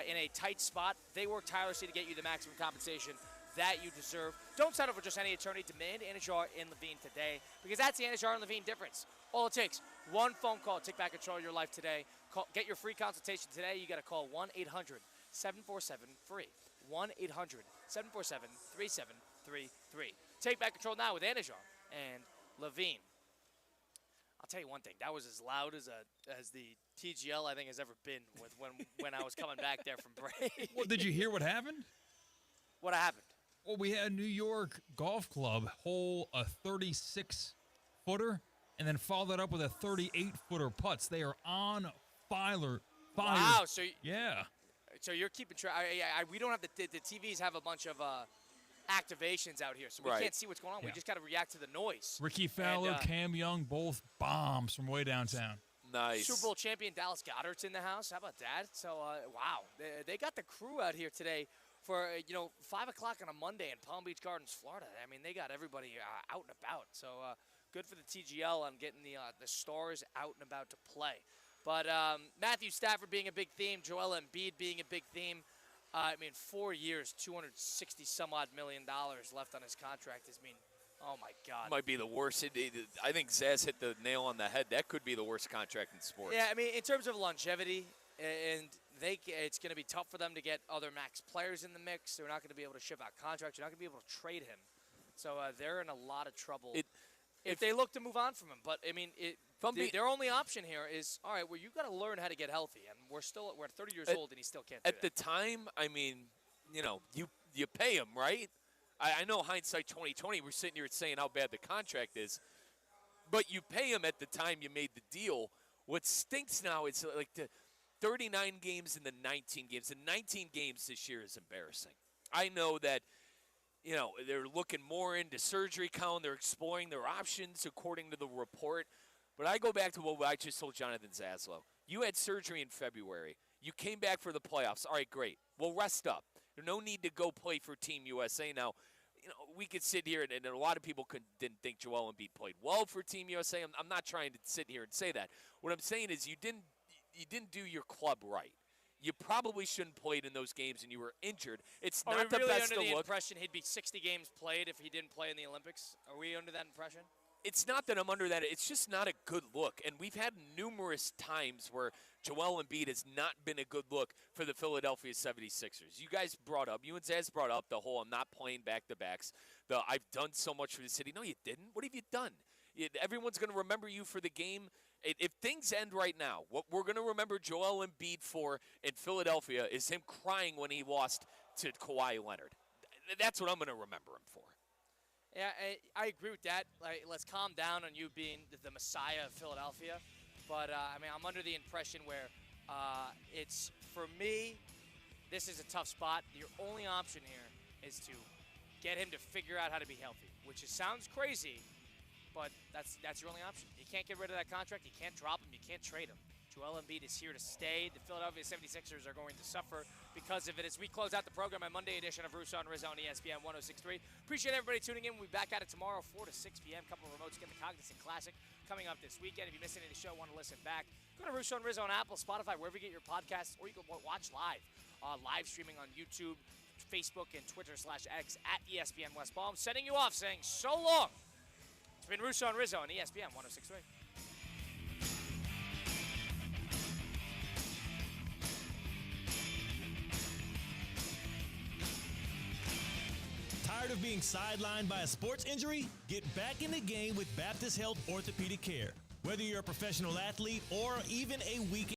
S5: in a tight spot, they work tirelessly to get you the maximum compensation that you deserve. Don't settle for just any attorney. Demand Anajar and Levine today because that's the Anajar and Levine difference. All it takes, one phone call. Take back control of your life today. Get your free consultation today. You got to call 1-800-747-FREE. 1-800-747-3733. Take back control now with Anajar and Levine. I'll tell you one thing. That was as loud as the TGL I think has ever been with when I was coming back there from break.
S27: Well, did you hear what happened?
S5: What happened?
S27: Well, we had New York Golf Club hole a 36-footer and then follow that up with a 38-footer putts. They are on fire.
S5: Wow. So you're keeping track. We don't have the TVs have a bunch of activations out here, so we can't see what's going on. We just got to react to the noise.
S27: Ricky Fowler, Cam Young, both bombs from way downtown.
S6: Nice.
S5: Super Bowl champion Dallas Goedert's in the house. How about that? So, wow. They got the crew out here today for, 5 o'clock on a Monday in Palm Beach Gardens, Florida. I mean, they got everybody out and about. So, good for the TGL on getting the stars out and about to play. But Matthew Stafford being a big theme, Joel Embiid being a big theme. 4 years, $260-some-odd million left on his contract. Oh, my God.
S6: Might be the worst. I think Zaz hit the nail on the head. That could be the worst contract in sports.
S5: Yeah, in terms of longevity, and it's going to be tough for them to get other max players in the mix. They're not going to be able to ship out contracts. You're not going to be able to trade him. So they're in a lot of trouble if they look to move on from him. But, their only option here is, all right, well, you've got to learn how to get healthy. And we're 30 years old, and he still can't do
S6: At the time, you pay him, right? I know hindsight 2020, we're sitting here saying how bad the contract is. But you pay him at the time you made the deal. What stinks now is like the 39 games and the 19 games. The 19 games this year is embarrassing. I know that, they're looking more into surgery count. They're exploring their options according to the report. But I go back to what I just told Jonathan Zaslow. You had surgery in February. You came back for the playoffs. All right, great. Well, rest up. There's no need to go play for Team USA. Now, we could sit here, and a lot of people didn't think Joel Embiid played well for Team USA. I'm not trying to sit here and say that. What I'm saying is you didn't do your club right. You probably shouldn't have played in those games, and you were injured. It's not the best to look.
S5: Are we really under the impression he'd be 60 games played if he didn't play in the Olympics? Are we under that impression?
S6: It's not that I'm under that. It's just not a good look. And we've had numerous times where Joel Embiid has not been a good look for the Philadelphia 76ers. You guys you and Zaz brought up the whole I'm not playing back-to-backs. I've done so much for the city. No, you didn't. What have you done? Everyone's going to remember you for the game. If things end right now, what we're going to remember Joel Embiid for in Philadelphia is him crying when he lost to Kawhi Leonard. That's what I'm going to remember him for.
S5: Yeah, I agree with that. Let's calm down on you being the Messiah of Philadelphia. But, I'm under the impression where it's, for me, this is a tough spot. Your only option here is to get him to figure out how to be healthy, which sounds crazy, but that's your only option. You can't get rid of that contract. You can't drop him. You can't trade him. Joel Embiid is here to stay. The Philadelphia 76ers are going to suffer because of it. As we close out the program, a Monday edition of Russo and Rizzo on ESPN 106.3. Appreciate everybody tuning in. We'll be back at it tomorrow, 4 to 6 p.m. Couple of remotes. Get the Cognizant Classic coming up this weekend. If you missed any of the show, want to listen back, go to Russo and Rizzo on Apple, Spotify, wherever you get your podcasts, or you can watch live. Live streaming on YouTube, Facebook, and Twitter/X at ESPN West Palm. Sending you off saying so long. It's been Russo and Rizzo on ESPN 106.3.
S11: Tired of being sidelined by a sports injury? Get back in the game with Baptist Health Orthopedic Care. Whether you're a professional athlete or even a weekend